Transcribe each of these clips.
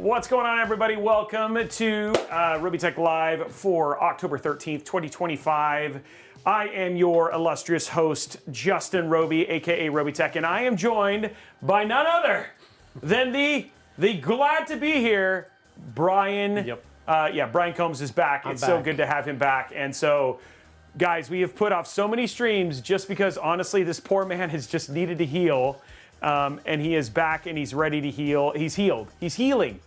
What's going on, everybody? Welcome to Robeytech Live for October 13th, 2025. I am your illustrious host, Justin Robey, aka Robeytech, and I am joined by none other than the glad to be here, Brian. Yep. Brian Combs is back. It's so good to have him back. And so, guys, we have put off so many streams just because, honestly, this poor man has just needed to heal. And he is back and he's ready to heal. He's healed. He's healing.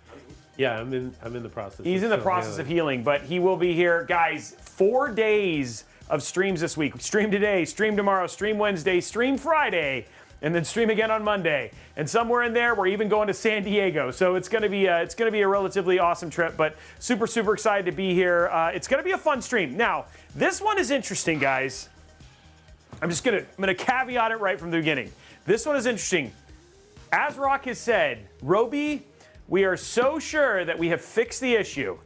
Yeah, I'm in the process. He's in the process of healing, but he will be here. Guys, 4 days of streams this week. Stream today, stream tomorrow, stream Wednesday, stream Friday, and then stream again on Monday. And somewhere in there, we're even going to San Diego. So it's gonna be a relatively awesome trip, but super excited to be here. It's gonna be a fun stream. Now, this one is interesting, guys. I'm gonna caveat it right from the beginning. This one is interesting. ASRock has said, Robey, we are so sure that we have fixed the issue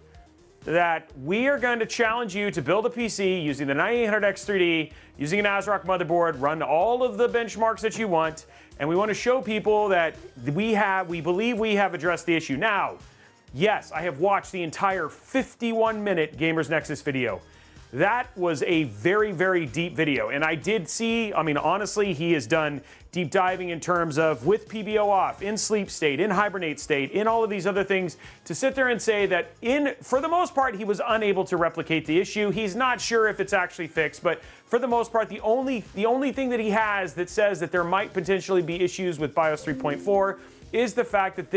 that we are going to challenge you to build a PC using the 9800X3D, using an ASRock motherboard, run all of the benchmarks that you want, and we want to show people that we believe we have addressed the issue. Now, yes, I have watched the entire 51-minute Gamers Nexus video. That was a very deep video, and I did see, I mean, honestly, he has done deep diving in terms of with PBO off, in sleep state, in hibernate state, in all of these other things, to sit there and say that for the most part, he was unable to replicate the issue. He's not sure if it's actually fixed, but for the most part, the only thing that he has that says that there might potentially be issues with BIOS 3.4 is the fact that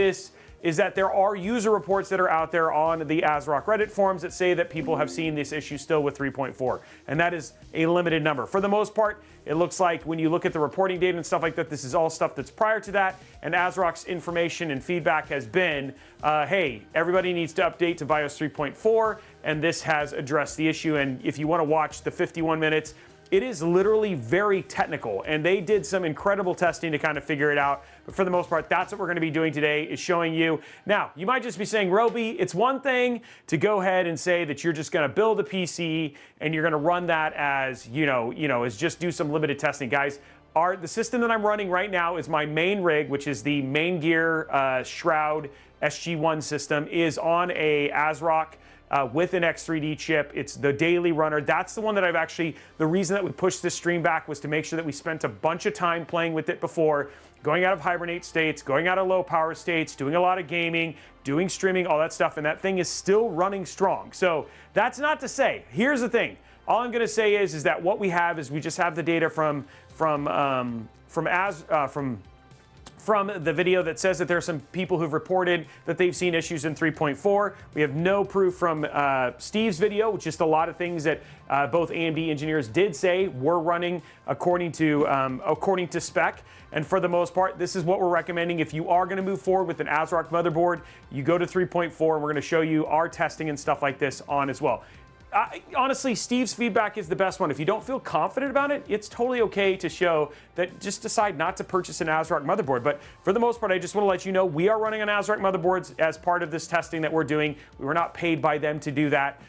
there are user reports that are out there on the ASRock Reddit forums that say that people have seen this issue still with 3.4, and that is a limited number. For the most part, it looks like when you look at the reporting data and stuff like that, this is all stuff that's prior to that, and ASRock's information and feedback has been, hey, everybody needs to update to BIOS 3.4, and this has addressed the issue. And if you want to watch the 51 minutes, it is literally very technical, and they did some incredible testing to kind of figure it out. But for the most part, that's what we're going to be doing today, is showing you. Now, you might just be saying, Robey, it's one thing to go ahead and say that you're just going to build a PC and you're going to run that as, as just do some limited testing. Guys, the system that I'm running right now is my main rig, which is the Main Gear Shroud SG1 system, is on a ASRock with an X3D chip. It's the daily runner. That's the one that the reason that we pushed this stream back was to make sure that we spent a bunch of time playing with it before, going out of hibernate states, going out of low power states, doing a lot of gaming, doing streaming, all that stuff, and that thing is still running strong. So that's not to say, here's the thing. All I'm gonna say is that what we have is we just have the data from the video that says that there are some people who've reported that they've seen issues in 3.4. We have no proof from Steve's video, just a lot of things that both AMD engineers did say were running according to spec. And for the most part, this is what we're recommending. If you are going to move forward with an ASRock motherboard, you go to 3.4, and we're going to show you our testing and stuff like this on as well. Honestly, Steve's feedback is the best one. If you don't feel confident about it, it's totally okay to show that just decide not to purchase an ASRock motherboard. But for the most part, I just want to let you know we are running on ASRock motherboards as part of this testing that we're doing. We were not paid by them to do that.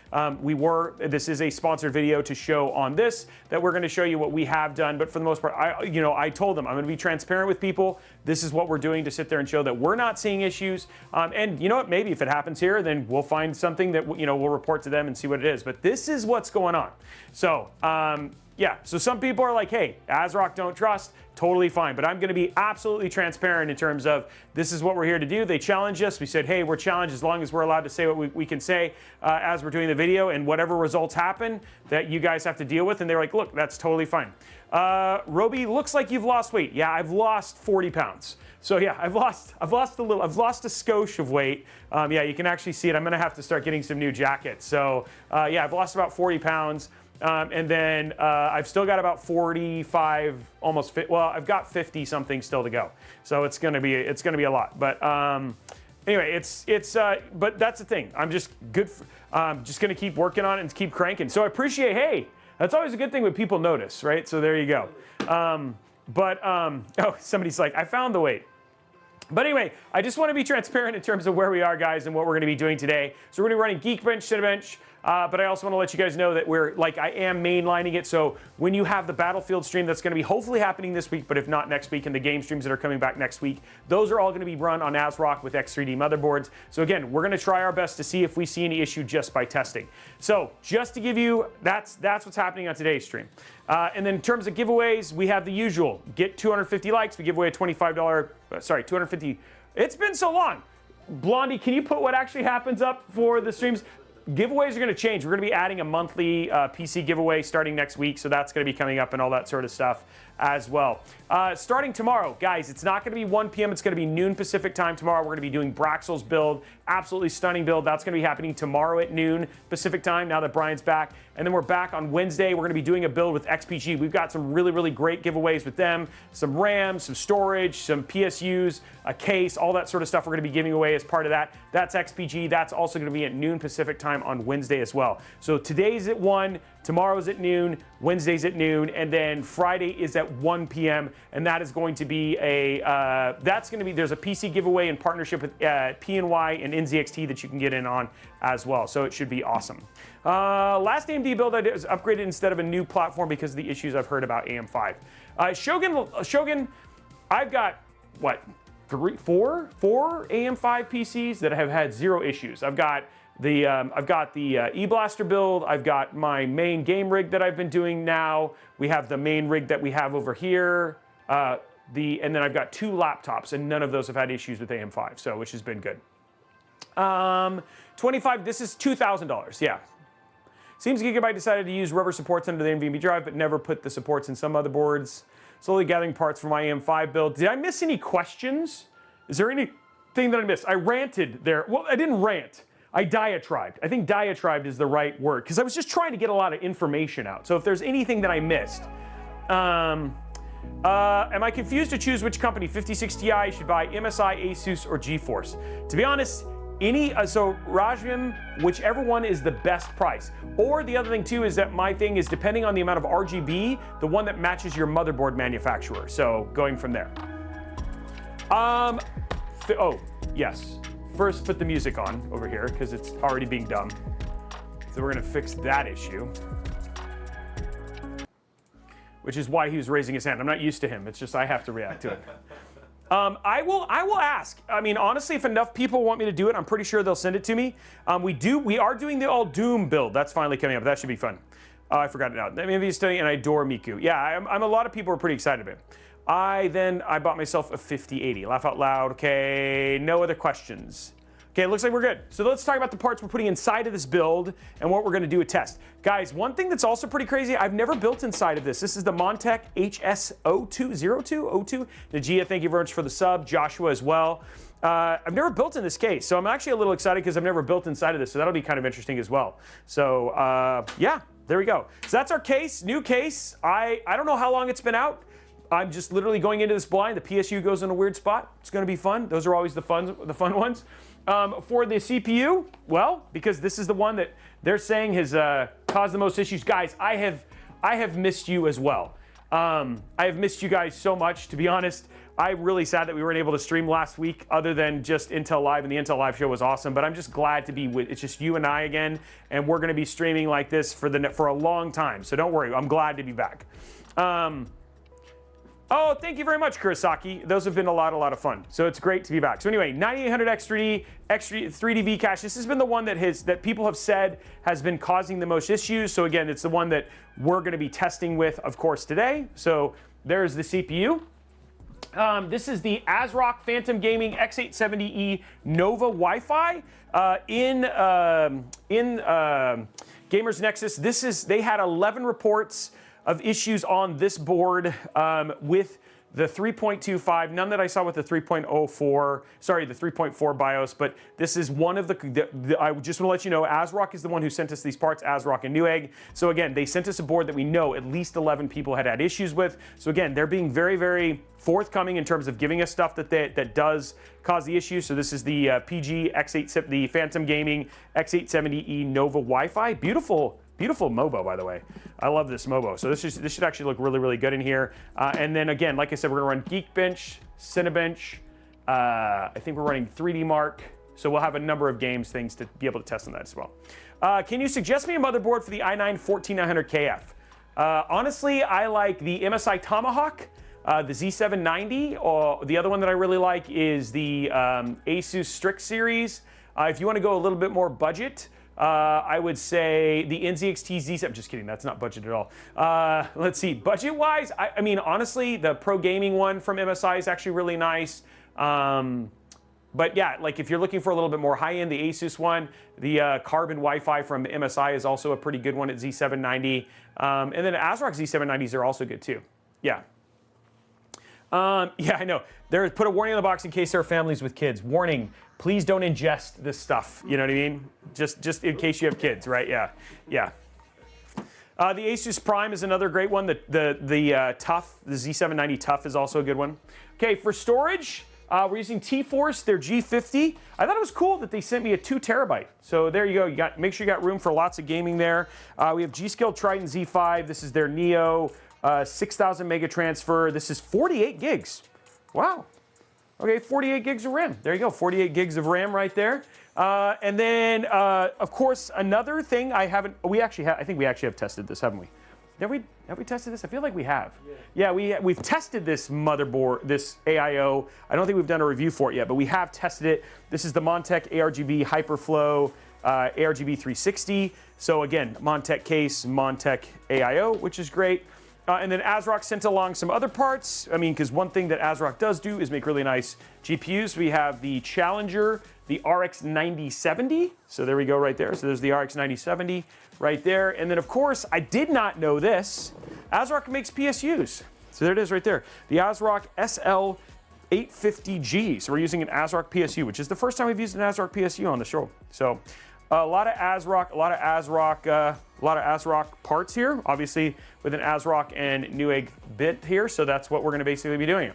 This is a sponsored video to show on this, that we're going to show you what we have done. But for the most part, I told them I'm going to be transparent with people. This is what we're doing to sit there and show that we're not seeing issues. And you know what? Maybe if it happens here, then we'll find something that we'll report to them and see what it is. But this is what's going on. So so some people are like, hey, ASRock don't trust. Totally fine. But I'm going to be absolutely transparent in terms of this is what we're here to do. They challenged us. We said, hey, we're challenged as long as we're allowed to say what we can say as we're doing the video, and whatever results happen that you guys have to deal with. And they're like, look, that's totally fine. Robey, looks like you've lost weight. Yeah, I've lost 40 pounds. So yeah, I've lost a skosh of weight. Yeah, you can actually see it. I'm going to have to start getting some new jackets. So yeah, I've lost about 40 pounds. And then I've still got about 45, almost I've got 50 something still to go. So it's gonna be a lot. But anyway, but that's the thing. I'm just just gonna keep working on it and keep cranking. So I appreciate. Hey, that's always a good thing when people notice, right? So there you go. Oh, somebody's like, I found the weight. But anyway, I just want to be transparent in terms of where we are, guys, and what we're going to be doing today. So we're going to be running Geekbench, Cinebench, but I also want to let you guys know that I am mainlining it. So when you have the Battlefield stream that's going to be hopefully happening this week, but if not next week, and the game streams that are coming back next week, those are all going to be run on ASRock with X3D motherboards. So again, we're going to try our best to see if we see any issue just by testing. So just to give you, that's what's happening on today's stream. And then in terms of giveaways, we have the usual. Get 250 likes, we give away a $25, 250. It's been so long. Blondie, can you put what actually happens up for the streams? Giveaways are going to change. We're going to be adding a monthly PC giveaway starting next week, so that's going to be coming up and all that sort of stuff as well. Starting tomorrow, guys, it's not going to be 1 p.m. It's going to be noon Pacific time tomorrow. We're going to be doing Braxel's build, absolutely stunning build. That's going to be happening tomorrow at noon Pacific time now that Brian's back. And then we're back on Wednesday. We're going to be doing a build with XPG. We've got some really, really great giveaways with them. Some RAM, some storage, some PSUs, a case, all that sort of stuff we're going to be giving away as part of that. That's XPG. That's also going to be at noon Pacific time on Wednesday as well. So today's at 1, tomorrow's at noon, Wednesday's at noon, and then Friday is at 1 p.m. And that is going to be there's a PC giveaway in partnership with PNY and NZXT that you can get in on as well. So it should be awesome. Last AMD build I did was upgraded instead of a new platform because of the issues I've heard about AM5. Shogun, I've got, what, four AM5 PCs that have had 0 issues. I've got the E-Blaster build. I've got my main game rig that I've been doing now. We have the main rig that we have over here. And then I've got 2 laptops, and none of those have had issues with AM5, so which has been good. 25. This is $2,000. Yeah. Seems Gigabyte decided to use rubber supports under the NVMe drive, but never put the supports in some motherboards. Slowly gathering parts for my AM5 build. Did I miss any questions? Is there anything that I missed? I ranted there. Well, I didn't rant. I diatribed. I think diatribed is the right word because I was just trying to get a lot of information out. So if there's anything that I missed, am I confused to choose which company 56 Ti should buy, MSI, Asus, or GeForce? To be honest, so Raspbian, whichever one is the best price. Or the other thing too is that my thing is depending on the amount of RGB, the one that matches your motherboard manufacturer. So going from there. Oh, yes. First, put the music on over here because it's already being dumb. So we're gonna fix that issue. Which is why he was raising his hand. I'm not used to him. It's just I have to react to it. I will ask. I mean, honestly, if enough people want me to do it, I'm pretty sure they'll send it to me. We are doing the all Doom build. That's finally coming up. That should be fun. I forgot it now. Maybe he's studying, and I adore Miku. Yeah, I'm a lot of people are pretty excited about it. I bought myself a 5080. Laugh out loud. Okay, no other questions. Okay, it looks like we're good. So let's talk about the parts we're putting inside of this build and what we're gonna do a test. Guys, one thing that's also pretty crazy, I've never built inside of this. This is the MONTECH HS02. Najia, thank you very much for the sub. Joshua as well. I've never built in this case, so I'm actually a little excited because I've never built inside of this, so that'll be kind of interesting as well. So yeah, there we go. So that's our case, new case. I don't know how long it's been out. I'm just literally going into this blind. The PSU goes in a weird spot. It's gonna be fun. Those are always the fun ones. For the CPU, well, because this is the one that they're saying has caused the most issues. Guys, I have missed you as well. I have missed you guys so much, to be honest. I'm really sad that we weren't able to stream last week other than just Intel Live, and the Intel Live show was awesome, but I'm just glad to be with, it's just you and I again, and we're gonna be streaming like this for a long time, so don't worry, I'm glad to be back. Oh, thank you very much, Kurosaki. Those have been a lot of fun. So it's great to be back. So anyway, 9800 X3D, 3D V-Cache. This has been the one that people have said has been causing the most issues. So again, it's the one that we're going to be testing with, of course, today. So there's the CPU. This is the ASRock Phantom Gaming X870E Nova Wi-Fi in Gamers Nexus. They had 11 reports of issues on this board with the 3.25, none that I saw with the 3.04, sorry, the 3.4 BIOS, but this is one of I just want to let you know, ASRock is the one who sent us these parts, ASRock and Newegg. So again, they sent us a board that we know at least 11 people had issues with. So again, they're being very, very forthcoming in terms of giving us stuff that does cause the issue. So this is the PG X8, the Phantom Gaming X870E Nova Wi-Fi. Beautiful Mobo, by the way. I love this Mobo. So this should actually look really, really good in here. And then again, like I said, we're gonna run Geekbench, Cinebench, I think we're running 3D Mark. So we'll have a number of games things to be able to test on that as well. Can you suggest me a motherboard for the i9-14900KF? Honestly, I like the MSI Tomahawk, the Z790, or the other one that I really like is the Asus Strix series. If you want to go a little bit more budget, I would say the NZXT Z7. Just kidding, that's not budget at all. Let's see, budget-wise, I mean, honestly, the Pro Gaming one from MSI is actually really nice. But yeah, like if you're looking for a little bit more high-end, the Asus one, the Carbon Wi-Fi from MSI is also a pretty good one at Z790. And then ASRock Z790s are also good too. Yeah. Yeah, I know. Put a warning on the box in case there are families with kids. Warning, please don't ingest this stuff. You know what I mean? Just in case you have kids, right? Yeah, yeah. The Asus Prime is another great one. The Tough, the Z790 Tough is also a good one. Okay, for storage, we're using T-Force, their G50. I thought it was cool that they sent me a 2 terabyte. So there you go. Make sure you got room for lots of gaming there. We have G.Skill Triton Z5. This is their Neo 6,000 mega transfer. This is 48 gigs. Wow. Okay, 48 gigs of RAM. There you go. 48 gigs of RAM right there. And then, of course, another thing I think we actually have tested this, haven't we? Have we tested this? I feel like we have. Yeah, we've tested this motherboard, this AIO. I don't think we've done a review for it yet, but we have tested it. This is the MONTECH ARGB Hyperflow ARGB 360. So again, MONTECH case, MONTECH AIO, which is great. And then ASRock sent along some other parts. I mean, because one thing that ASRock does do is make really nice GPUs. We have the Challenger, the RX 9070. So there we go right there. So there's the RX 9070 right there. And then, of course, I did not know this. ASRock makes PSUs. So there it is right there. The ASRock SL850G. So we're using an ASRock PSU, which is the first time we've used an ASRock PSU on the show. So a lot of ASRock parts here, obviously with an ASRock and Newegg bit here. So that's what we're going to basically be doing.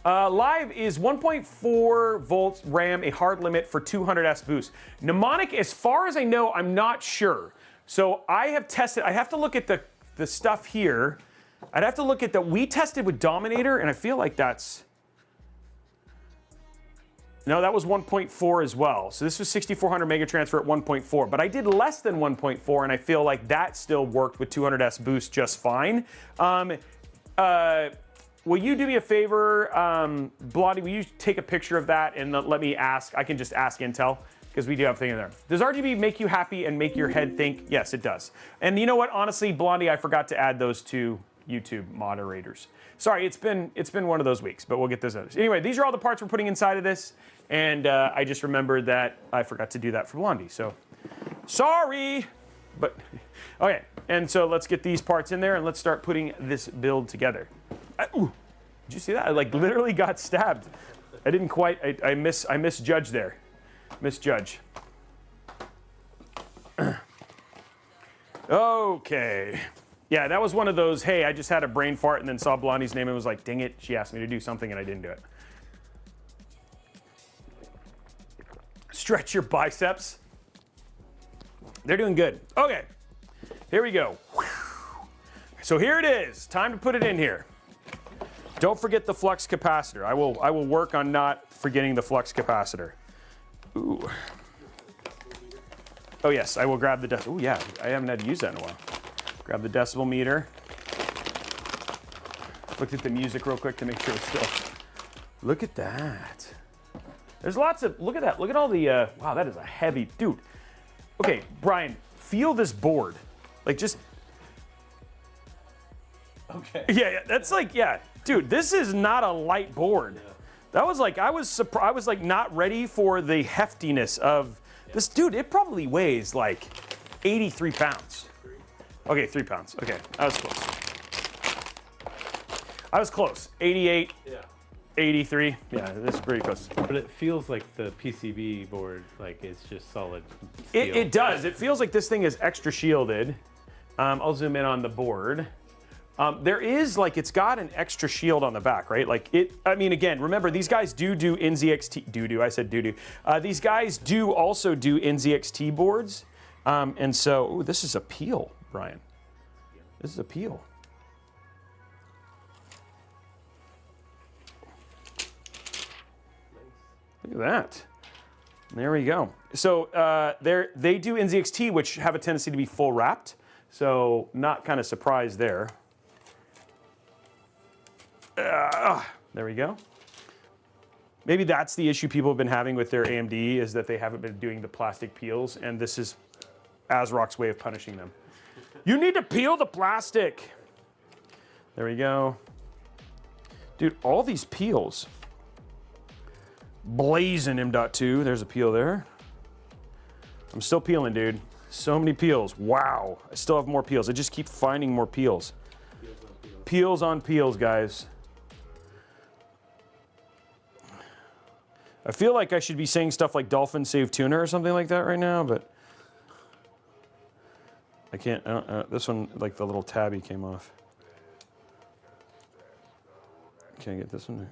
Live is 1.4 volts RAM, a hard limit for 200S boost. Mnemonic, as far as I know, I'm not sure. So I have tested, I have to look at the stuff here. I'd have to look at we tested with Dominator, and I feel like that's, no, that was 1.4 as well. So this was 6400 mega transfer at 1.4, but I did less than 1.4, and I feel like that still worked with 200S boost just fine. Will you do me a favor, Blondie, will you take a picture of that and let me ask? I can just ask Intel, because we do have a thing in there. Does RGB make you happy and make your head think? Yes, it does. And you know what, honestly, Blondie, I forgot to add those two YouTube moderators. Sorry, it's been one of those weeks, but we'll get those others. Anyway, these are all the parts we're putting inside of this, and I just remembered that I forgot to do that for Blondie, so sorry. But, okay, and so let's get these parts in there and let's start putting this build together. Ooh, did you see that? I like literally got stabbed. I didn't quite, I misjudged there. Misjudge. Okay. Yeah, that was one of those, hey, I just had a brain fart and then saw Blondie's name and was like, dang it, she asked me to do something and I didn't do it. Stretch your biceps. They're doing good. Okay, here we go. So here it is, time to put it in here. Don't forget the flux capacitor. I will work on not forgetting the flux capacitor. Ooh. Oh yes, I will grab the decibel. Oh yeah, I haven't had to use that in a while. Grab the decibel meter. Looked at the music real quick to make sure it's still. Look at that. There's lots of, look at that. Look at all the, wow, that is a heavy, dude. Okay, Brian, feel this board. Like just. Okay. Yeah, that's like, yeah. Dude, this is not a light board. Yeah. That was like, I was surprised, I was like not ready for the heftiness of this. Dude, it probably weighs like 83 pounds. Okay, 3 pounds. Okay, I was close. I was close. 88, yeah. 83. Yeah, this is pretty close. But it feels like the PCB board, like it's just solid steel. It does. It feels like this thing is extra shielded. I'll zoom in on the board. There is, like, it's got an extra shield on the back, right? Like, I mean, again, remember, these guys do NZXT, I said doo-doo. These guys do also do NZXT boards. And so, ooh, this is a peel, Brian. This is a peel. Look at that. There we go. So they do NZXT, which have a tendency to be full wrapped. So not kind of surprised there. There we go. Maybe that's the issue people have been having with their AMD, is that they haven't been doing the plastic peels, and this is ASRock's way of punishing them. You need to peel the plastic. There we go. Dude, all these peels. Blazing M.2, there's a peel there. I'm still peeling, dude. So many peels. Wow, I still have more peels. I just keep finding more peels. Peels on peels, guys. I feel like I should be saying stuff like dolphin save tuner or something like that right now, but I can't. This one, like the little tabby came off. Can I get this one?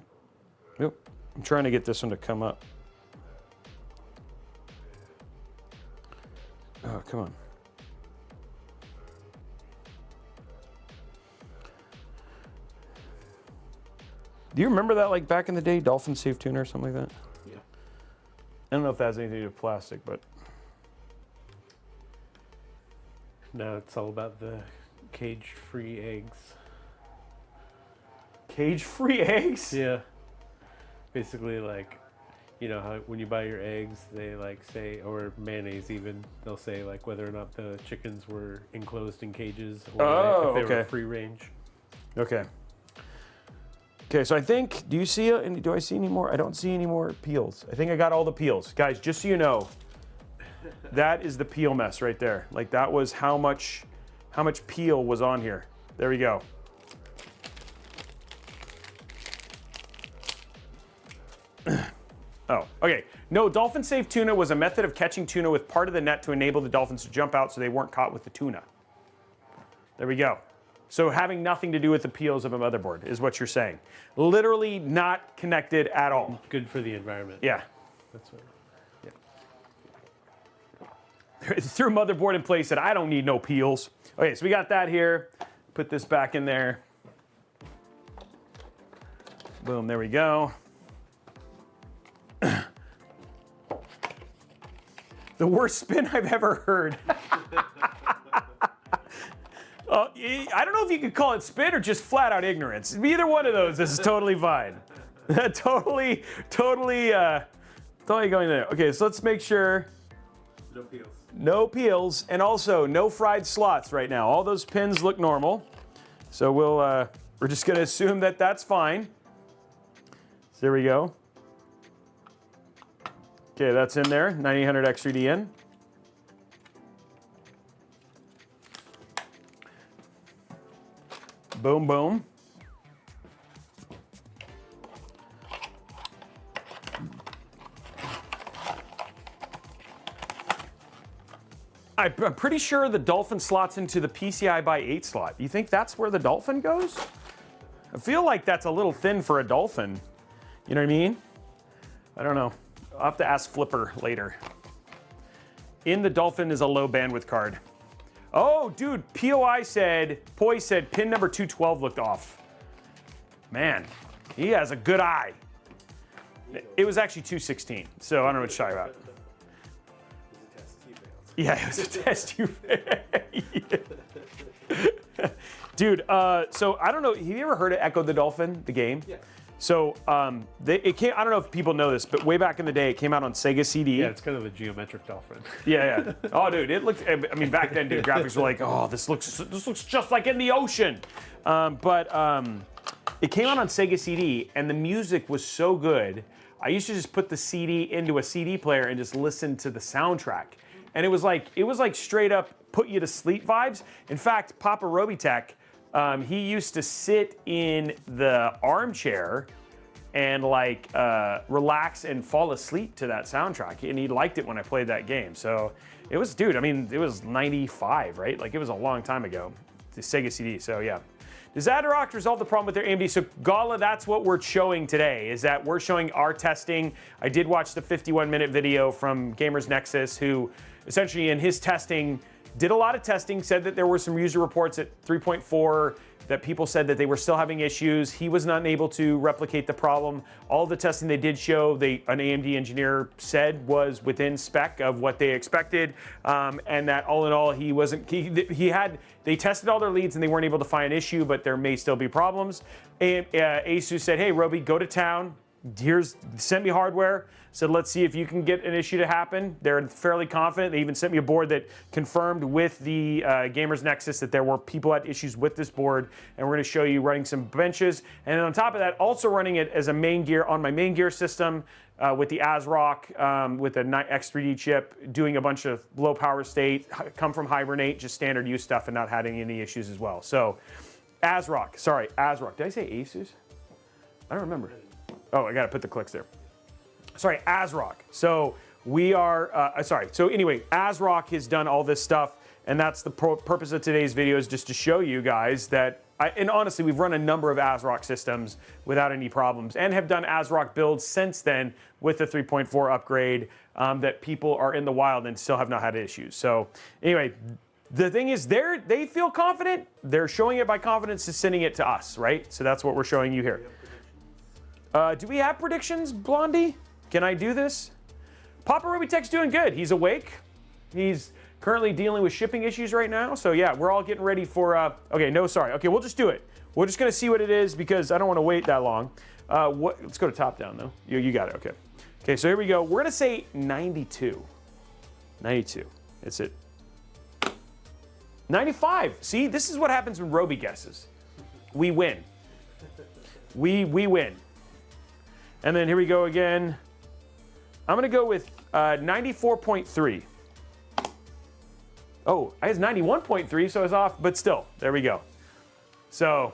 Yep. I'm trying to get this one to come up. Oh, come on. Do you remember that, like back in the day, dolphin save tuner or something like that? Yeah. I don't know if that has anything to do with plastic, but. No, it's all about the cage-free eggs. Cage-free eggs? Yeah. Basically, like, you know how when you buy your eggs, they like say, or mayonnaise even, they'll say like whether or not the chickens were enclosed in cages or if they were free range. Okay. Okay, so I think, do I see any more? I don't see any more peels. I think I got all the peels. Guys, just so you know, that is the peel mess right there. Like that was how much peel was on here. There we go. Oh, okay. No, dolphin safe tuna was a method of catching tuna with part of the net to enable the dolphins to jump out so they weren't caught with the tuna. There we go. So having nothing to do with the peels of a motherboard is what you're saying. Literally not connected at all. Good for the environment. Yeah. That's what. Yeah. Threw motherboard in place, said, I don't need no peels. Okay, so we got that here. Put this back in there. Boom, there we go. The worst spin I've ever heard. I don't know if you could call it spin or just flat out ignorance. Either one of those, this is totally fine. totally going there. Okay, so let's make sure. No peels. No peels, and also no fried slots right now. All those pins look normal. So we're just gonna assume that that's fine. So there we go. Okay, that's in there, 9800 X3D in. Boom, boom. I'm pretty sure the Dolphin slots into the PCI by 8 slot. You think that's where the Dolphin goes? I feel like that's a little thin for a Dolphin. You know what I mean? I don't know. I'll have to ask Flipper later. In the Dolphin is a low bandwidth card. Oh, dude, Poi said pin number 212 looked off. Man, he has a good eye. It was actually 216, so I don't know what you're talking about. Yeah, it was a test you Dude, so I don't know, have you ever heard of Echo the Dolphin, the game? Yeah. So it came, I don't know if people know this, but way back in the day, it came out on Sega CD. Yeah, it's kind of a geometric dolphin. Yeah. Oh, dude, it looked, I mean, back then, dude, graphics were like, oh, this looks just like in the ocean. It came out on Sega CD, and the music was so good, I used to just put the CD into a CD player and just listen to the soundtrack. And it was like straight up put you to sleep vibes. In fact, Papa Robeytech, he used to sit in the armchair and like relax and fall asleep to that soundtrack. And he liked it when I played that game. So it was, dude, I mean, it was 95, right? Like it was a long time ago, the Sega CD, so yeah. Does ASRock resolve the problem with their AMD? So Gala, that's what we're showing today, is that we're showing our testing. I did watch the 51-minute video from Gamers Nexus, who essentially in his testing did a lot of testing, said that there were some user reports at 3.4 that people said that they were still having issues. He was not able to replicate the problem. All the testing they did show, an AMD engineer said was within spec of what they expected, and that all in all, they tested all their leads and they weren't able to find an issue, but there may still be problems. And Asus said, hey, Robey, go to town. Sent me hardware. Said, let's see if you can get an issue to happen. They're fairly confident. They even sent me a board that confirmed with the Gamers Nexus that there were people who had issues with this board. And we're going to show you running some benches. And then on top of that, also running it as a main gear on my main gear system with the ASRock with a X3D chip, doing a bunch of low power state, come from Hibernate, just standard use stuff and not having any issues as well. So ASRock. Did I say Asus? I don't remember. Oh, I got to put the clicks there. Sorry, ASRock. So we are, So anyway, ASRock has done all this stuff, and that's the purpose of today's video, is just to show you guys that, and honestly, we've run a number of ASRock systems without any problems, and have done ASRock builds since then with the 3.4 upgrade that people are in the wild and still have not had issues. So anyway, the thing is, they feel confident. They're showing it by confidence to sending it to us, right? So that's what we're showing you here. Do we have predictions, Blondie? Can I do this? Papa Robeytech's doing good. He's awake. He's currently dealing with shipping issues right now. So yeah, we're all getting ready for, okay, no, sorry. Okay, we'll just do it. We're just gonna see what it is because I don't wanna wait that long. Let's go to top down though. You got it, okay. Okay, so here we go. We're gonna say 92. 92, that's it. 95, see, this is what happens when Robey guesses. We win. We win. And then here we go again. I'm gonna go with 94.3. Oh, I was 91.3, so I was off, but still, there we go. So,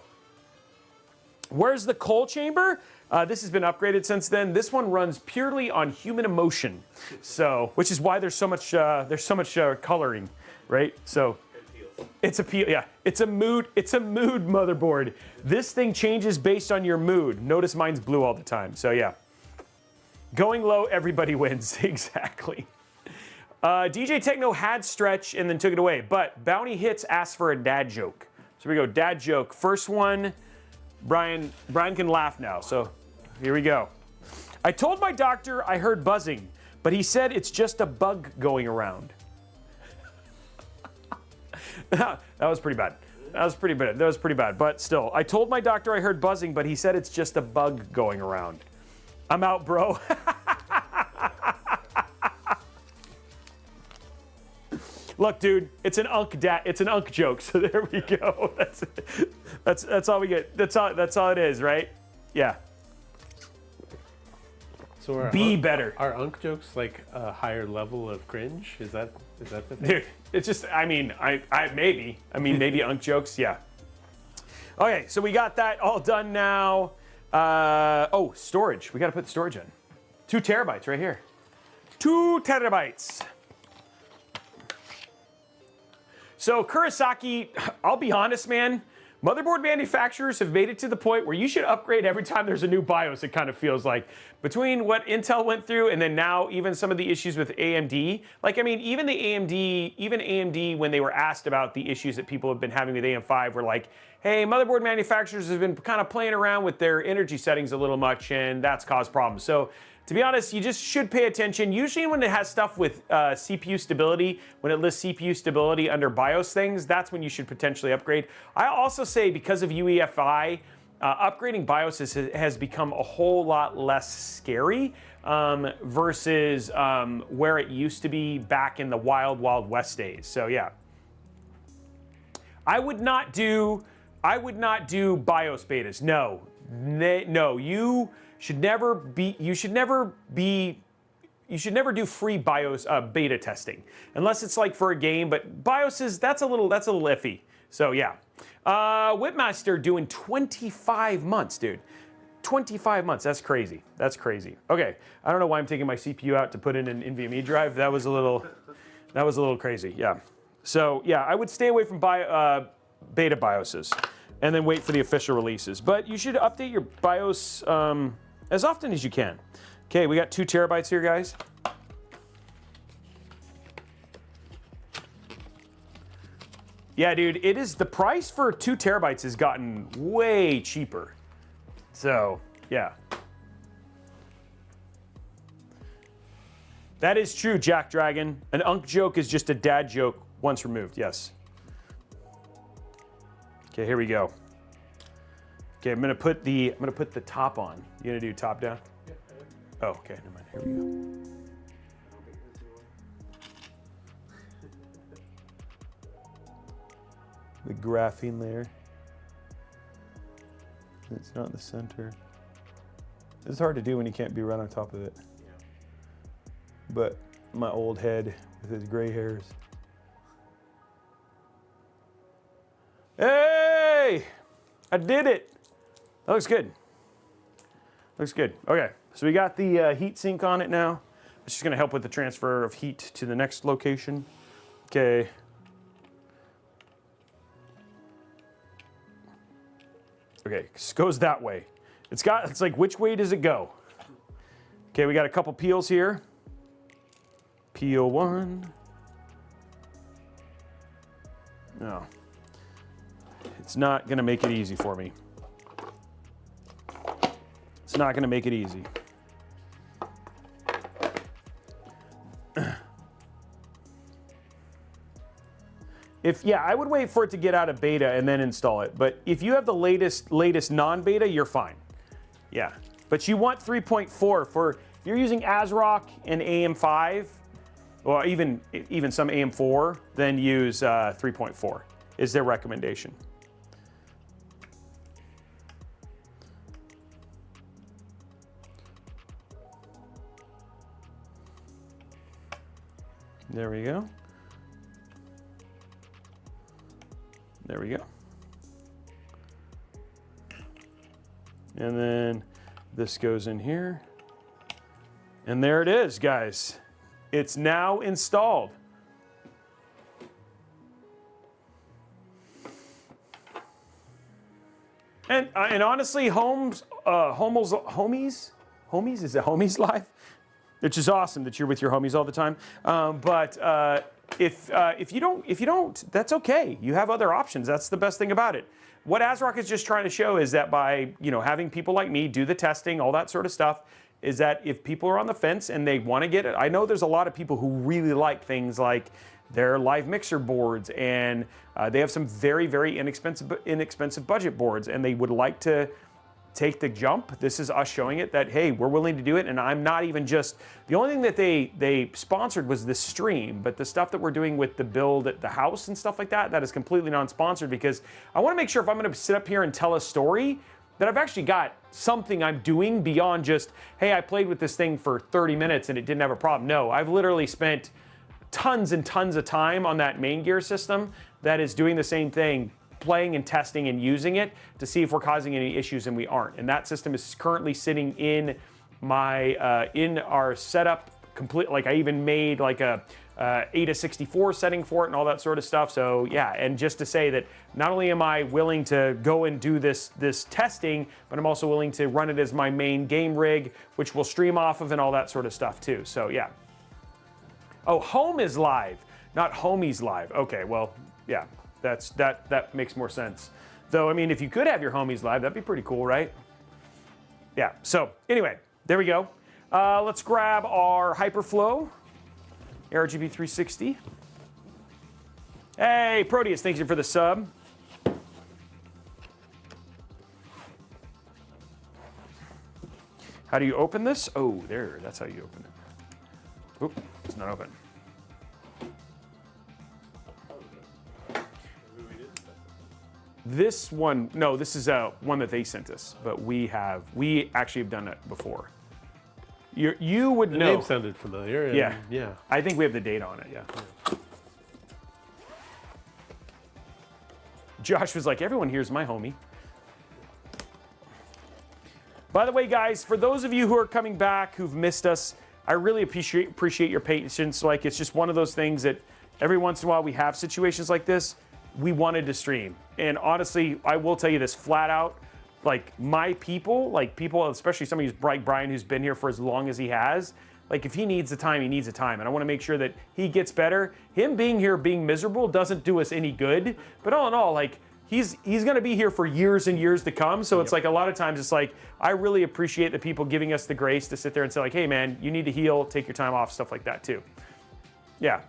where's the coal chamber? This has been upgraded since then. This one runs purely on human emotion, so which is why there's so much coloring, right? So, it's a mood motherboard. This thing changes based on your mood. Notice mine's blue all the time. So yeah. Going low, everybody wins. Exactly. DJ Techno had stretch and then took it away, but Bounty Hits asked for a dad joke. So here we go, dad joke. First one, Brian can laugh now. So here we go. I told my doctor I heard buzzing, but he said it's just a bug going around. That was pretty bad. That was pretty bad, but still. I told my doctor I heard buzzing, but he said it's just a bug going around. I'm out, bro. Look, dude, it's an unk joke, so there we go. That's all we get. That's all it is, right? Yeah. So be better. Are unk jokes like a higher level of cringe? Is that the thing? Dude, it's just, maybe unk jokes, yeah. Okay, so we got that all done now. Oh, storage. We got to put storage in. 2 terabytes right here. 2 terabytes. So Kurosaki, I'll be honest, man. Motherboard manufacturers have made it to the point where you should upgrade every time there's a new BIOS, it kind of feels like. Between what Intel went through and then now even some of the issues with AMD. Like, I mean, even AMD, when they were asked about the issues that people have been having with AM5, were like, hey, motherboard manufacturers have been kind of playing around with their energy settings a little much, and that's caused problems. So, to be honest, you just should pay attention. Usually when it has stuff with CPU stability, when it lists CPU stability under BIOS things, that's when you should potentially upgrade. I also say because of UEFI, upgrading BIOS has become a whole lot less scary versus where it used to be back in the wild, wild west days. So yeah. I would not do BIOS betas. No, you should never do free BIOS beta testing unless it's like for a game, but BIOS that's a little iffy. So yeah. Whipmaster doing 25 months, dude. 25 months, that's crazy. That's crazy. Okay, I don't know why I'm taking my CPU out to put in an NVMe drive. That was a little crazy, yeah. So yeah, I would stay away from beta BIOSes and then wait for the official releases. But you should update your BIOS as often as you can. Okay, we got 2 terabytes here, guys. Yeah, dude, it is, the price for 2 terabytes has gotten way cheaper. So, yeah. That is true, Jack Dragon. An unk joke is just a dad joke once removed, yes. Okay, here we go. Okay, I'm gonna put the top on. You gonna do top down? Yeah. Oh, okay, never mind. Here we go. The graphene layer. It's not in the center. It's hard to do when you can't be right on top of it. But my old head with his gray hairs. Hey! I did it! That looks good. Looks good. Okay, so we got the heat sink on it now. It's just gonna help with the transfer of heat to the next location. Okay. Okay, this goes that way. It's like, which way does it go? Okay, we got a couple peels here. Peel 1. No. It's not gonna make it easy for me. It's not gonna make it easy. I would wait for it to get out of beta and then install it. But if you have the latest non-beta, you're fine. Yeah, but you want 3.4 for, if you're using ASRock and AM5, or even some AM4, then use 3.4 is their recommendation. There we go. There we go. And then this goes in here. And there it is, guys. It's now installed. And honestly, homies, is it homies live? Which is awesome that you're with your homies all the time. If you don't, that's okay. You have other options. That's the best thing about it. What ASRock is just trying to show is that by having people like me do the testing, all that sort of stuff, is that if people are on the fence and they want to get it, I know there's a lot of people who really like things like their live mixer boards, and they have some very, very inexpensive budget boards, and they would like to take the jump. This is us showing it that, hey, we're willing to do it, and I'm not even just, the only thing that they sponsored was the stream, but the stuff that we're doing with the build at the house and stuff like that, that is completely non-sponsored, because I want to make sure if I'm going to sit up here and tell a story, that I've actually got something I'm doing beyond just, hey, I played with this thing for 30 minutes and it didn't have a problem. No, I've literally spent tons and tons of time on that main gear system that is doing the same thing, playing and testing and using it to see if we're causing any issues, and we aren't. And that system is currently sitting in my in our setup complete. Like I even made like a ASRock setting for it and all that sort of stuff. So yeah, and just to say that not only am I willing to go and do this testing, but I'm also willing to run it as my main game rig, which we'll stream off of and all that sort of stuff too. So yeah. Oh, home is live, not homies live. Okay, well, yeah. That makes more sense. Though, I mean, if you could have your homies live, that'd be pretty cool, right? Yeah, so anyway, there we go. Let's grab our Hyperflow RGB 360. Hey, Proteus, thank you for the sub. How do you open this? Oh, there, that's how you open it. Oop, it's not open. This one, no, this is one that they sent us, but we actually have done it before. You would know. The name sounded familiar. And yeah. Yeah. I think we have the date on it. Yeah. Josh was like, everyone here's my homie. By the way, guys, for those of you who are coming back, who've missed us, I really appreciate your patience. Like, it's just one of those things that every once in a while we have situations like this. We wanted to stream. And honestly, I will tell you this flat out, like my people, especially somebody who's like Brian, who's been here for as long as he has, Like if he needs the time, he needs the time. And I want to make sure that he gets better. Him being here, being miserable doesn't do us any good. But all in all, like he's going to be here for years and years to come. So it's like a lot of times it's like, I really appreciate the people giving us the grace to sit there and say like, hey man, you need to heal, take your time off, stuff like that too. Yeah.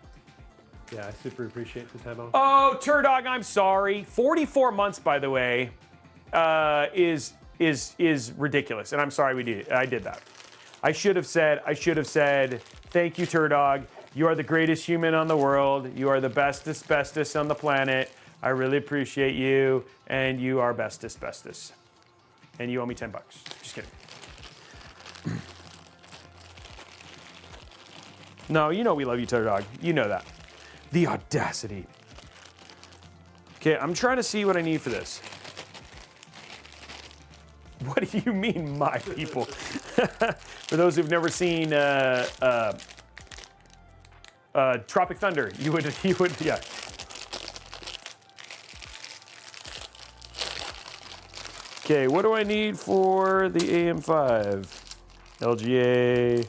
Yeah, I super appreciate the time off. Oh, Turdog, I'm sorry. 44 months, by the way, is ridiculous, and I'm sorry I did that. I should have said, thank you, Turdog. You are the greatest human on the world. You are the bestest on the planet. I really appreciate you, and you are bestest. And you owe me $10. Just kidding. No, you know we love you, Turdog. You know that. The audacity. Okay, I'm trying to see what I need for this. What do you mean, my people? For those who've never seen Tropic Thunder, you would, yeah. Okay, what do I need for the AM5? LGA.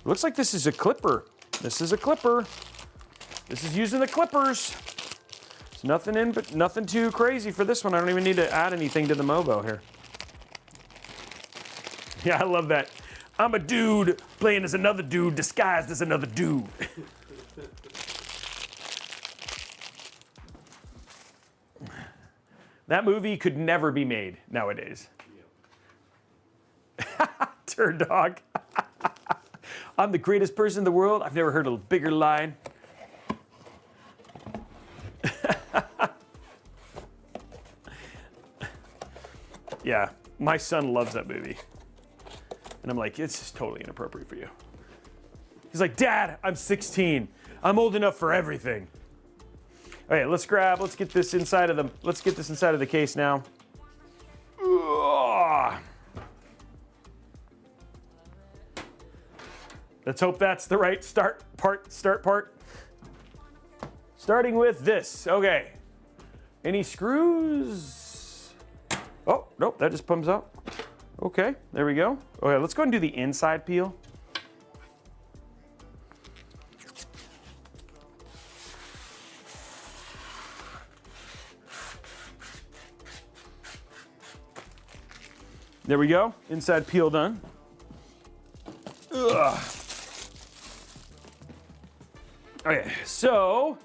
Looks like this is a clipper. This is using the clippers. There's nothing in, but nothing too crazy for this one. I don't even need to add anything to the Movo here. Yeah, I love that. I'm a dude playing as another dude disguised as another dude. That movie could never be made nowadays. Turd dog. I'm the greatest person in the world. I've never heard a bigger line. Yeah, my son loves that movie. And I'm like, it's just totally inappropriate for you. He's like, Dad, I'm 16. I'm old enough for everything. Okay, let's get this inside of the case now. Ugh. Let's hope that's the right start part. Starting with this, okay. Any screws? Oh, nope, that just pumps out. Okay, there we go. Okay, let's go ahead and do the inside peel. There we go, inside peel done. Ugh. Okay, so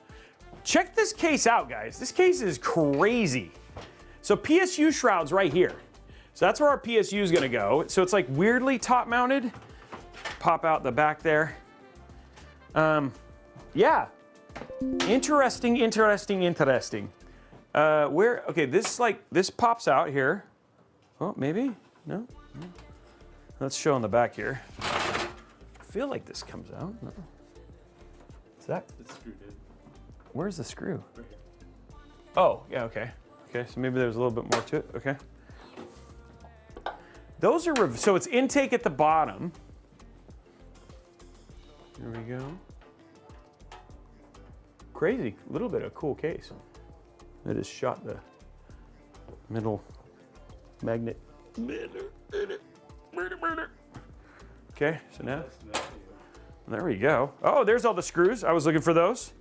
check this case out, guys. This case is crazy. So PSU shroud's right here. So that's where our PSU is gonna go. So it's like weirdly top mounted. Pop out the back there. Yeah, interesting. Okay, this pops out here. Oh, maybe, no? Let's show on the back here. I feel like this comes out. No. Is that? It's screwed in. Where's the screw? Right here. Oh, yeah, okay. Okay, so maybe there's a little bit more to it, okay. Those are, so it's intake at the bottom. There we go. Crazy, a little bit of cool case. I just shot the middle magnet. Okay, so now, there we go. Oh, there's all the screws. I was looking for those.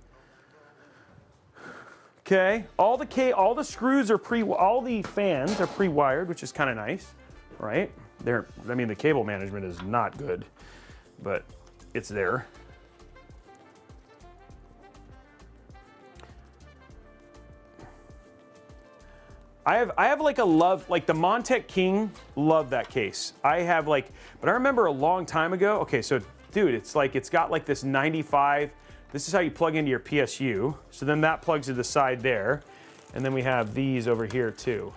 Okay, all the screws are all the fans are pre-wired, which is kind of nice, right? I mean, the cable management is not good, but it's there. I have like a love, like the MONTECH King, love that case. I have like, but I remember a long time ago, okay, so dude, it's got like this 95, this is how you plug into your PSU. So then that plugs to the side there. And then we have these over here too.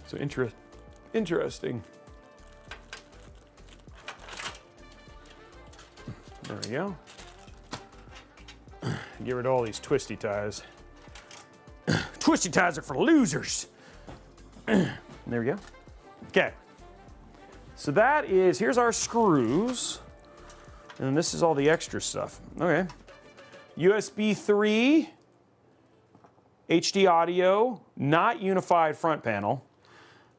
So interesting. There we go. Get rid of all these twisty ties. Twisty ties are for losers. There we go. Okay. So that is, here's our screws. And then this is all the extra stuff. Okay. USB 3, HD audio, not unified front panel.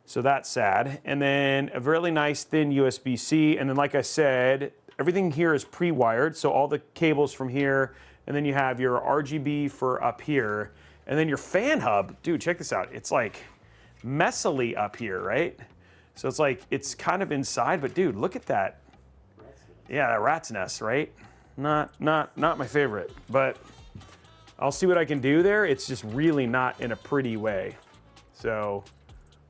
So that's sad. And then a really nice thin USB-C. And then like I said, everything here is pre-wired. So all the cables from here, and then you have your RGB for up here. And then your fan hub, dude, check this out. It's like messily up here, right? So it's like, it's kind of inside, but dude, look at that. Yeah, that rat's nest, right? Not my favorite, but I'll see what I can do there. It's just really not in a pretty way. So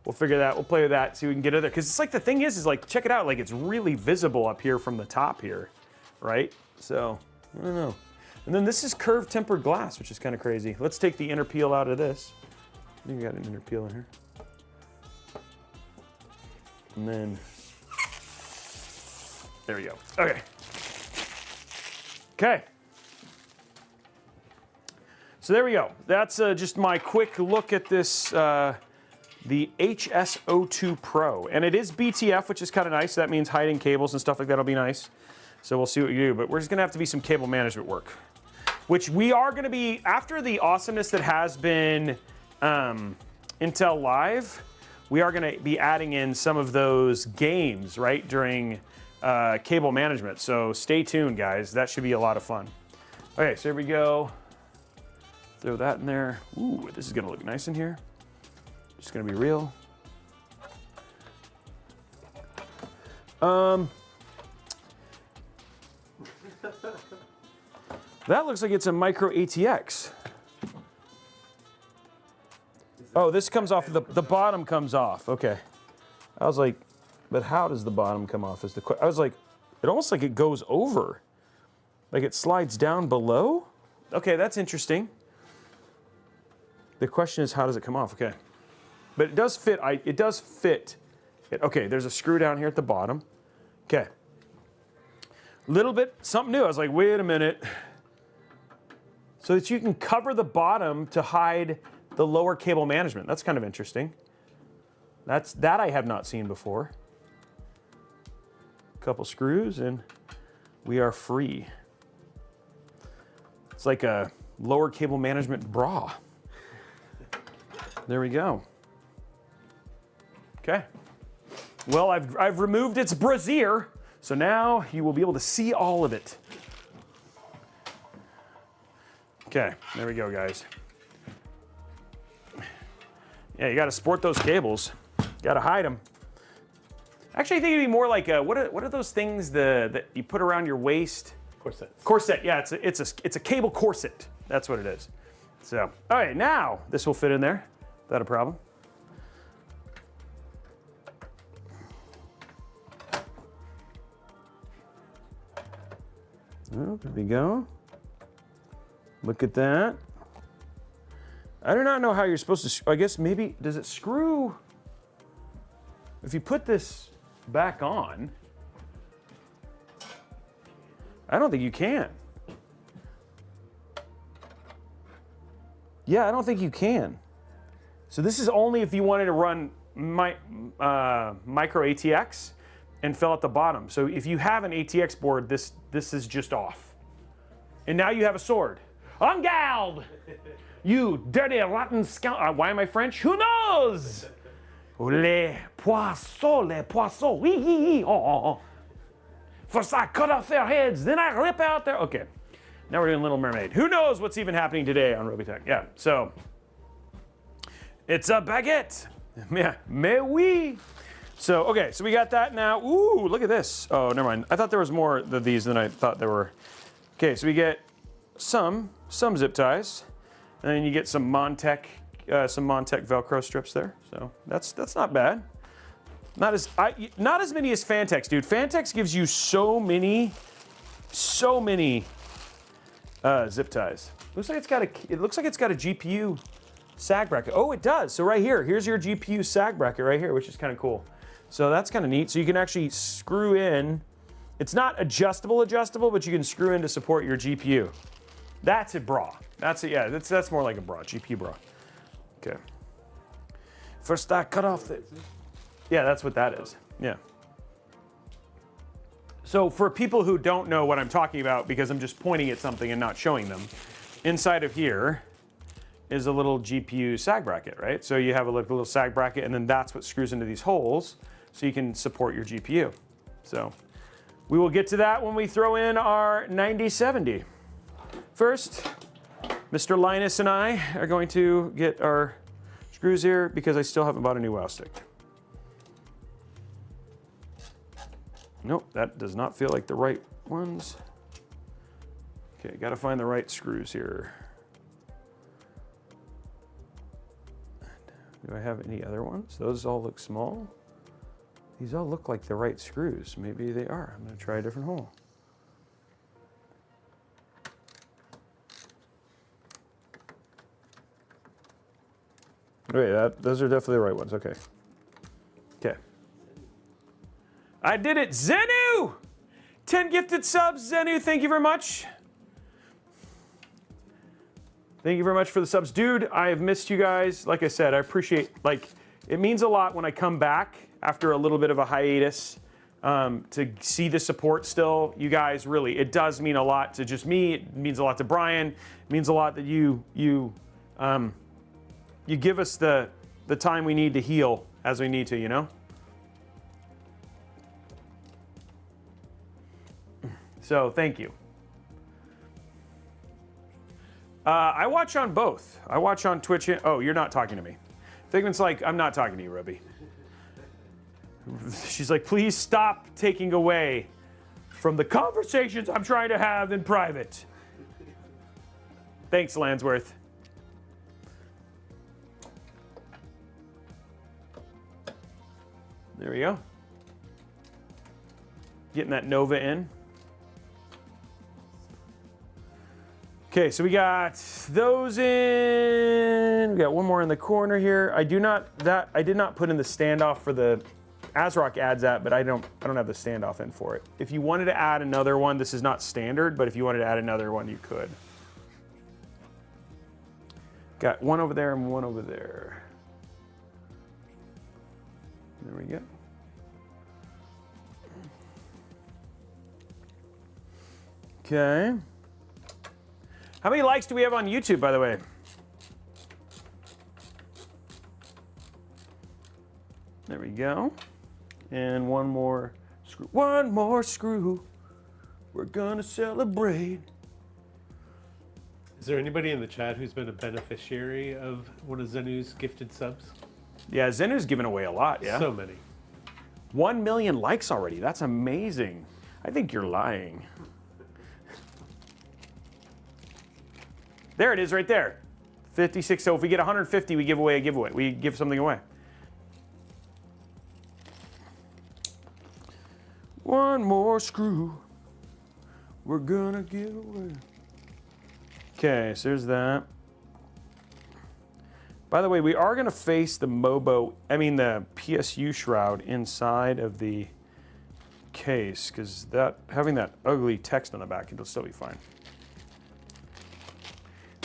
we'll figure that, we'll play with that, see if we can get it there. Cause it's like, the thing is like, check it out, like it's really visible up here from the top here, right? So, I don't know. And then this is curved tempered glass, which is kind of crazy. Let's take the inner peel out of this. I think we got an inner peel in here. And then, there we go. Okay. Okay. So there we go. That's just my quick look at this, the HS02 Pro. And it is BTF, which is kind of nice. So that means hiding cables and stuff like that will be nice. So we'll see what we do. But we're just going to have to be some cable management work, which we are going to be, after the awesomeness that has been Intel Live, we are going to be adding in some of those games, right, during cable management. So stay tuned, guys. That should be a lot of fun. Okay, so here we go. Throw that in there. Ooh, this is going to look nice in here. Just going to be real. That looks like it's a micro ATX. Oh, this comes off, the bottom comes off. Okay. I was like, but how does the bottom come off? I was like, it almost like it goes over. Like it slides down below? Okay, that's interesting. The question is, how does it come off? Okay. But it does fit, it does fit. Okay, there's a screw down here at the bottom. Okay. Little bit, something new. I was like, wait a minute. So that you can cover the bottom to hide the lower cable management. That's kind of interesting. That I have not seen before. A couple screws and we are free. It's like a lower cable management bra. There we go. Okay. Well, I've removed its brassiere, so now you will be able to see all of it. Okay, there we go, guys. Yeah, you got to sport those cables. Got to hide them. Actually, I think it'd be more like what are those things that you put around your waist? Corsets. Corset. Yeah, it's a cable corset. That's what it is. So, all right, now this will fit in there without a problem. Oh, there we go. Look at that. I do not know how you're supposed to, I guess maybe, does it screw? If you put this back on, I don't think you can. Yeah, I don't think you can. So this is only if you wanted to run micro ATX and fill out the bottom. So if you have an ATX board, this is just off. And now you have a sword. Ungald! You dirty, rotten scoundrel. Why am I French? Who knows? Les poissons, oui, oh. First I cut off their heads, then I rip out their... Okay, now we're doing Little Mermaid. Who knows what's even happening today on Robeytech? Yeah, so... It's a baguette. Yeah, mais oui. So, okay, so we got that now. Ooh, look at this. Oh, never mind. I thought there was more of these than I thought there were. Okay, so we get some zip ties. And then you get some MONTECH Velcro strips there. So that's not bad. Not as many as Phanteks, dude. Phanteks gives you so many zip ties. Looks like it's got a GPU sag bracket. Oh, it does. So right here, here's your GPU sag bracket right here, which is kind of cool. So that's kind of neat. So you can actually screw in. It's not adjustable, but you can screw in to support your GPU. That's a bra. That's it. Yeah, that's more like a bra, GPU bra. Okay. First I cut off the. Yeah, that's what that is. Yeah. So for people who don't know what I'm talking about, because I'm just pointing at something and not showing them, inside of here, is a little GPU sag bracket, right? So you have a little sag bracket, and then that's what screws into these holes so you can support your GPU. So we will get to that when we throw in our 9070. First, Mr. Linus and I are going to get our screws here because I still haven't bought a new wow stick. Nope, that does not feel like the right ones. Okay, gotta find the right screws here. Do I have any other ones? Those all look small. These all look like the right screws. Maybe they are. I'm gonna try a different hole. Wait, those are definitely the right ones, okay. Okay. I did it, Zenu! 10 gifted subs, Zenu, thank you very much. Thank you very much for the subs. Dude, I have missed you guys. Like I said, I appreciate, it means a lot when I come back after a little bit of a hiatus to see the support still. You guys, really, it does mean a lot to just me. It means a lot to Brian. It means a lot that you give us the time we need to heal as we need to, you know? So, thank you. I watch on both. I watch on Twitch. Oh, you're not talking to me. Figment's like, I'm not talking to you, Robey. She's like, please stop taking away from the conversations I'm trying to have in private. Thanks, Landsworth. There we go. Getting that Nova in. Okay, so we got those in. We got one more in the corner here. I did not put in the standoff for the ASRock adds that, but I don't have the standoff in for it. If you wanted to add another one, this is not standard, but if you wanted to add another one, you could. Got one over there and one over there. There we go. Okay. How many likes do we have on YouTube, by the way? There we go. And one more screw. One more screw. We're gonna celebrate. Is there anybody in the chat who's been a beneficiary of one of Zenu's gifted subs? Yeah, Zenu's given away a lot, yeah? So many. 1 million likes already. That's amazing. I think you're lying. There it is right there. 56. So if we get 150, we give away a giveaway. We give something away. One more screw. We're gonna give away. Okay, so there's that. By the way, we are gonna face the the PSU shroud inside of the case, because having that ugly text on the back, it'll still be fine.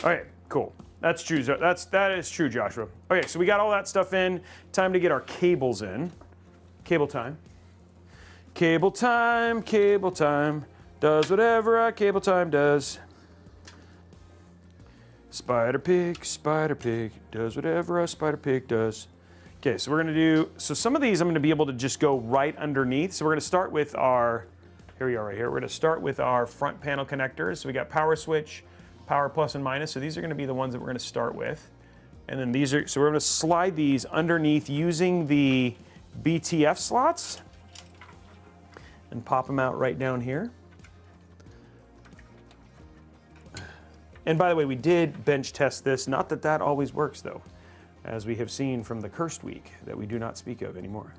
Okay, cool. That's true. That is true, Joshua. Okay, so we got all that stuff in. Time to get our cables in. Cable time. Cable time, cable time. Does whatever a cable time does. Spider pig, does whatever a spider pig does. Okay, so we're gonna do, some of these I'm gonna be able to just go right underneath. So we're gonna start with our, here we are right here. We're gonna start with our front panel connectors. So we got power switch, power plus and minus. So these are gonna be the ones that we're gonna start with. And then these are, so we're gonna slide these underneath using the BTF slots and pop them out right down here. And by the way, we did bench test this. Not that that always works though, as we have seen from the cursed week that we do not speak of anymore.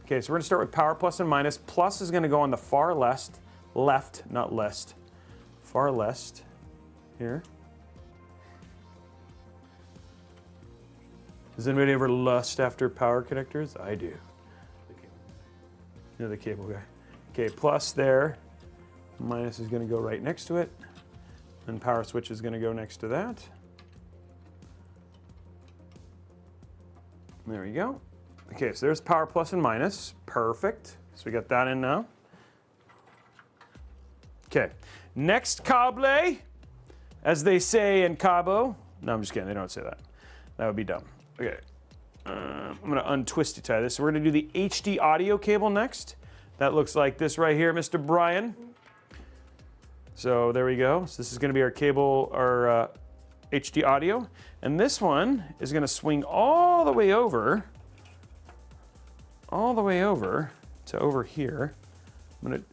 Okay, so we're gonna start with power plus and minus. Plus is gonna go on the far left, not left, far left here. Does anybody ever lust after power connectors? I do. You're the cable guy. Okay, plus there. Minus is gonna go right next to it. And power switch is gonna go next to that. There we go. Okay, so there's power plus and minus. Perfect. So we got that in now. Okay, next cable, as they say in Cabo, No, I'm just kidding. They don't say that. That would be dumb. Okay. I'm going to untwisty tie this. So we're going to do the HD audio cable next. That looks like this right here, Mr. Brian. So there we go. So this is going to be our cable, our HD audio. And this one is going to swing all the way over to over here. I'm going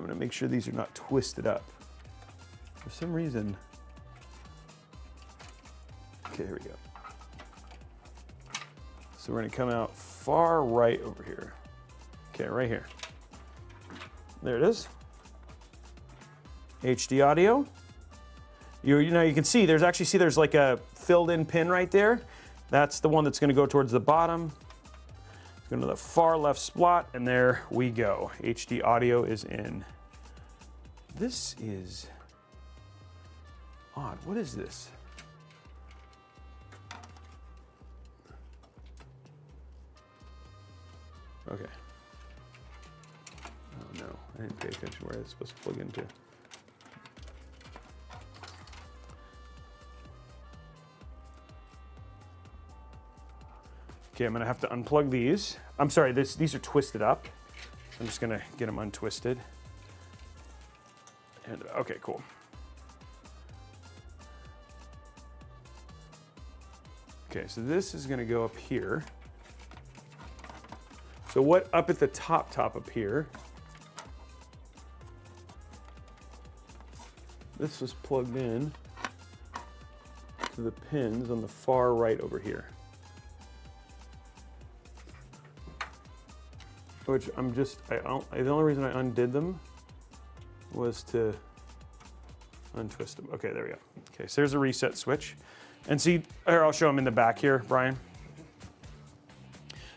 to make sure these are not twisted up. For some reason. Okay, here we go. So we're going to come out far right over here. Okay, right here. There it is. HD audio. You know, you can see there's there's like a filled in pin right there. That's the one that's going to go towards the bottom. It's going to the far left slot, and there we go. HD audio is in. This is odd. What is this? Okay. Oh no, I didn't pay attention where it's supposed to plug into. Okay, I'm gonna have to unplug these. I'm sorry, these are twisted up. I'm just gonna get them untwisted. And okay, cool. Okay, so this is gonna go up here. So what up at the top up here, this was plugged in to the pins on the far right over here. Which the only reason I undid them was to untwist them. Okay, there we go. Okay, so there's a reset switch. And see, here, I'll show them in the back here, Brian.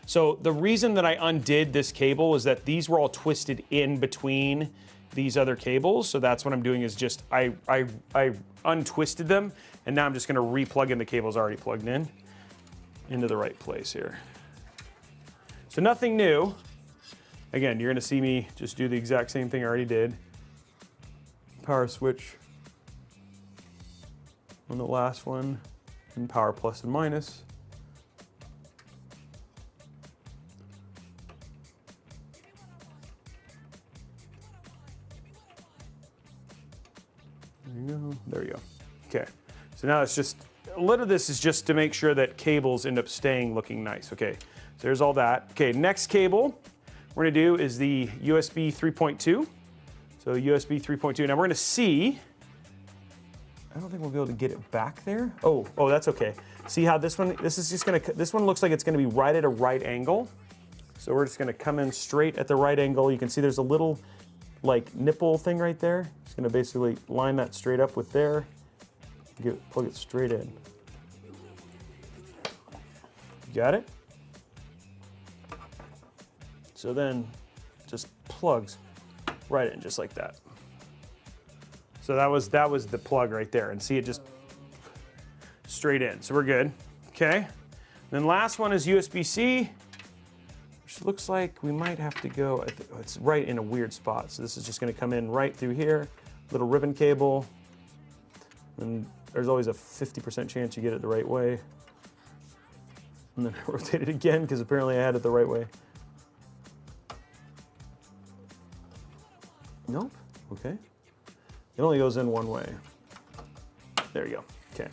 So the reason that I undid this cable was that these were all twisted in between these other cables. So that's what I'm doing is just, I untwisted them, and now I'm just gonna re-plug in the cables already plugged in into the right place here. So nothing new. Again, you're gonna see me just do the exact same thing I already did. Power switch on the last one, and power plus and minus. There you go. Okay, so now it's just, a lot of this is just to make sure that cables end up staying looking nice. Okay, so there's all that. Okay, next cable we're gonna do is the USB 3.2. So USB 3.2, now we're gonna see, I don't think we'll be able to get it back there. Oh, that's okay. See how this one looks like it's gonna be right at a right angle. So we're just gonna come in straight at the right angle. You can see there's a little like nipple thing right there. Just gonna basically line that straight up with there. Plug it straight in. Got it? So then just plugs right in just like that. So that was the plug right there, and see it just straight in. So we're good. Okay. Then last one is USB-C. Which looks like we might have to go, it's right in a weird spot. So this is just gonna come in right through here, little ribbon cable. And there's always a 50% chance you get it the right way. And then I rotate it again because apparently I had it the right way. Nope, okay. It only goes in one way. There you go, okay.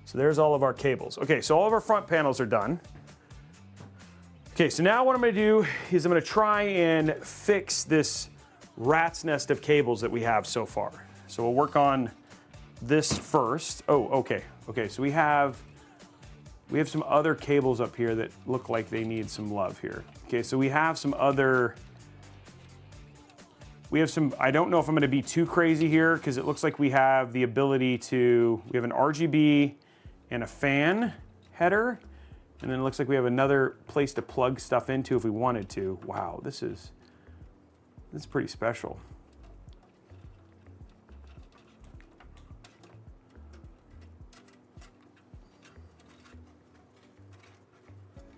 So there's all of our cables. Okay, so all of our front panels are done. Okay, so now what I'm gonna do is I'm gonna try and fix this rat's nest of cables that we have so far. So we'll work on this first. Oh, okay, so we have some other cables up here that look like they need some love here. Okay, so we have some other, I don't know if I'm gonna be too crazy here because it looks like we have the ability to, we have an RGB and a fan header. And then it looks like we have another place to plug stuff into if we wanted to. Wow, this is pretty special.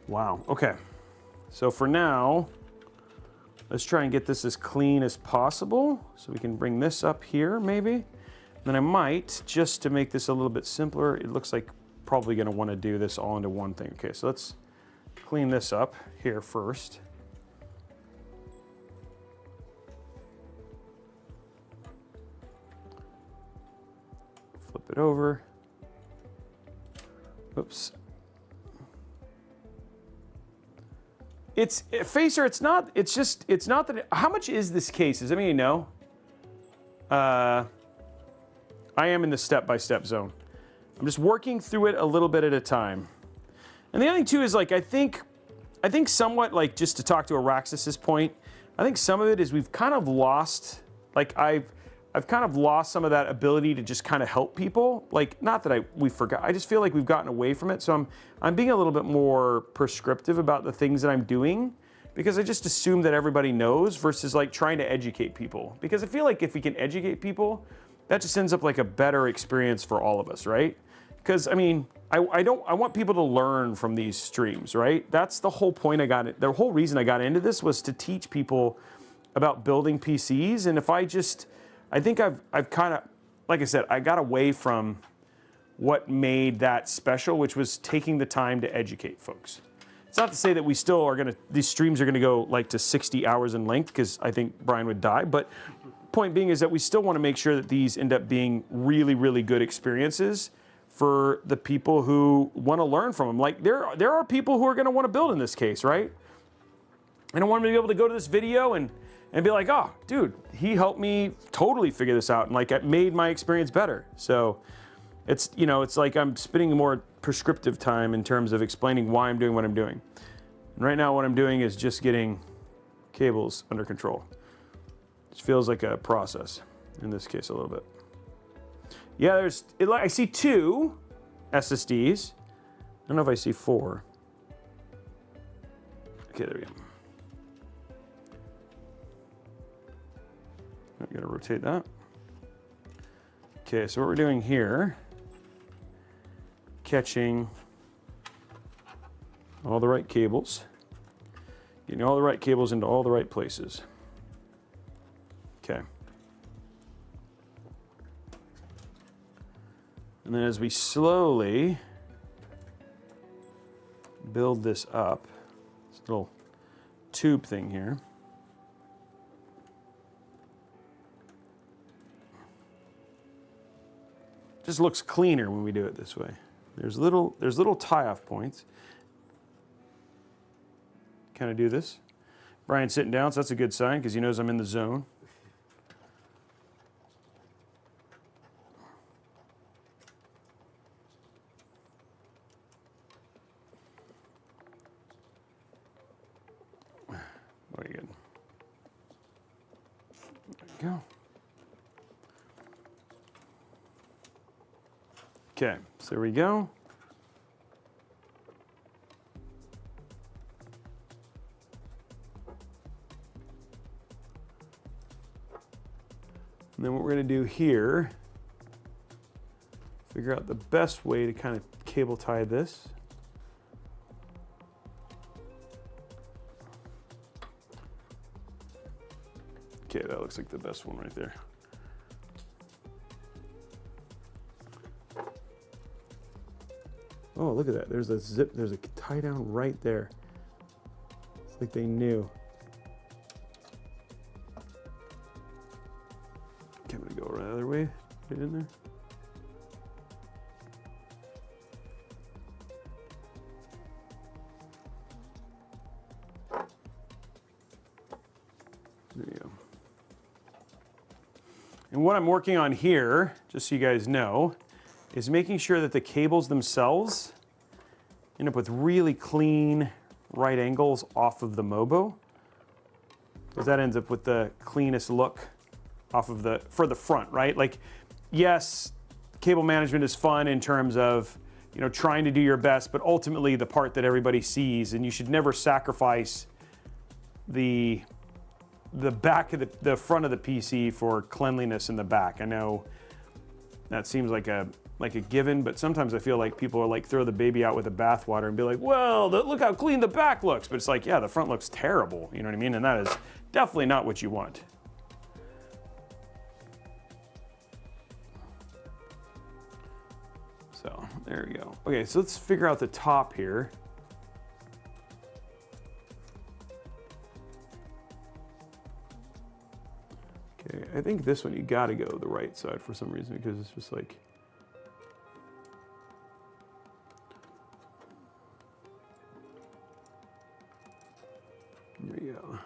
Wow, okay. So for now, let's try and get this as clean as possible. So we can bring this up here maybe. Then I might, just to make this a little bit simpler, it looks like probably gonna wanna do this all into one thing. Okay, so let's clean this up here first. Flip it over. Oops. It's Facer, it's not that, how much is this case? Does anybody know? I am in the step-by-step zone. I'm just working through it a little bit at a time. And the other thing too is like, I think somewhat, like, just to talk to Araxis's point, I think some of it is we've kind of lost, like I've kind of lost some of that ability to just kind of help people. Like, not that we forgot, I just feel like we've gotten away from it. So I'm being a little bit more prescriptive about the things that I'm doing, because I just assume that everybody knows versus like trying to educate people. Because I feel like if we can educate people, that just ends up like a better experience for all of us, right? Because I mean, I want people to learn from these streams, right? That's the whole point the whole reason I got into this was to teach people about building PCs. And if I think I've kind of, like I said, I got away from what made that special, which was taking the time to educate folks. It's not to say that we still are these streams are gonna go like to 60 hours in length, because I think Brian would die, but point being is that we still wanna make sure that these end up being really, really good experiences for the people who wanna learn from them. Like there are people who are gonna wanna build in this case, right? And I want them to be able to go to this video and be like, oh, dude, he helped me totally figure this out, and like it made my experience better. So it's, you know, it's like I'm spending more prescriptive time in terms of explaining why I'm doing what I'm doing. And right now what I'm doing is just getting cables under control. It feels like a process in this case a little bit. Yeah, I see 2 SSDs. I don't know if I see 4. Okay, there we go. I'm gonna rotate that. Okay, so what we're doing here, catching all the right cables, getting all the right cables into all the right places. Okay. And then as we slowly build this up, this little tube thing here, just looks cleaner when we do it this way. There's little tie-off points. Kind of do this. Brian's sitting down, so that's a good sign because he knows I'm in the zone. Very good. There we go. Okay, so there we go. And then what we're going to do here, figure out the best way to kind of cable tie this. Okay, that looks like the best one right there. Oh, look at that. There's a zip, there's a tie down right there. It's like they knew. Okay, I'm gonna go right the other way, right in there. There you go. And what I'm working on here, just so you guys know, is making sure that the cables themselves end up with really clean right angles off of the MOBO, because that ends up with the cleanest look off of for the front, right? Like, yes, cable management is fun in terms of, you know, trying to do your best, but ultimately the part that everybody sees, and you should never sacrifice the back of the front of the PC for cleanliness in the back. I know that seems like a given, but sometimes I feel like people are like throw the baby out with the bathwater and be like, well, look how clean the back looks. But it's like, yeah, the front looks terrible. You know what I mean? And that is definitely not what you want. So there we go. Okay, so let's figure out the top here. Okay, I think this one you gotta go the right side for some reason because it's just like, there you go.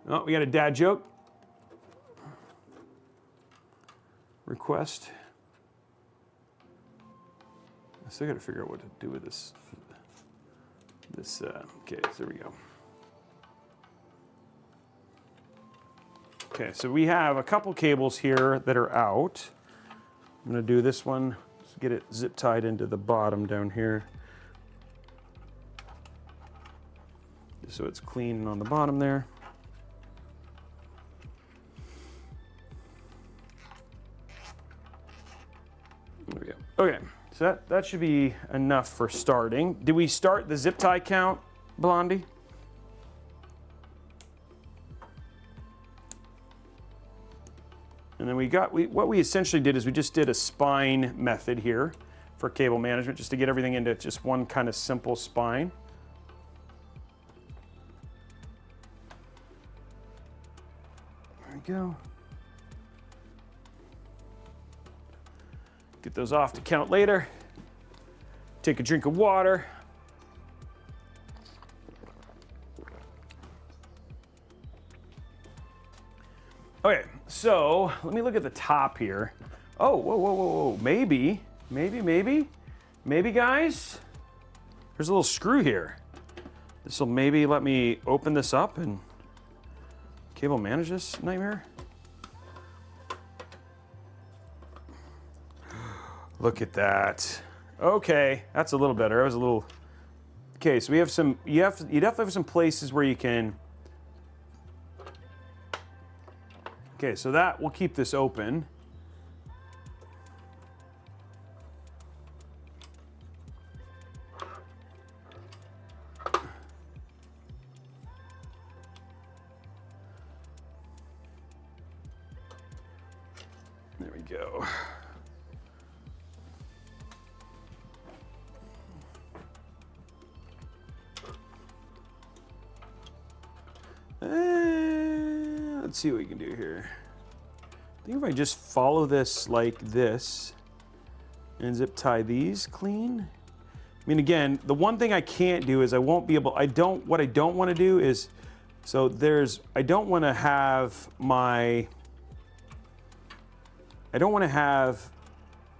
Oh, we got a dad joke. Request. I still gotta figure out what to do with this. Okay, so there we go. Okay, so we have a couple cables here that are out. I'm gonna do this one, just get it zip tied into the bottom down here. So it's clean on the bottom there. There we go. Okay, so that should be enough for starting. Did we start the zip tie count, Blondie? And then what we essentially did is we just did a spine method here for cable management, just to get everything into just one kind of simple spine. There we go. Get those off to count later. Take a drink of water. Okay, so let me look at the top here. Oh, whoa. Maybe, guys, there's a little screw here. This will maybe let me open this up and cable manage this nightmare. Look at that. Okay, that's a little better. I was a little. Okay, so we have some. You definitely have some places where you can. Okay, so that will keep this open. There we go. Let's see what we can do here. I think if I just follow this like this and zip tie these clean. I mean, again, the one thing I can't do is I won't be able, what I don't want to do is, so I don't want to have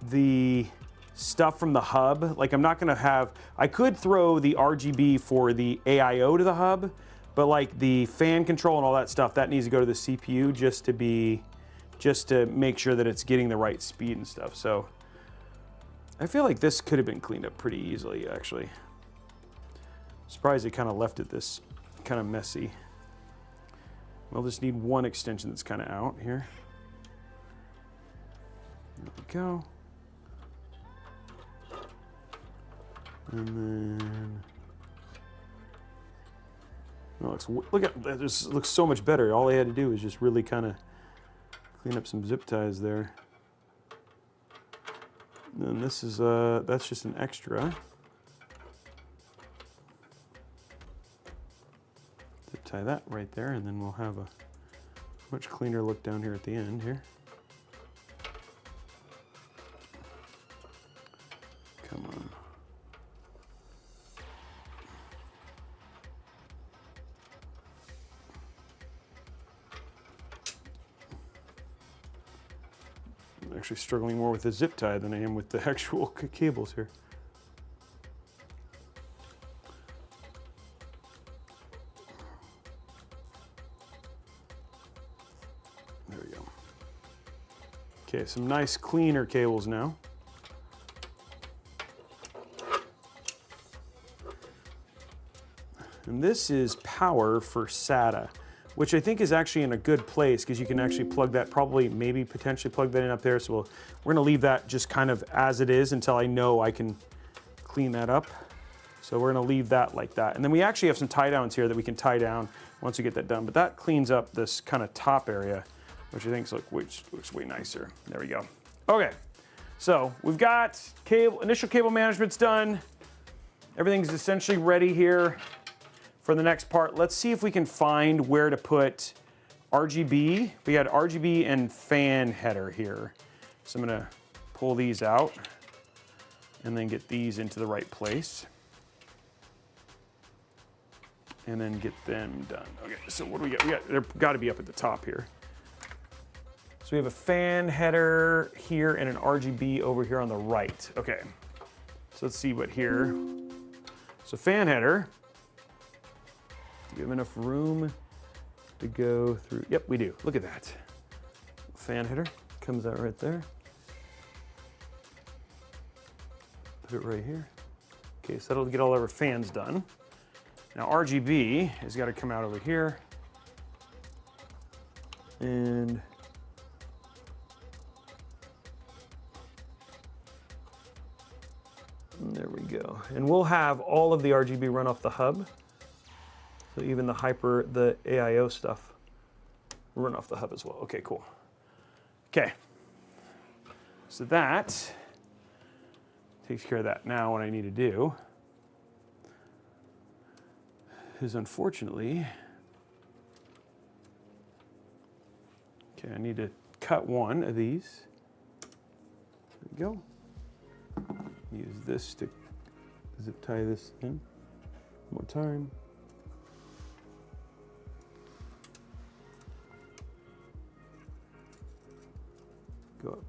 the stuff from the hub. Like I'm not going to have, I could throw the RGB for the AIO to the hub, but like the fan control and all that stuff, that needs to go to the CPU just to make sure that it's getting the right speed and stuff. So I feel like this could have been cleaned up pretty easily, actually. Surprised they kind of left it this kind of messy. We'll just need one extension that's kind of out here. There we go. And then, look at this. Looks so much better. All I had to do was just really kind of clean up some zip ties there. And then this is that's just an extra. Zip tie that right there, and then we'll have a much cleaner look down here at the end here. Come on. I'm actually struggling more with the zip tie than I am with the actual cables here. There we go. Okay, some nice cleaner cables now. And this is power for SATA, which I think is actually in a good place because you can actually plug that, maybe potentially plug that in up there. So we're gonna leave that just kind of as it is until I know I can clean that up. So we're gonna leave that like that. And then we actually have some tie downs here that we can tie down once we get that done. But that cleans up this kind of top area, which I think looks way nicer. There we go. Okay, So we've got initial cable management's done. Everything's essentially ready here for the next part. Let's see if we can find where to put RGB. We got RGB and fan header here. So I'm gonna pull these out and then get these into the right place. And then get them done. Okay, so what do we got? They're gotta be up at the top here. So we have a fan header here and an RGB over here on the right. Okay, so let's see what here. So fan header, do we have enough room to go through? Yep, we do, look at that. Fan header comes out right there. Put it right here. Okay, so that'll get all of our fans done. Now RGB has got to come out over here. And there we go. And we'll have all of the RGB run off the hub. So even the AIO stuff run off the hub as well. Okay, cool. Okay. So that takes care of that. Now what I need to do is, unfortunately, okay, I need to cut one of these. There we go. Use this to zip tie this in one more time. Go up.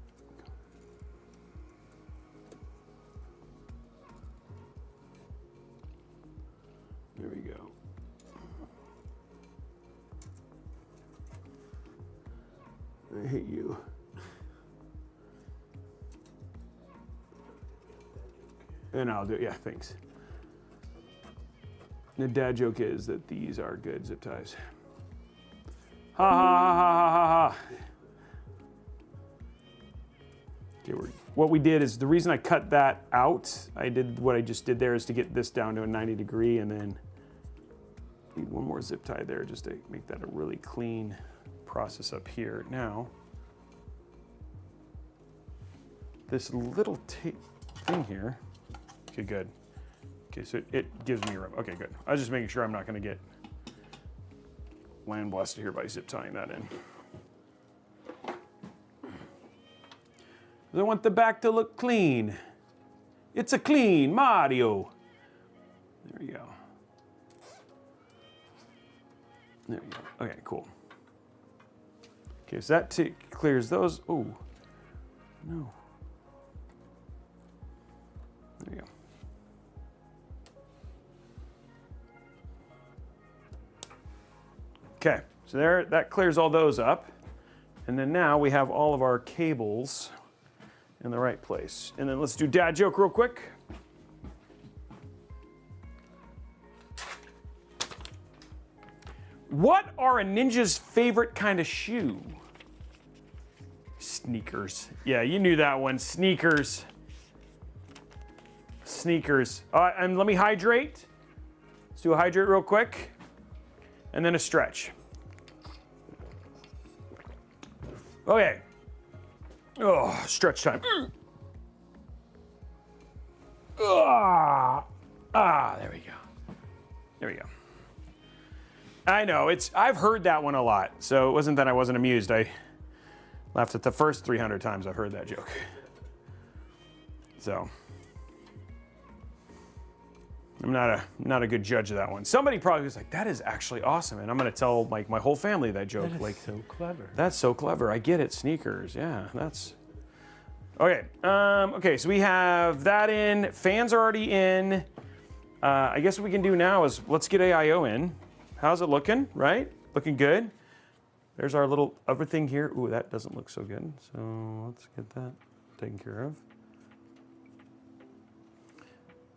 There we go. I hate you. And I'll do it, yeah, thanks. The dad joke is that these are good zip ties. Ha ha ha ha ha ha. Okay, what we did is, the reason I cut that out, I did what I just did there, is to get this down to a 90 degree, and then need one more zip tie there just to make that a really clean process up here. Now, this little thing here, okay, good. Okay, so it gives me room. Okay, good. I was just making sure I'm not gonna get land blasted here by zip tying that in. I want the back to look clean. It's a clean Mario. There we go. There we go. Okay, cool. Okay, so that clears those. Oh, no. There you go. Okay, so there, that clears all those up. And then now we have all of our cables in the right place. And then let's do dad joke real quick. What are a ninja's favorite kind of shoe? Sneakers. Yeah, you knew that one. Sneakers. Sneakers. And let me hydrate. Let's do a hydrate real quick. And then a stretch. Okay. Oh, stretch time. There we go. There we go. I know, I've heard that one a lot, so it wasn't that I wasn't amused. I laughed at the first 300 times I've heard that joke. So, I'm not a good judge of that one. Somebody probably was like, that is actually awesome, and I'm gonna tell like my whole family that joke. That is like, so clever. That's so clever. I get it, sneakers. Yeah, that's okay. Okay, so we have that in. Fans are already in. I guess what we can do now is let's get AIO in. How's it looking? Right? Looking good. There's our little other thing here. Ooh, that doesn't look so good. So let's get that taken care of.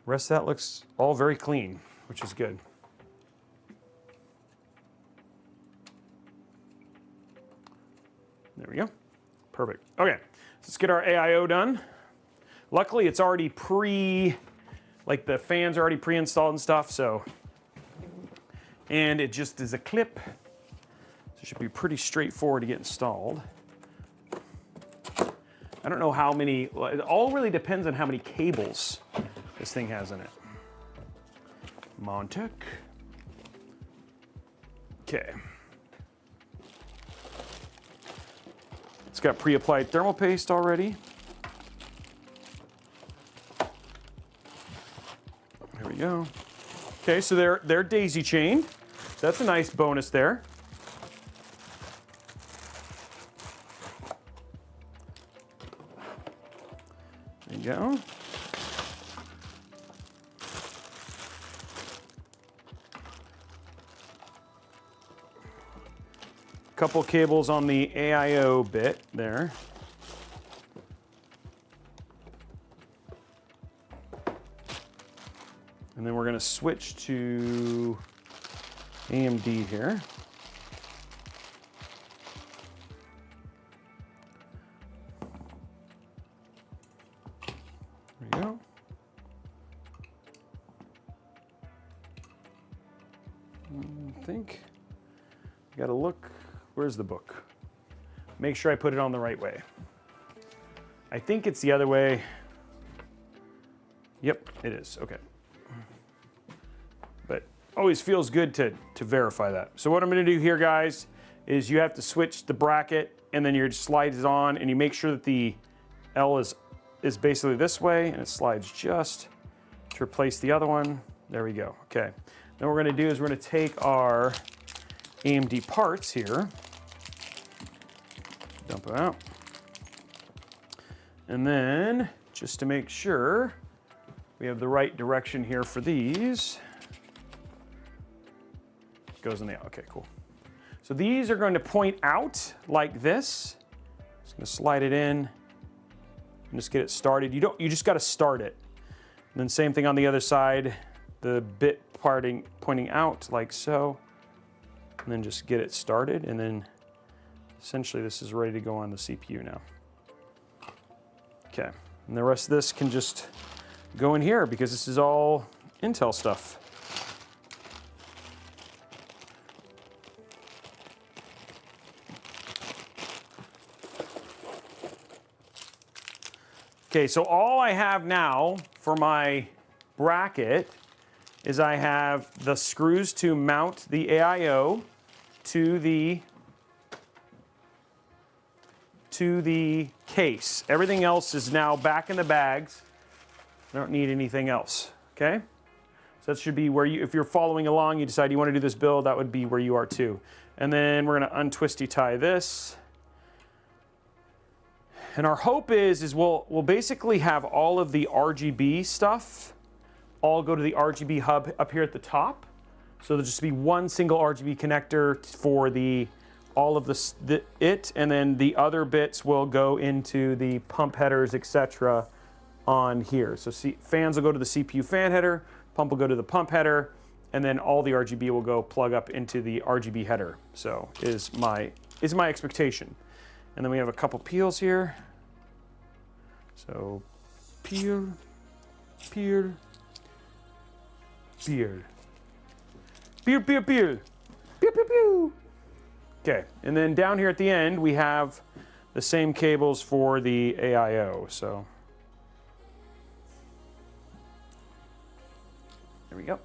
Rest of that looks all very clean, which is good. There we go. Perfect. Okay, let's get our AIO done. Luckily, it's already like the fans are already pre-installed and stuff, so. And it just is a clip. So it should be pretty straightforward to get installed. I don't know how many, it all really depends on how many cables this thing has in it. MONTECH. Okay. It's got pre-applied thermal paste already. There we go. Okay, so they're daisy chained. That's a nice bonus there. There you go. Couple cables on the AIO bit there. And then we're going to switch to AMD here. There we go. I think I got to look. Where's the book? Make sure I put it on the right way. I think it's the other way. Yep, it is. Okay. But always feels good to verify that. So what I'm going to do here, guys, is you have to switch the bracket, and then you slide it on, and you make sure that the L is basically this way, and it slides just to replace the other one. There we go. Okay. Then what we're going to do is we're going to take our AMD parts here, dump them out, and then just to make sure we have the right direction here for these, goes in the, okay, cool. So these are going to point out like this. Just going to slide it in and just get it started. You just got to start it. And then same thing on the other side, the bit pointing out like so. And then just get it started, and then essentially this is ready to go on the CPU now. Okay, and the rest of this can just go in here because this is all Intel stuff. Okay, so all I have now for my bracket is I have the screws to mount the AIO to the case. Everything else is now back in the bags. I don't need anything else, okay? So that should be where you, if you're following along, you decide you want to do this build, that would be where you are too. And then we're gonna untwisty tie this. And our hope is we'll basically have all of the RGB stuff all go to the RGB hub up here at the top. So there'll just be one single RGB connector for all of it, and then the other bits will go into the pump headers, etc. on here. So fans will go to the CPU fan header, pump will go to the pump header, and then all the RGB will go plug up into the RGB header. So is my expectation. And then we have a couple peels here. So peel, peel, peel, peel, peel, peel, pew, pew, pew. Okay, and then down here at the end we have the same cables for the AIO. So there we go.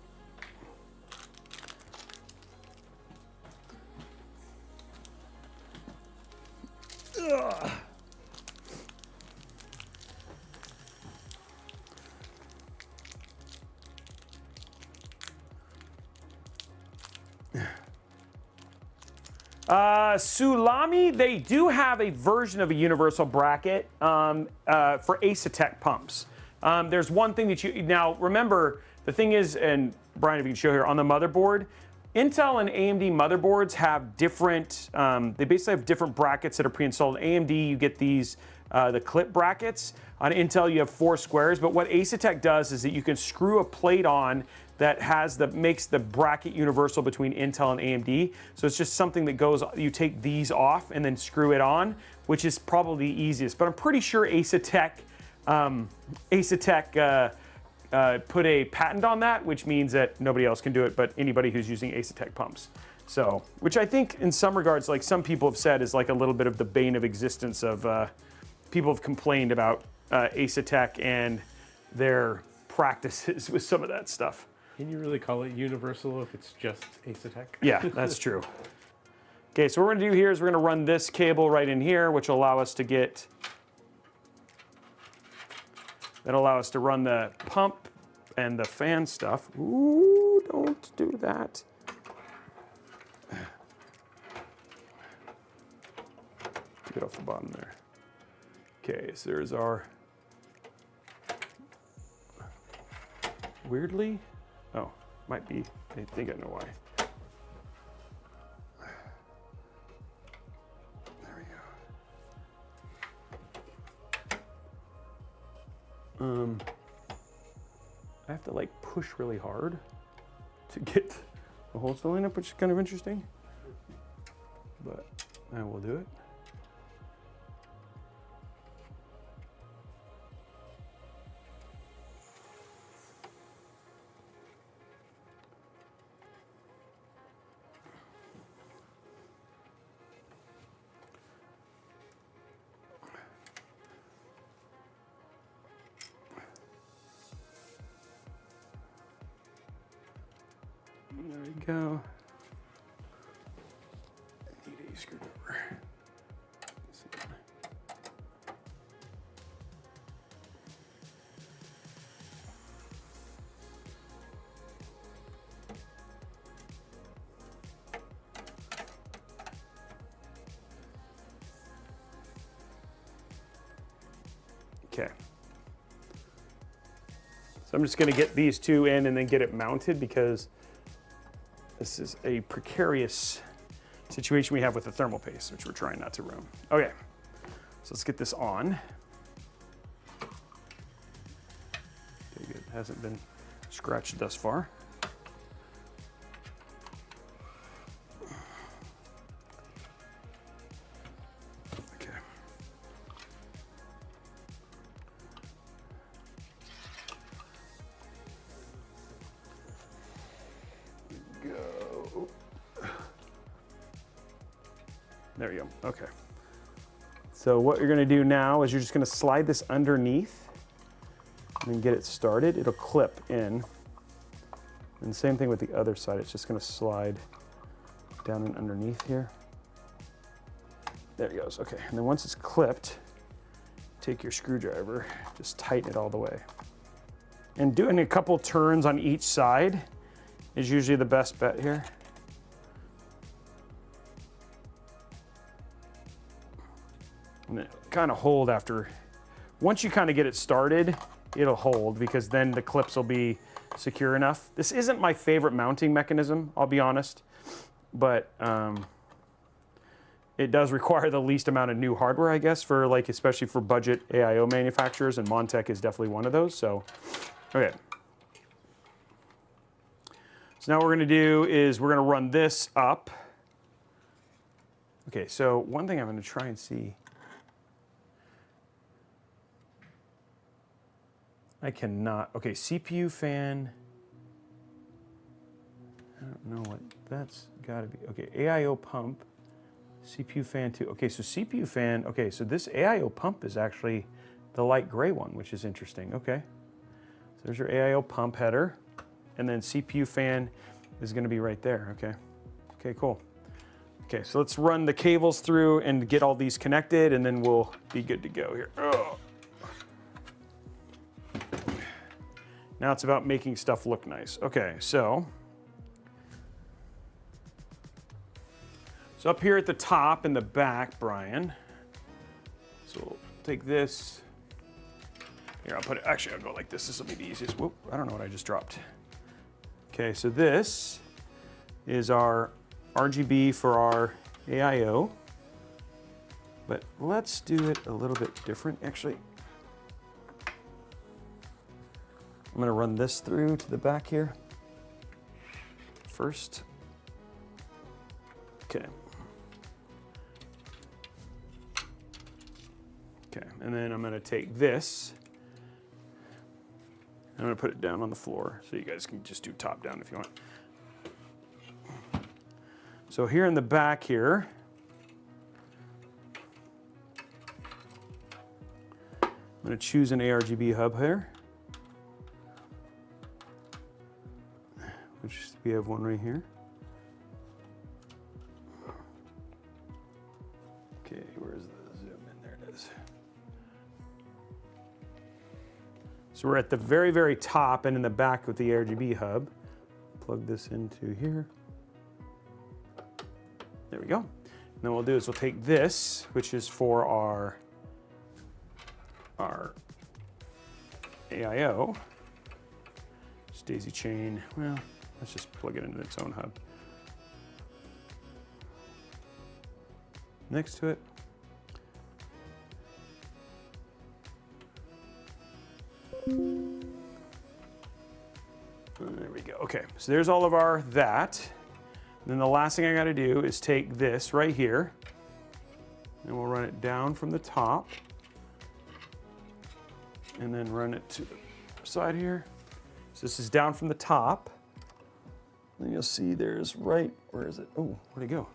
Ugh. Sulami, they do have a version of a universal bracket for ASRock pumps. There's one thing that now remember, the thing is, and Brian, if you can show here, on the motherboard, Intel and AMD motherboards have different, they basically have different brackets that are pre-installed. AMD, you get these, the clip brackets. On Intel, you have 4 squares, but what ASRock does is that you can screw a plate on that makes the bracket universal between Intel and AMD. So it's just something that goes, you take these off and then screw it on, which is probably the easiest. But I'm pretty sure ASRock put a patent on that, which means that nobody else can do it but anybody who's using ASRock pumps. So, which I think in some regards, like some people have said, is like a little bit of the bane of existence of people have complained about ASRock and their practices with some of that stuff. Can you really call it universal if it's just ASRock? Yeah, that's true. Okay, so what we're gonna do here is we're gonna run this cable right in here, which will allow us to get, that'll allow us to run the pump and the fan stuff. Ooh, don't do that. Get off the bottom there. Okay, so there's our, weirdly, oh, might be, I think I know why. There we go. I have to like push really hard to get the holes to line up, which is kind of interesting, but I will do it. There we go. I need a screwdriver. Okay. So I'm just going to get these two in and then get it mounted because this is a precarious situation we have with the thermal paste, which we're trying not to ruin. Okay, so let's get this on. Okay, good. Hasn't been scratched thus far. Okay. Go. There you go. Okay. So what you're going to do now is you're just going to slide this underneath and then get it started. It'll clip in. And same thing with the other side. It's just going to slide down and underneath here. There it goes. Okay. And then once it's clipped, take your screwdriver, just tighten it all the way. And doing a couple turns on each side is usually the best bet here. And then kind of hold after, once you kind of get it started, it'll hold because then the clips will be secure enough. This isn't my favorite mounting mechanism, I'll be honest, but it does require the least amount of new hardware, I guess, for like, especially for budget AIO manufacturers, and MONTECH is definitely one of those, so, okay. So now what we're gonna do is we're gonna run this up. Okay, so one thing I'm gonna try and see. I cannot, okay, CPU fan. I don't know what, that's gotta be, okay, AIO pump, CPU fan 2. Okay, so CPU fan, okay, so this AIO pump is actually the light gray one, which is interesting, okay. So there's your AIO pump header, and then CPU fan is gonna be right there, okay. Okay, cool. Okay, so let's run the cables through and get all these connected, and then we'll be good to go here. Oh. Now it's about making stuff look nice. Okay, so up here at the top and the back, Brian. So we'll take this. Here, I'll put it, actually I'll go like this. This will be the easiest. Whoop, I don't know what I just dropped. Okay, so this is our RGB for our AIO. But let's do it a little bit different. Actually, I'm gonna run this through to the back here first. Okay. Okay, and then I'm gonna take this, I'm gonna put it down on the floor so you guys can just do top down if you want. So here in the back here, going to choose an ARGB hub here, which we have one right here. Okay, where's the zoom in? There it is. So we're at the very, very top and in the back with the ARGB hub. Plug this into here. There we go. And then what we'll do is we'll take this, which is for our AIO. Just daisy chain. Well, let's just plug it into its own hub. Next to it. There we go. Okay, so there's all of our that. And then the last thing I got to do is take this right here, and we'll run it down from the top, and then run it to the side here. So this is down from the top. Then you'll see there's right, where is it? Oh, where'd it go?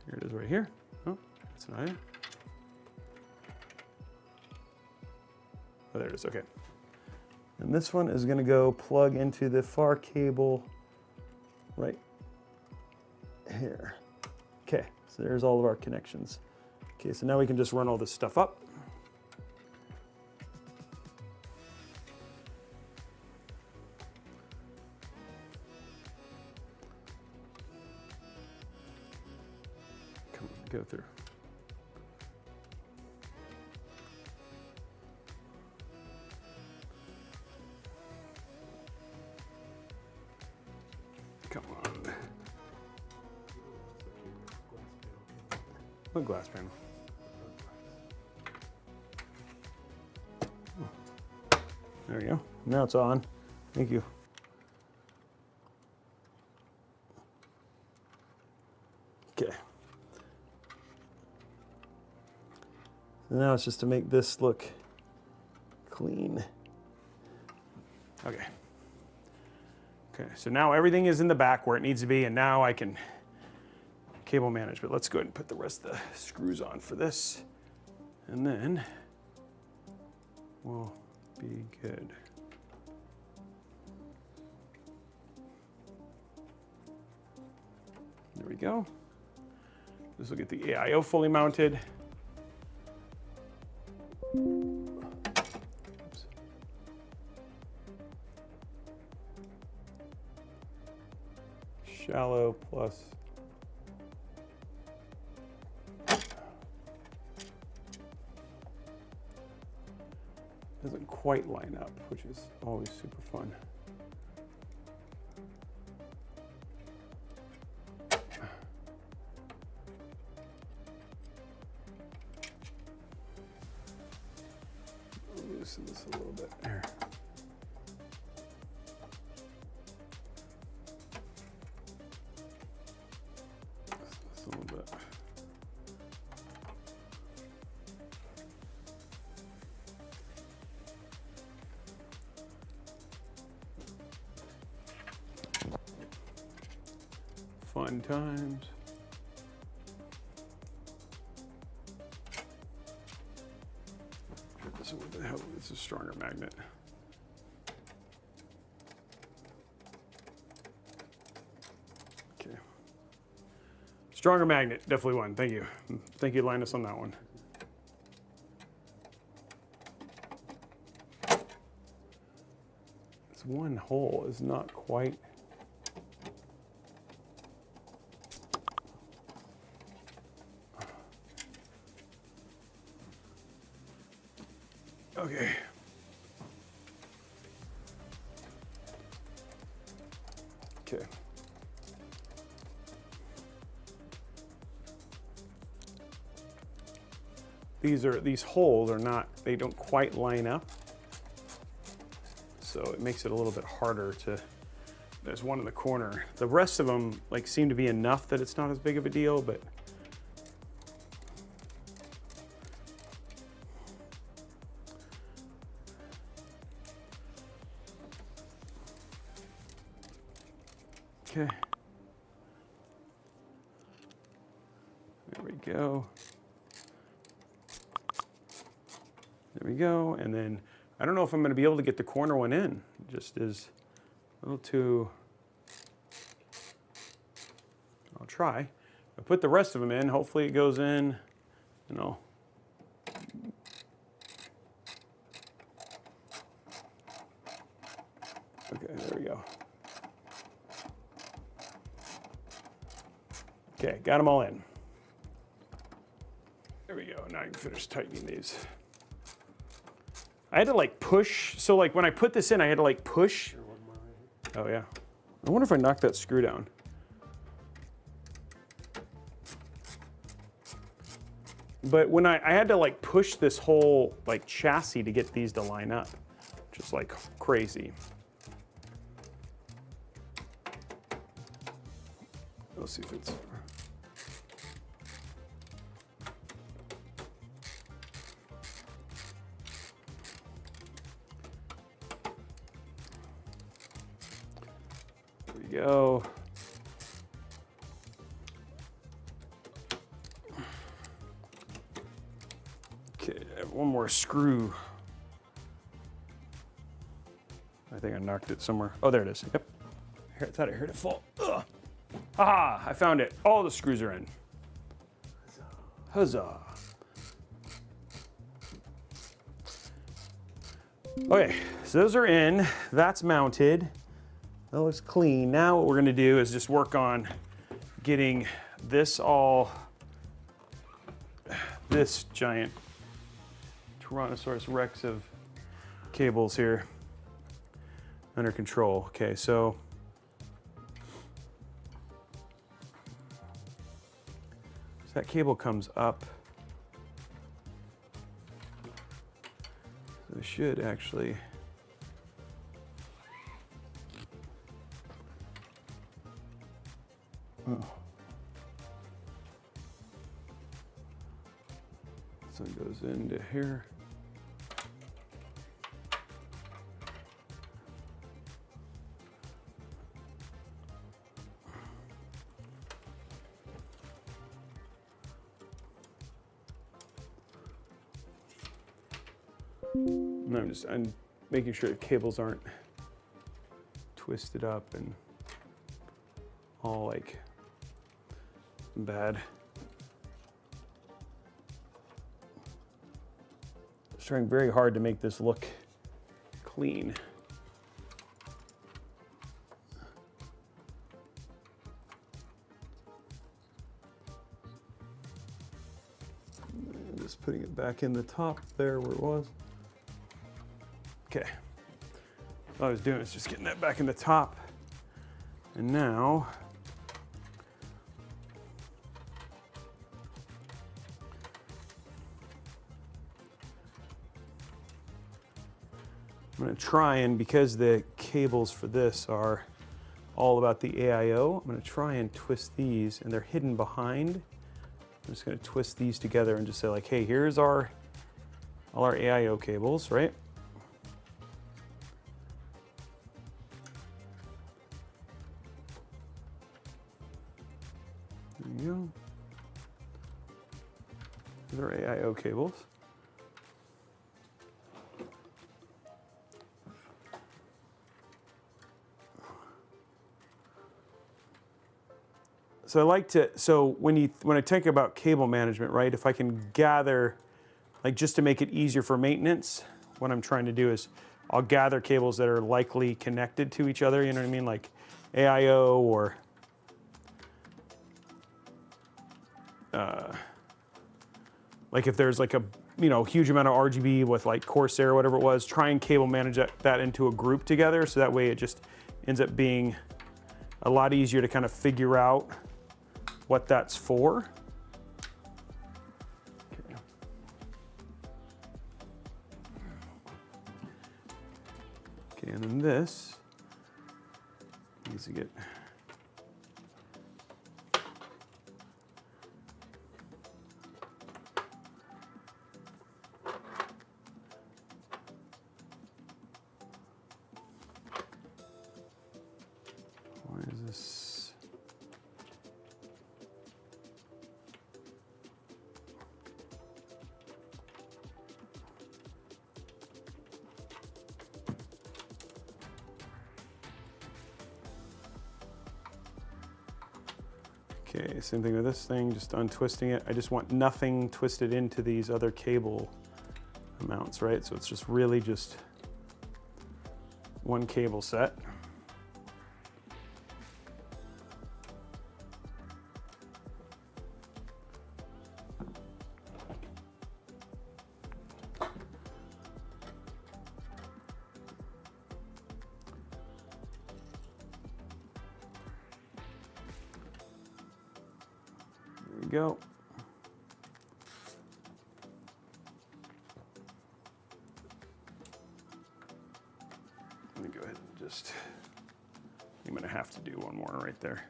Here it is right here. Oh, that's not it. Oh, there it is, okay. And this one is gonna go plug into the far cable right here. Okay, so there's all of our connections. Okay, so now we can just run all this stuff up. Come on, go through. Come on. What glass panel? There we go. Now it's on. Thank you. Okay. So now it's just to make this look clean. Okay. Okay, so now everything is in the back where it needs to be, and now I can cable manage. But let's go ahead and put the rest of the screws on for this, and then we'll be good. There we go. This will get the AIO fully mounted. Oops. Shallow plus doesn't quite line up, which is always super fun. Loosen this a little bit here. Just a little bit. Fun times. So what the hell? It's a stronger magnet. Okay. Stronger magnet, definitely one. Thank you. Thank you, Linus, on that one. This one hole is not quite. Okay. Okay. These holes are not, they don't quite line up. So it makes it a little bit harder to, there's one in the corner. The rest of them like seem to be enough that it's not as big of a deal, but okay. we go. There we go. And then I don't know if I'm going to be able to get the corner one in. It just is a little too. I'll try. I put the rest of them in. Hopefully it goes in, you know. Okay, there we go. Okay, got them all in. There we go. Now I can finish tightening these. I had to like push. So like when I put this in, I had to like push. Oh yeah. I wonder if I knocked that screw down. But when I had to like push this whole like chassis to get these to line up, just like crazy. Let's see if it's. There we go. Okay, I have one more screw. I think I knocked it somewhere. Oh, there it is. Yep. I thought I heard it fall. Ugh. Aha, I found it. All the screws are in. Huzzah. Okay, so those are in. That's mounted. That looks clean. Now what we're gonna do is just work on getting this this giant Tyrannosaurus Rex of cables here under control. Okay, so that cable comes up. So it should actually. Oh. So it goes into here. And I'm making sure the cables aren't twisted up and all like bad. Just trying very hard to make this look clean. And just putting it back in the top there where it was. Okay, all I was doing is just getting that back in the top. And now, I'm gonna try and, because the cables for this are all about the AIO, I'm gonna try and twist these, and they're hidden behind. I'm just gonna twist these together and just say like, hey, here's all our AIO cables, right? There you go. These are AIO cables. So I like to, so when I think about cable management, right, if I can gather, like just to make it easier for maintenance, what I'm trying to do is I'll gather cables that are likely connected to each other, you know what I mean? Like AIO or like if there's like a huge amount of RGB with like Corsair or whatever it was, try and cable manage that into a group together, so that way it just ends up being a lot easier to kind of figure out what that's for. Okay. Okay, and then this needs to get. Why is this? Okay, same thing with this thing, just untwisting it. I just want nothing twisted into these other cable mounts, right? So it's just really just one cable set. There we go. Let me go ahead and just, I'm gonna have to do one more right there.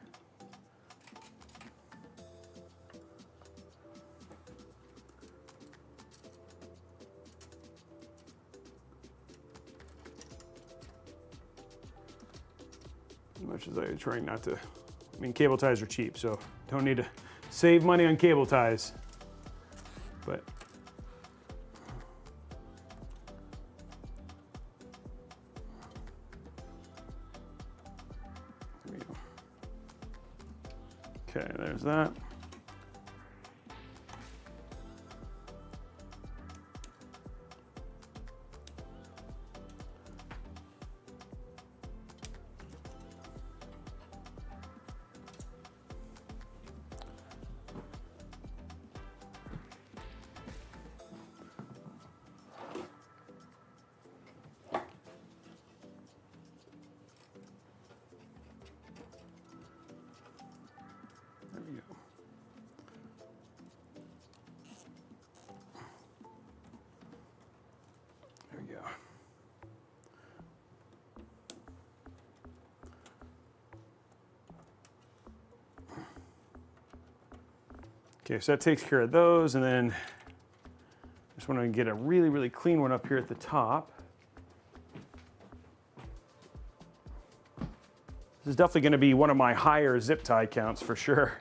As much as I'm trying not to, I mean, cable ties are cheap, so don't need to save money on cable ties. But there we go. Okay, there's that. There we go. There we go. Okay, so that takes care of those, and then I just want to get a really, really clean one up here at the top. This is definitely going to be one of my higher zip tie counts for sure.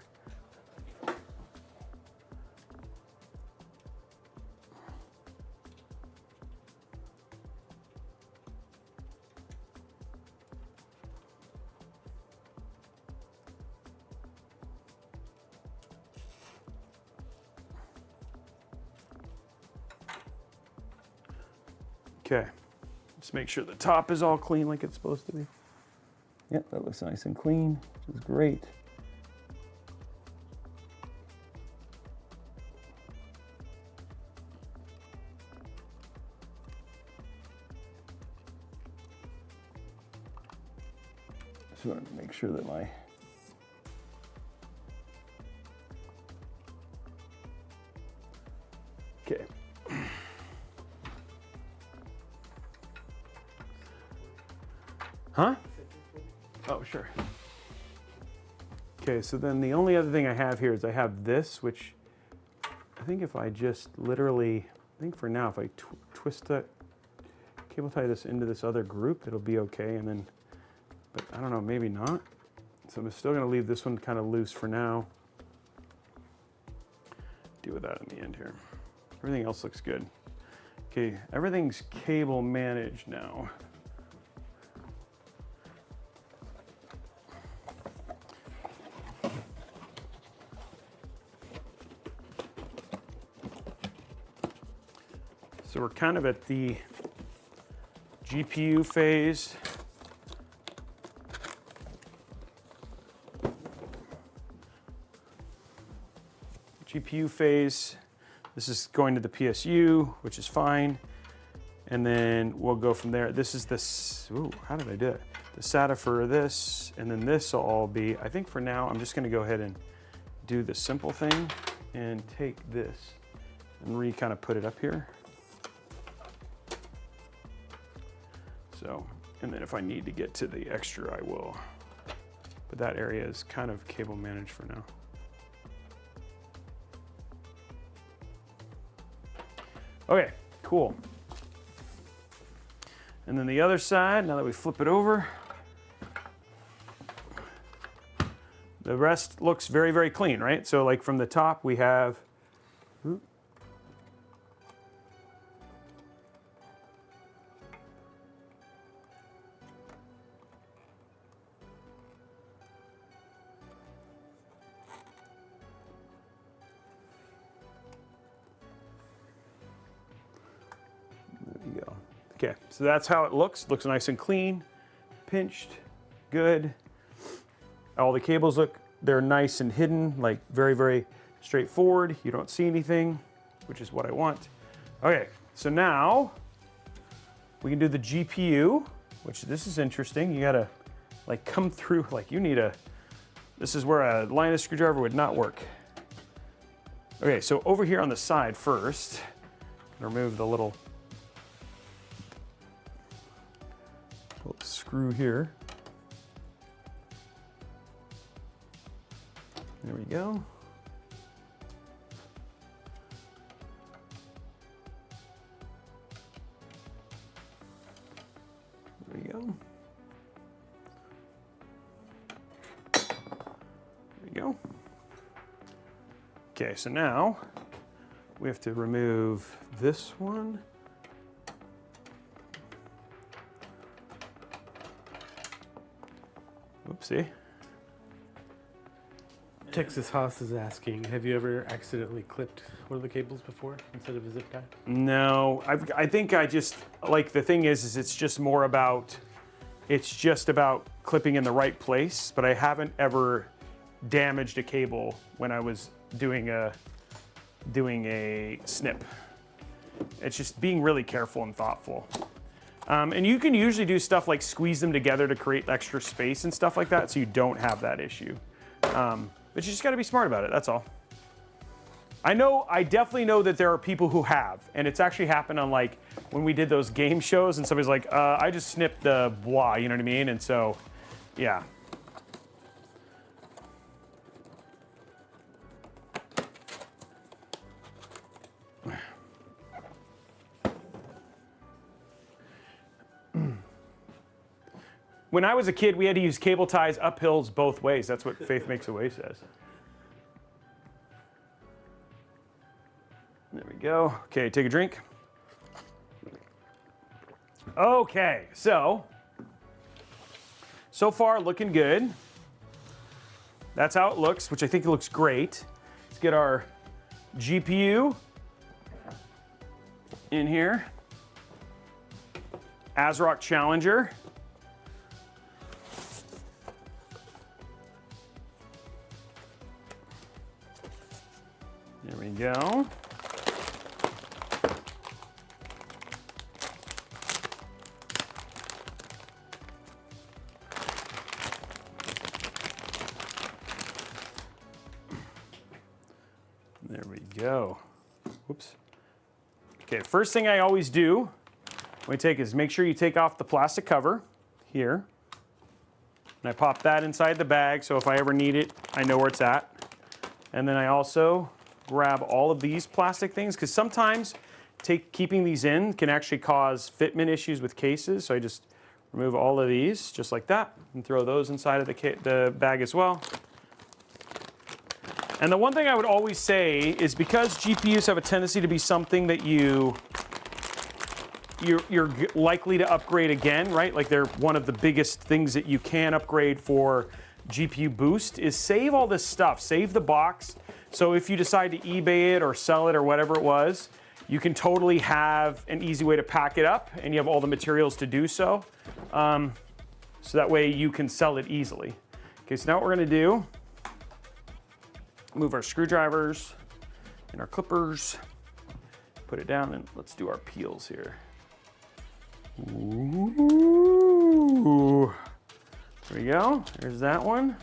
Okay, just make sure the top is all clean like it's supposed to be. Yep, that looks nice and clean, which is great. Just wanted to make sure that my okay. Huh? Oh, sure. Okay, so then the only other thing I have here is I have this, which I think if I just literally, I think for now, if I twist that, cable tie this into this other group, it'll be okay. And then, but I don't know, maybe not. So I'm still gonna leave this one kind of loose for now. Deal with that in the end here. Everything else looks good. Okay, everything's cable managed now. So we're kind of at the GPU phase. GPU phase. This is going to the PSU, which is fine. And then we'll go from there. This is this, ooh, how did I do it? The SATA for this, and then this will all be, I think for now, I'm just gonna go ahead and do the simple thing and take this and kind of put it up here. So, and then if I need to get to the extra, I will. But that area is kind of cable managed for now. Okay, cool. And then the other side, now that we flip it over, the rest looks very, very clean, right? So like from the top we have, Okay, so that's how it looks. Looks nice and clean, pinched, good. All the cables look, they're nice and hidden, like very, very straightforward. You don't see anything, which is what I want. Okay, so now we can do the GPU, which this is interesting. You gotta like come through, like you need this is where a Linus screwdriver would not work. Okay, so over here on the side first, remove the little screw here. There we go. There we go. There we go. Okay, so now we have to remove this one. Oopsie. Texas Haas is asking, have you ever accidentally clipped one of the cables before instead of a zip tie? No, I think I just, like the thing is it's just more about, it's just about clipping in the right place, but I haven't ever damaged a cable when I was doing a snip. It's just being really careful and thoughtful. And you can usually do stuff like squeeze them together to create extra space and stuff like that, so you don't have that issue. But you just got to be smart about it, that's all. I definitely know that there are people who have, and it's actually happened on like when we did those game shows and somebody's like, I just snipped the blah, you know what I mean? And so, yeah. When I was a kid, we had to use cable ties up hills both ways. That's what Faith Makes a Way says. There we go. Okay, take a drink. Okay, so far looking good. That's how it looks, which I think it looks great. Let's get our GPU in here. ASRock Challenger. There we go. There we go. Whoops. Okay, first thing I always do when I take is make sure you take off the plastic cover here. And I pop that inside the bag so if I ever need it, I know where it's at. And then I also grab all of these plastic things because sometimes keeping these in can actually cause fitment issues with cases. So I just remove all of these just like that and throw those inside of the bag as well. And the one thing I would always say is because GPUs have a tendency to be something that you're likely to upgrade again, right? Like they're one of the biggest things that you can upgrade for GPU boost is save all this stuff, save the box. So if you decide to eBay it or sell it or whatever it was, you can totally have an easy way to pack it up and you have all the materials to do so. So that way you can sell it easily. Okay, so now what we're gonna do, move our screwdrivers and our clippers, put it down and let's do our peels here. Ooh. There we go, there's that one.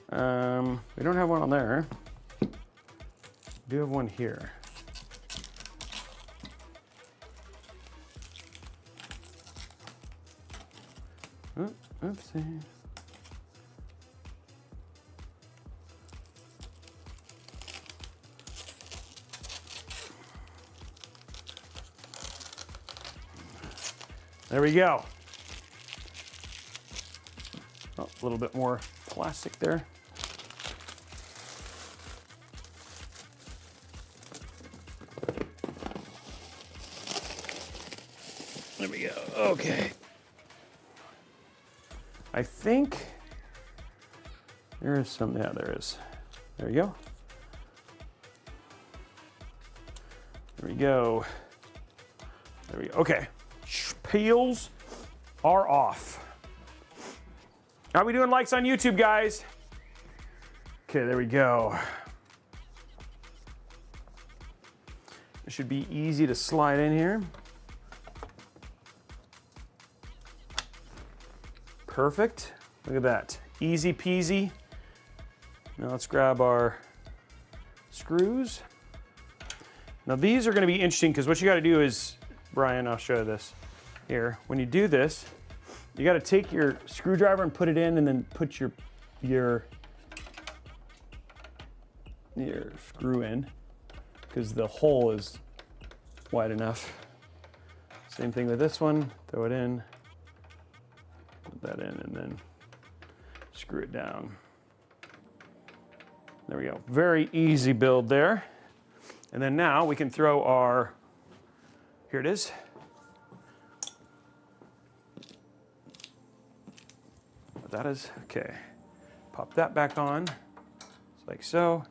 We don't have one on there. We do have one here. Oopsie. There we go. Oh, a little bit more plastic there. There we go. Okay. I think there is some, yeah, there is. There we go. There we go. There we go. Okay. peels are off. How are we doing likes on YouTube, guys? Okay, there we go. It should be easy to slide in here. Perfect. Look at that. Easy peasy. Now let's grab our screws. Now these are going to be interesting because what you got to do is, Brian, I'll show you this here. When you do this, you got to take your screwdriver and put it in, and then put your screw in, because the hole is wide enough. Same thing with this one. Throw it in, put that in, and then screw it down. There we go. Very easy build there. And then now we can throw our, here it is. What that is, okay. Pop that back on, just like so.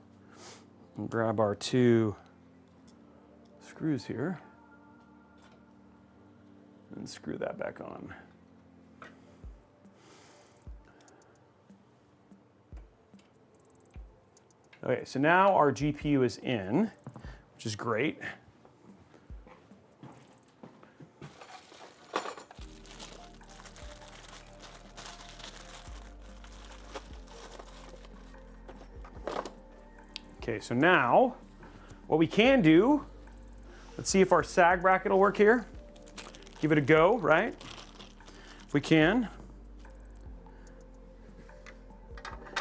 And grab our 2 screws here. And screw that back on. Okay, so now our GPU is in, which is great. Okay, so now what we can do, let's see if our sag bracket will work here. Give it a go, right? If we can.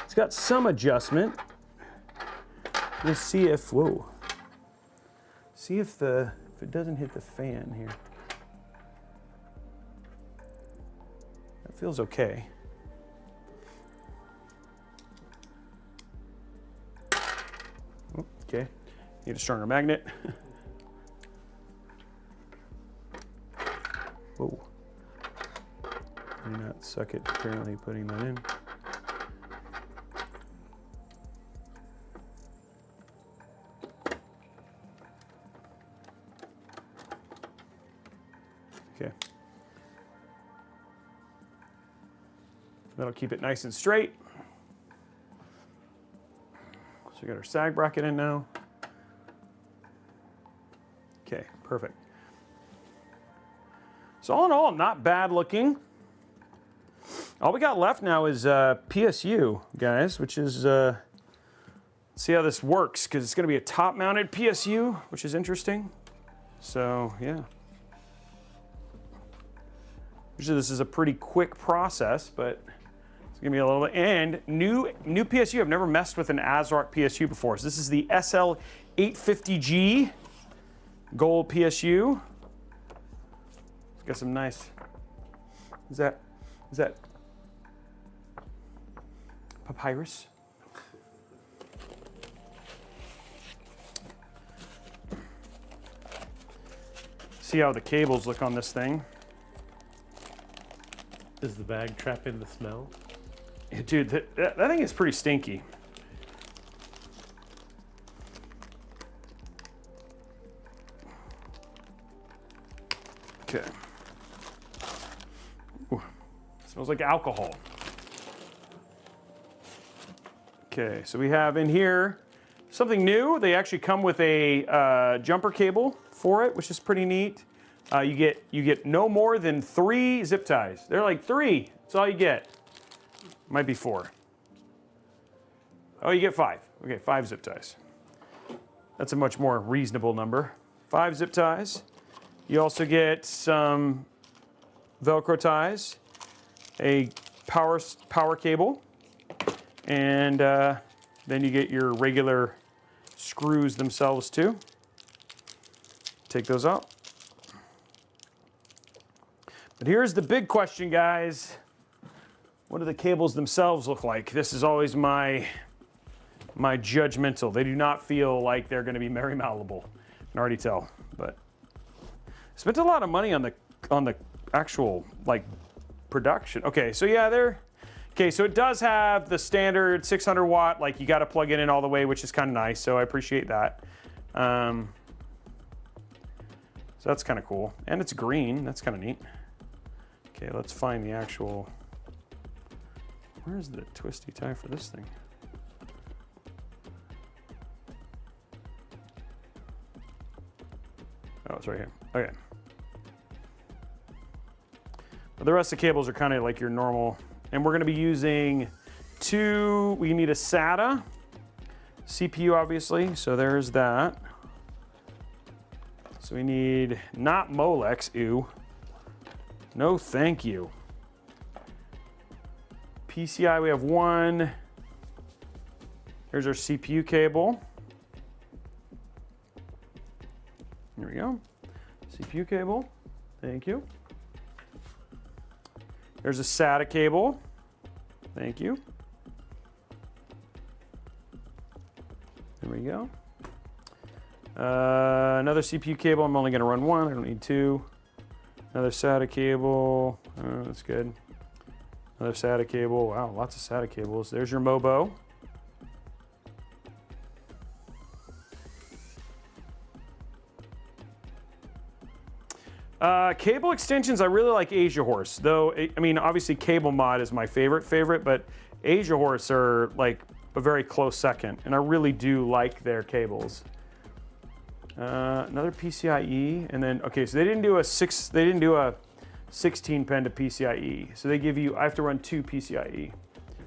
It's got some adjustment. Let's see if, whoa. See if it doesn't hit the fan here. That feels okay. Okay, need a stronger magnet. Whoa. Do not suck it, apparently, putting that in. Okay. That'll keep it nice and straight. So we got our sag bracket in now. Okay, perfect. So all in all, not bad looking. All we got left now is PSU, guys, which is, see how this works, because it's going to be a top-mounted PSU, which is interesting. So, yeah. Usually this is a pretty quick process, but it's gonna be a little bit, and new PSU. I've never messed with an ASRock PSU before. So this is the SL850G gold PSU. It's got some nice, is that papyrus? See how the cables look on this thing. Does the bag trap in the smell? Dude, that thing is pretty stinky. Okay. Ooh, smells like alcohol. Okay, so we have in here something new. They actually come with a jumper cable for it, which is pretty neat. You get no more than 3 zip ties. They're like 3. That's all you get. Might be 4. Oh, you get 5. Okay, 5 zip ties. That's a much more reasonable number. 5 zip ties. You also get some Velcro ties, a power cable, and then you get your regular screws themselves too. Take those out. But here's the big question, guys. What do the cables themselves look like? This is always my judgmental. They do not feel like they're going to be very malleable. I can already tell. But spent a lot of money on the actual like production. Okay, so yeah, okay. So it does have the standard 600 watt. Like you got to plug it in all the way, which is kind of nice. So I appreciate that. So that's kind of cool, and it's green. That's kind of neat. Okay, let's find the actual, where's the twisty tie for this thing? Oh, it's right here. Okay. But the rest of the cables are kind of like your normal, and we're going to be using we need a SATA, CPU obviously, so there's that. So we need, not Molex, ew. No thank you. PCI, we have one. Here's our CPU cable. Here we go. CPU cable, thank you. There's a SATA cable, thank you. There we go. Another CPU cable, I'm only gonna run one, I don't need two. Another SATA cable, that's good. Another SATA cable, wow, lots of SATA cables. There's your MOBO. Cable extensions, I really like ASRock, though, I mean, obviously Cable Mod is my favorite, but ASRock are like a very close second, and I really do like their cables. Another PCIe, and then, okay, so they didn't do a 16 pen to PCIe, so they give you, I have to run 2 PCIe.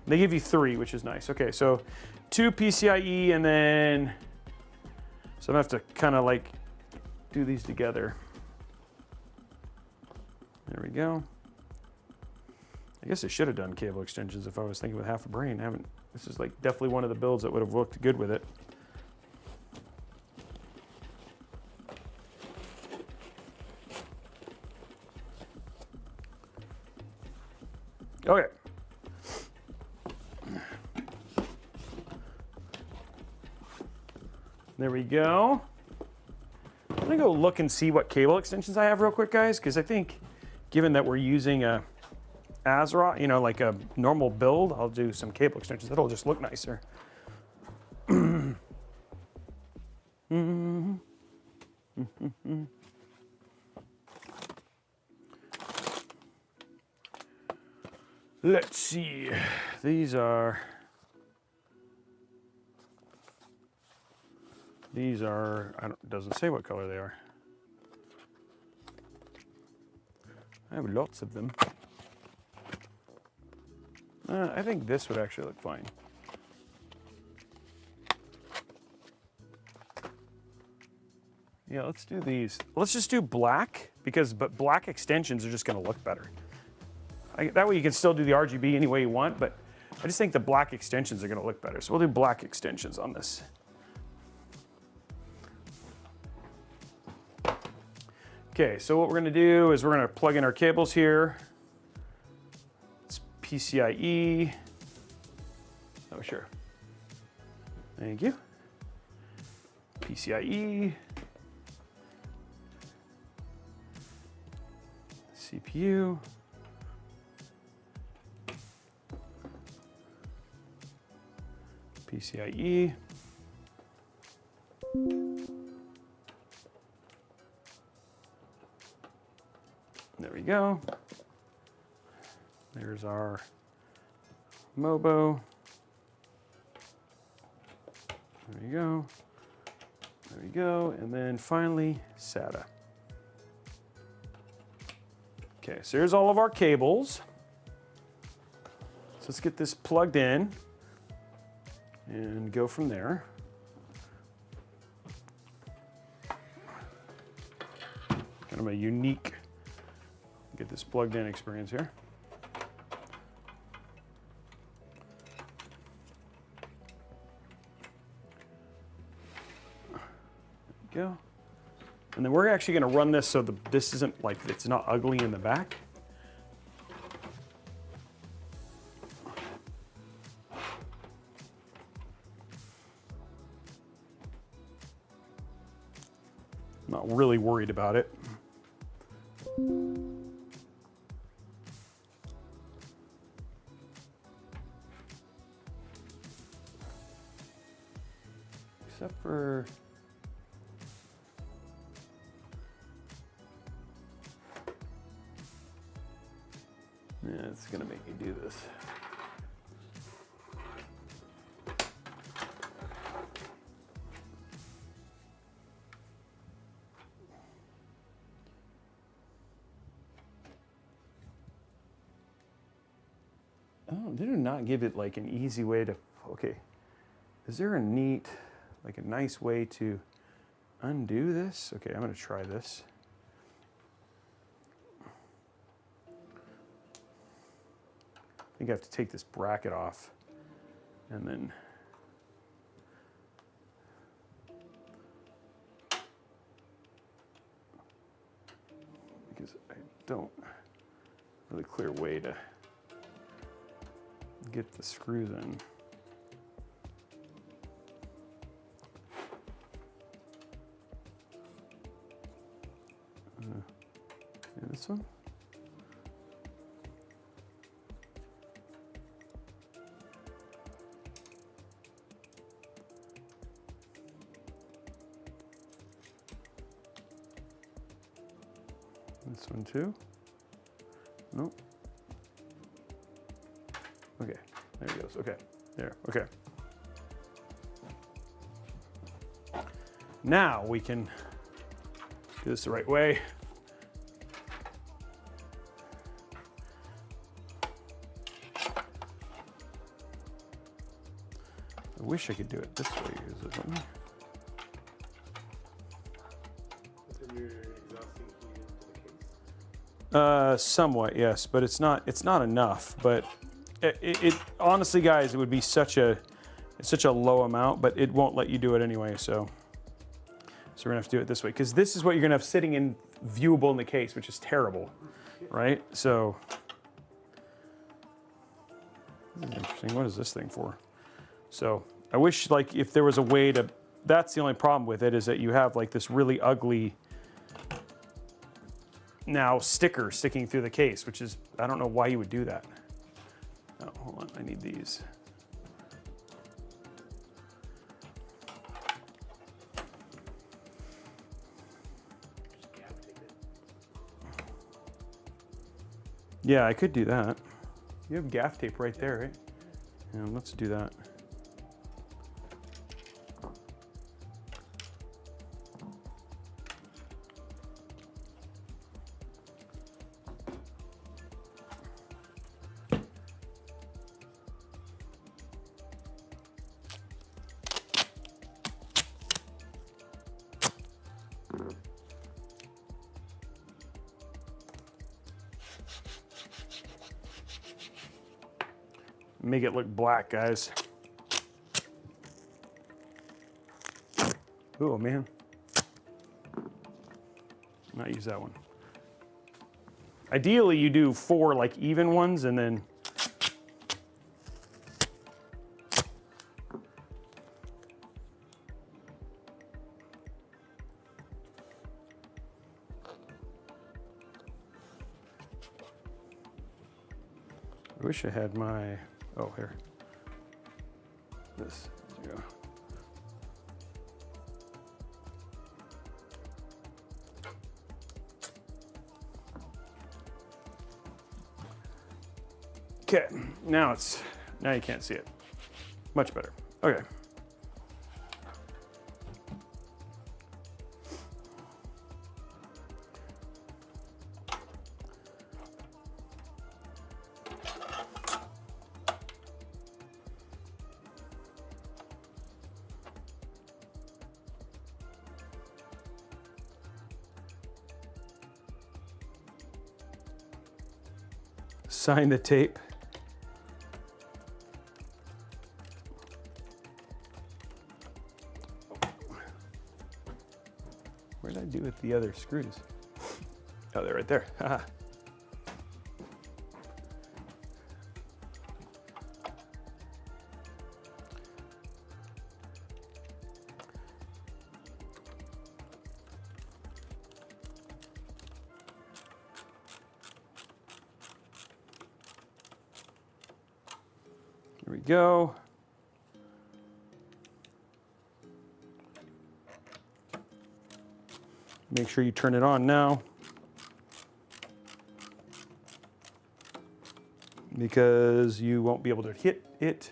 They give you 3, which is nice. Okay, so 2 PCIe, and then, so I'm gonna have to kind of like do these together. There we go. I guess I should have done cable extensions if I was thinking with half a brain. I haven't. This is like definitely one of the builds that would have looked good with it. Okay. There we go. I'm gonna go look and see what cable extensions I have real quick, guys, because I think given that we're using a ASRock, you know, like a normal build, I'll do some cable extensions. That'll just look nicer. Let's see. These are, it doesn't say what color they are. I have lots of them. I think this would actually look fine. Yeah, let's do these. Let's just do black, but black extensions are just gonna look better. That way you can still do the RGB any way you want, but I just think the black extensions are gonna look better. So we'll do black extensions on this. Okay, so what we're gonna do is we're gonna plug in our cables here. It's PCIe. Oh, sure. Thank you. PCIe. CPU. PCIe. There we go. There's our MOBO. There we go. There we go. And then finally, SATA. Okay, so here's all of our cables. So let's get this plugged in and go from there. Kind of a unique, get this plugged in experience here. There we go. And then we're actually going to run this so this isn't like, it's not ugly in the back. Not really worried about it. Except for Yeah, it's gonna make me do this. Oh, they do not give it like an easy way to, okay. Is there a neat, like a nice way to undo this? Okay, I'm gonna try this. I think I have to take this bracket off and then because I don't really clear way to get the screws in. Yeah, this one. This one too. Nope. Okay, there he goes. Okay, there. Okay. Now we can do this the right way. I wish I could do it this way. Is it let me? Somewhat, yes, but it's not enough. But it honestly, guys, it would be such a low amount, but it won't let you do it anyway. So we're gonna have to do it this way because this is what you're gonna have sitting in viewable in the case, which is terrible, right? So this is interesting. What is this thing for? So I wish like if there was a way to. That's the only problem with it is that you have like this really ugly. Now sticker sticking through the case, which is, I don't know why you would do that. Oh, hold on, I need these. Yeah, I could do that. You have gaff tape right there, right? Yeah, let's do that. Make it look black, guys. Oh man. Not use that one. Ideally, you do 4 like even ones and then I wish I had my, oh, here. This, there you go. Okay, now you can't see it. Much better. Okay. Sign the tape. What did I do with the other screws? Oh, they're right there. Haha. There we go. Make sure you turn it on now. because you won't be able to hit it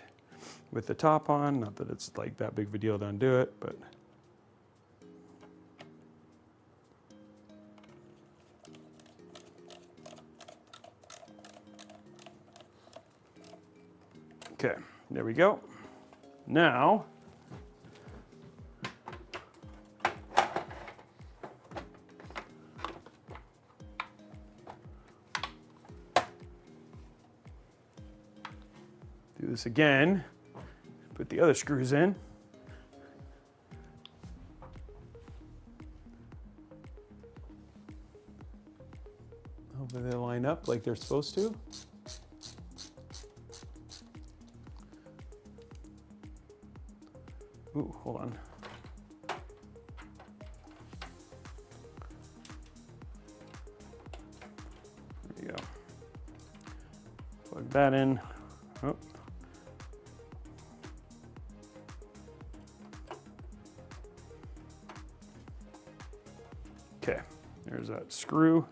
with the top on. Not that it's like that big of a deal to undo it, but. Okay, there we go. Now, do this again. Put the other screws in. Hopefully they line up like they're supposed to. Ooh, hold on. There you go. Plug that in. Oh. Okay, there's that screw.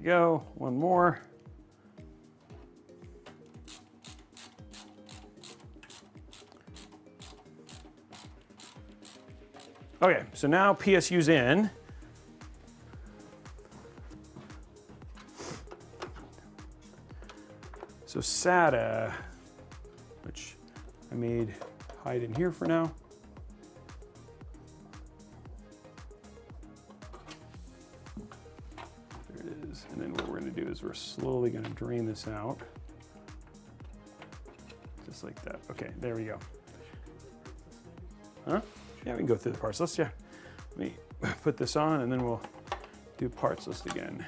Go, one more. Okay, so now PSU's in. So SATA, which I made hide in here for now. And then what we're going to do is we're slowly going to drain this out. Just like that. Okay, there we go. Huh? Yeah, we can go through the parts list, yeah. Let me put this on and then we'll do parts list again.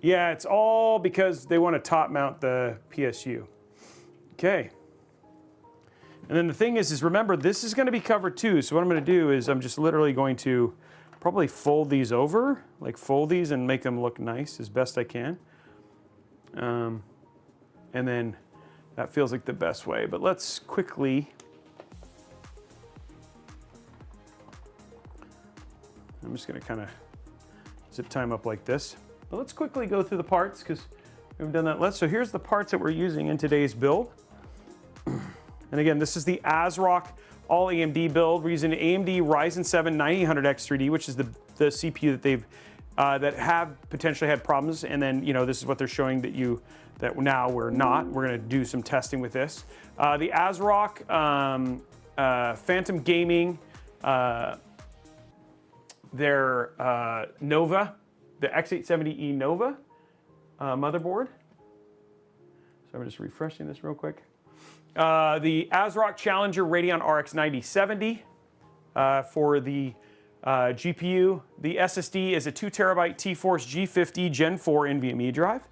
Yeah, it's all because they want to top mount the PSU. Okay. And then the thing is remember, this is going to be covered too. So what I'm going to do is I'm just literally going to probably fold these over, like fold these and make them look nice as best I can. And then that feels like the best way. But let's quickly, I'm just going to kind of zip time up like this. But let's quickly go through the parts because we haven't done that. So here's the parts that we're using in today's build. And again, this is the ASRock all-AMD build. We're using an AMD Ryzen 7 9800X3D, which is the CPU that they've that have potentially had problems. And then this is what they're showing that now we're not. We're going to do some testing with this. The ASRock Phantom Gaming, their Nova, the X870E Nova motherboard. So I'm just refreshing this real quick. The ASRock Challenger Radeon RX 9070 for the GPU. The SSD is a 2 terabyte T-Force G50 Gen 4 NVMe drive.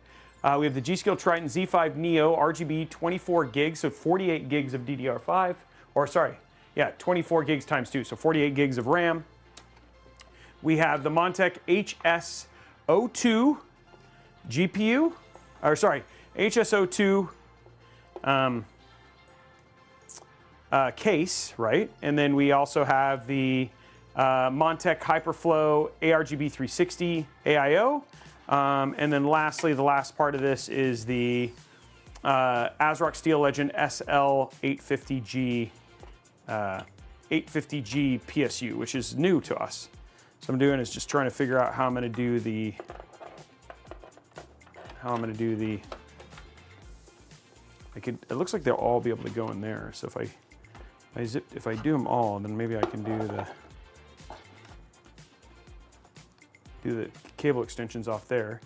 We have the G.Skill Triton Z5 Neo RGB 24 gigs, so 48 gigs of DDR5, or sorry, yeah, 24 gigs times 2, so 48 gigs of RAM. We have the MONTECH HS02 GPU, or sorry, HS02 case, right? And then we also have the MONTECH HyperFlow ARGB 360 AIO. And then lastly, the last part of this is the ASRock Steel Legend SL850G 850G PSU, which is new to us. So I'm doing is just trying to figure out how I'm going to do the it looks like they'll all be able to go in there. So if I do them all, then maybe I can do the cable extensions off there,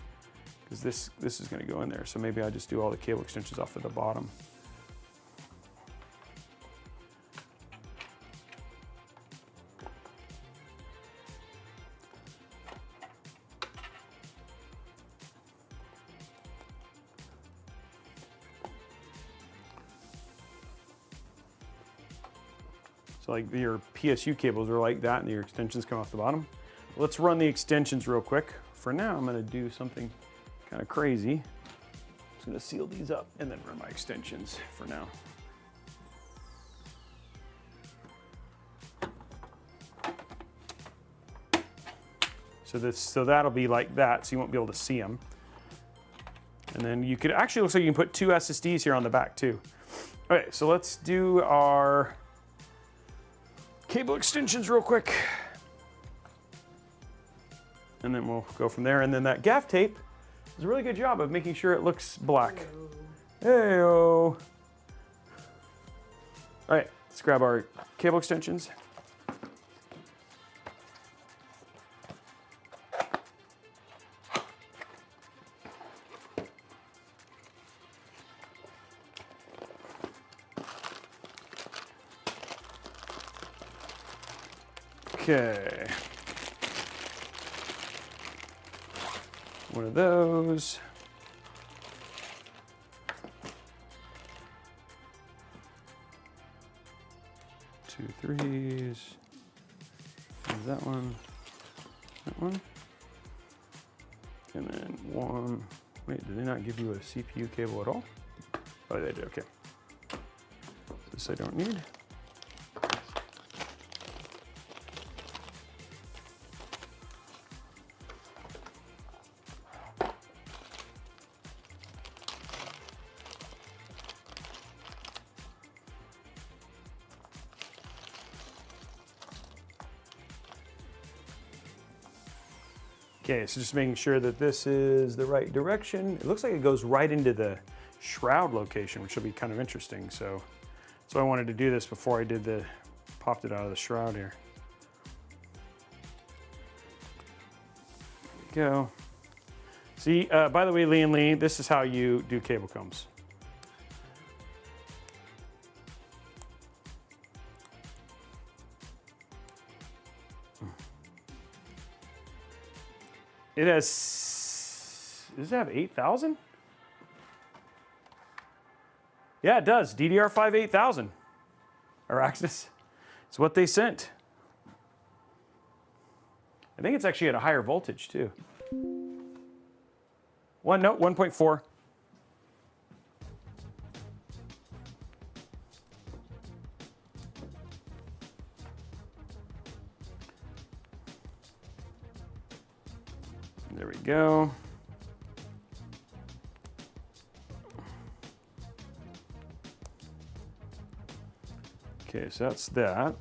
because this is going to go in there. So maybe I just do all the cable extensions off at the bottom. So like your PSU cables are like that and your extensions come off the bottom. Let's run the extensions real quick. For now, I'm gonna do something kind of crazy. I'm just gonna seal these up and then run my extensions for now. So that'll be like that, so you won't be able to see them. And then you could, actually looks like you can put 2 SSDs here on the back too. Okay, so let's do our cable extensions real quick. And then we'll go from there. And then that gaff tape does a really good job of making sure it looks black. Hey-o. All right, let's grab our cable extensions. Okay. One of those. Two threes. There's that one. That one. And then one. Wait, did they not give you a CPU cable at all? Oh, they did, okay. This I don't need. Okay, so just making sure that this is the right direction. It looks like it goes right into the shroud location, which will be kind of interesting. So I wanted to do this before I did popped it out of the shroud here. There we go. See, by the way, Lee and Lee, this is how you do cable combs. It has, does it have 8,000? Yeah, it does. DDR5 8000. Araxis. It's what they sent. I think it's actually at a higher voltage too. No, 1.4. There we go. Okay, so that's that.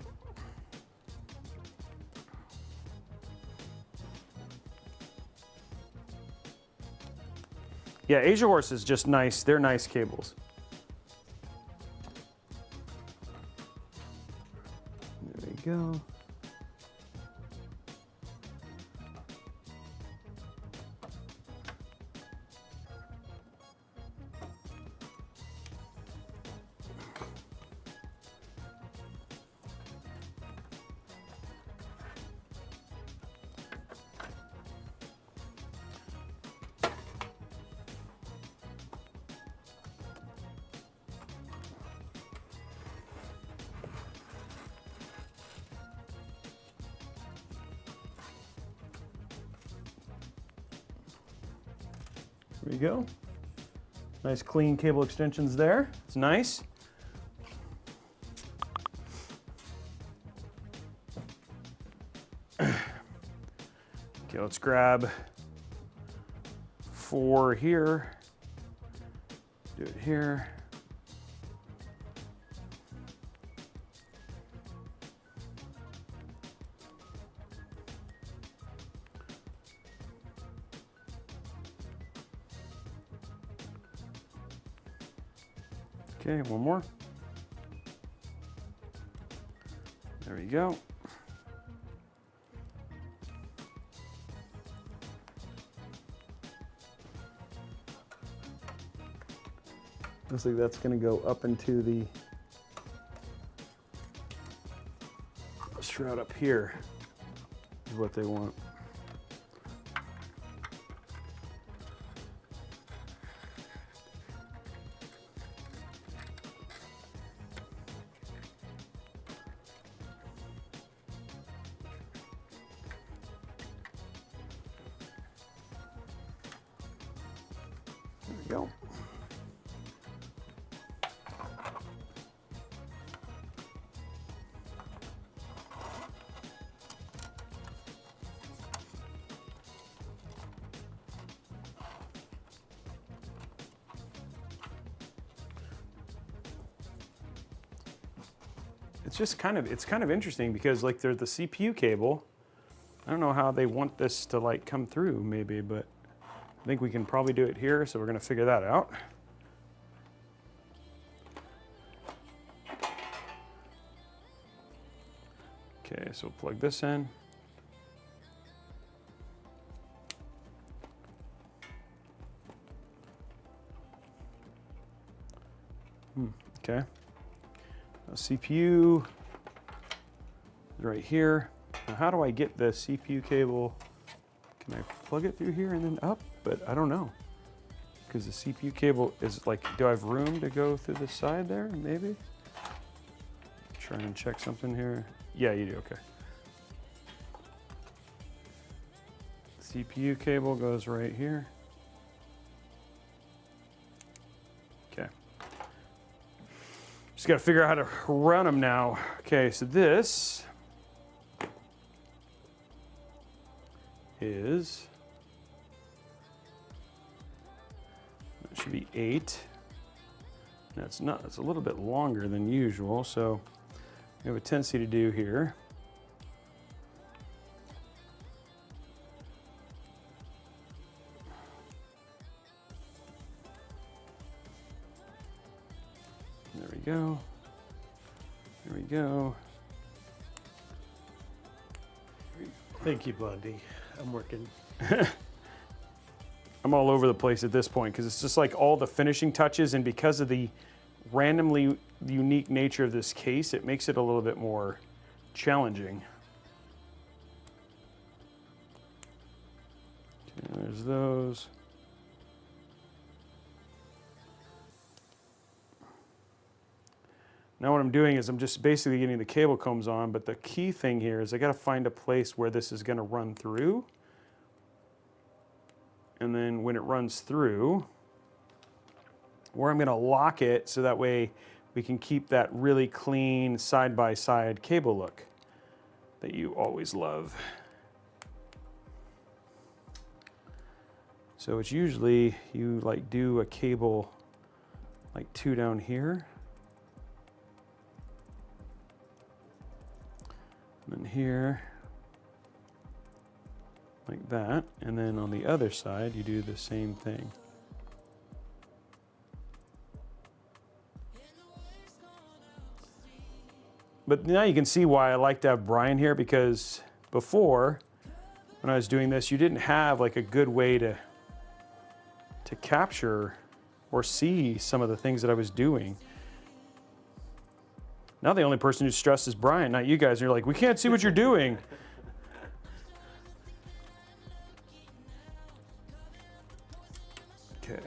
Yeah, Asia Horse is just nice. They're nice cables. There we go. There we go. Nice clean cable extensions there. It's nice. Okay, let's grab 4 here. Do it here. Okay, one more. There we go. Looks like that's going to go up into the shroud up here is what they want. we go. It's kind of interesting because like they're the CPU cable. I don't know how they want this to like come through maybe, but I think we can probably do it here, so we're gonna figure that out. Okay, so we'll plug this in. Okay. CPU is right here. Now how do I get the CPU cable? Can I plug it through here and then up? But I don't know. Because the CPU cable is like, do I have room to go through the side there? Maybe? Trying to check something here. Yeah, you do, okay. CPU cable goes right here. Okay. Just gotta figure out how to run them now. Okay, so this is, that should be 8. That's not, it's a little bit longer than usual, so we have a tendency to do here. There we go. There we go. Thank you, Blondie. I'm working. I'm all over the place at this point because it's just like all the finishing touches, and because of the randomly unique nature of this case, it makes it a little bit more challenging. Okay, there's those. Now what I'm doing is I'm just basically getting the cable combs on, but the key thing here is I got to find a place where this is going to run through. And then when it runs through, where I'm going to lock it so that way we can keep that really clean side-by-side cable look that you always love. So it's usually you like do a cable like 2 down here. And then here, like that. And then on the other side, you do the same thing. But now you can see why I like to have Brian here, because before, when I was doing this, you didn't have like a good way to capture or see some of the things that I was doing. Now the only person who's stressed is Brian, not you guys. You're like, we can't see what you're doing. Okay.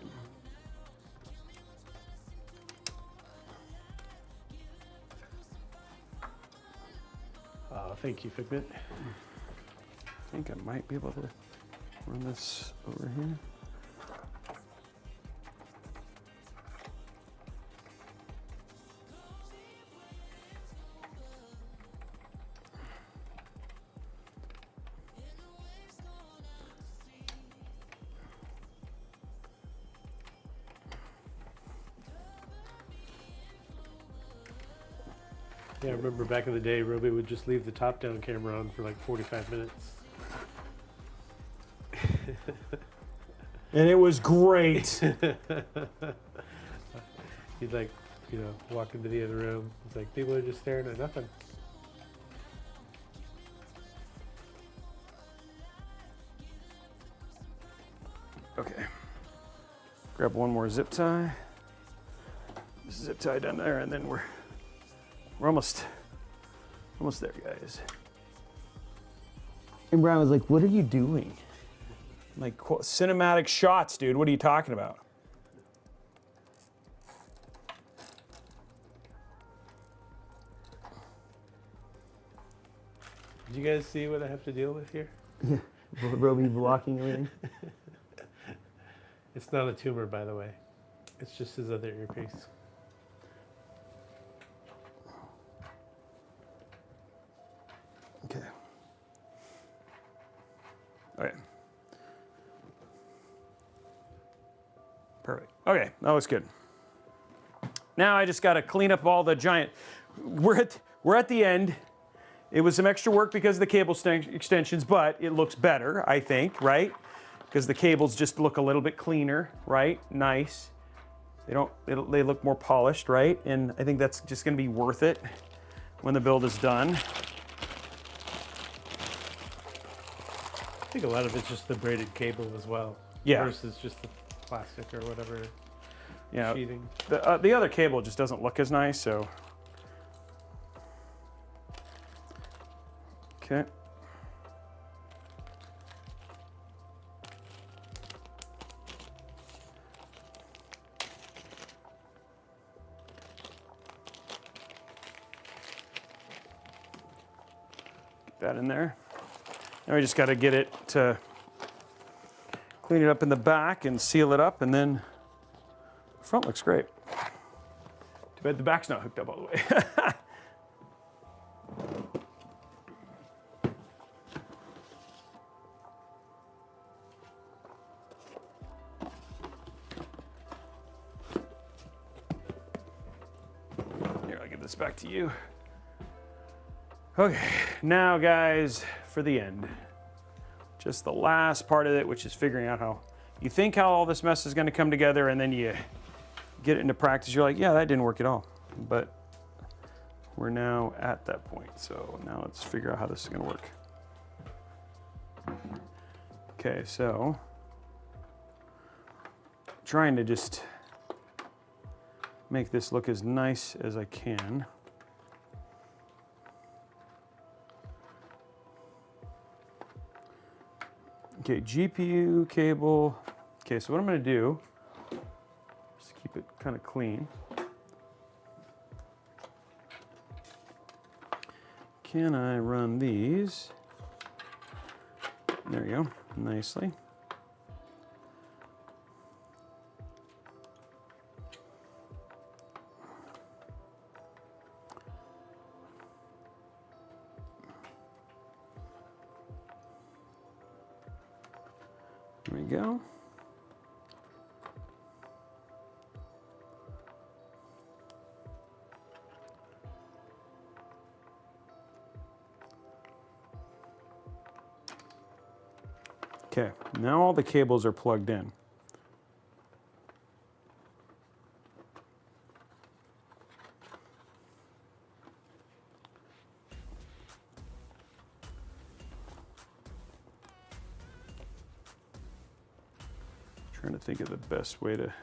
Thank you, Figment. I think I might be able to run this over here. Yeah, I remember back in the day, Robey would just leave the top-down camera on for like 45 minutes. And it was great. He'd like, you know, walk into the other room. It's like, people are just staring at nothing. Okay. Grab one more zip tie. Zip tie down there, and then we're almost there, guys. And Brian was like, what are you doing? I'm like, cinematic shots, dude. What are you talking about? Did you guys see what I have to deal with here? Yeah, Robey blocking everything. It's not a tumor, by the way. It's just his other earpiece. Okay. Okay. Perfect. Okay, that looks good. Now I just got to clean up all the giant. We're at the end. It was some extra work because of the cable extensions, but it looks better, I think, right? Because the cables just look a little bit cleaner, right? Nice. They look more polished, right? And I think that's just going to be worth it when the build is done. I think a lot of it's just the braided cable as well. Yeah. Versus just the plastic or whatever. Yeah. Sheathing. The other cable just doesn't look as nice, so. Okay. Get that in there. Now we just got to get it to clean it up in the back and seal it up, and then the front looks great. Too bad the back's not hooked up all the way. Here, I'll give this back to you. Okay, now guys, for the end. Just the last part of it, which is figuring out how you think how all this mess is going to come together, and then you get it into practice. You're like, yeah, that didn't work at all. But we're now at that point. So now let's figure out how this is going to work. Okay, so trying to just make this look as nice as I can. Okay, GPU cable. Okay, so what I'm going to do is keep it kind of clean. Can I run these? There you go, nicely. There we go. Okay, now all the cables are plugged in. Trying to think of the best way to.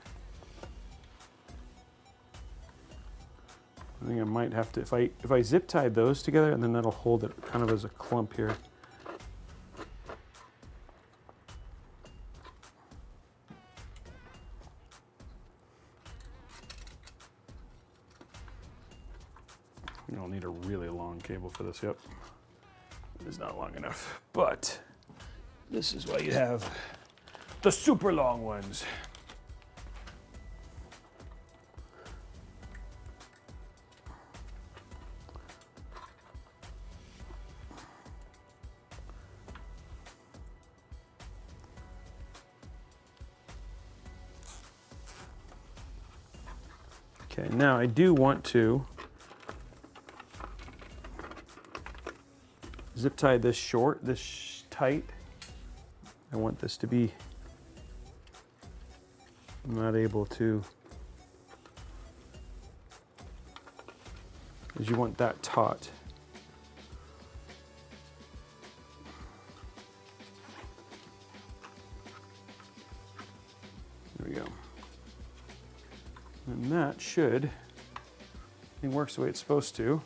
I think I might have to, if I zip tie those together, and then that'll hold it kind of as a clump here. You don't need a really long cable for this. Yep, it is not long enough, but this is why you have the super long ones. Okay, now I do want to zip tie this short, this tight. I want this to be, I'm not able to, because you want that taut. There we go. And that should, it works the way it's supposed to.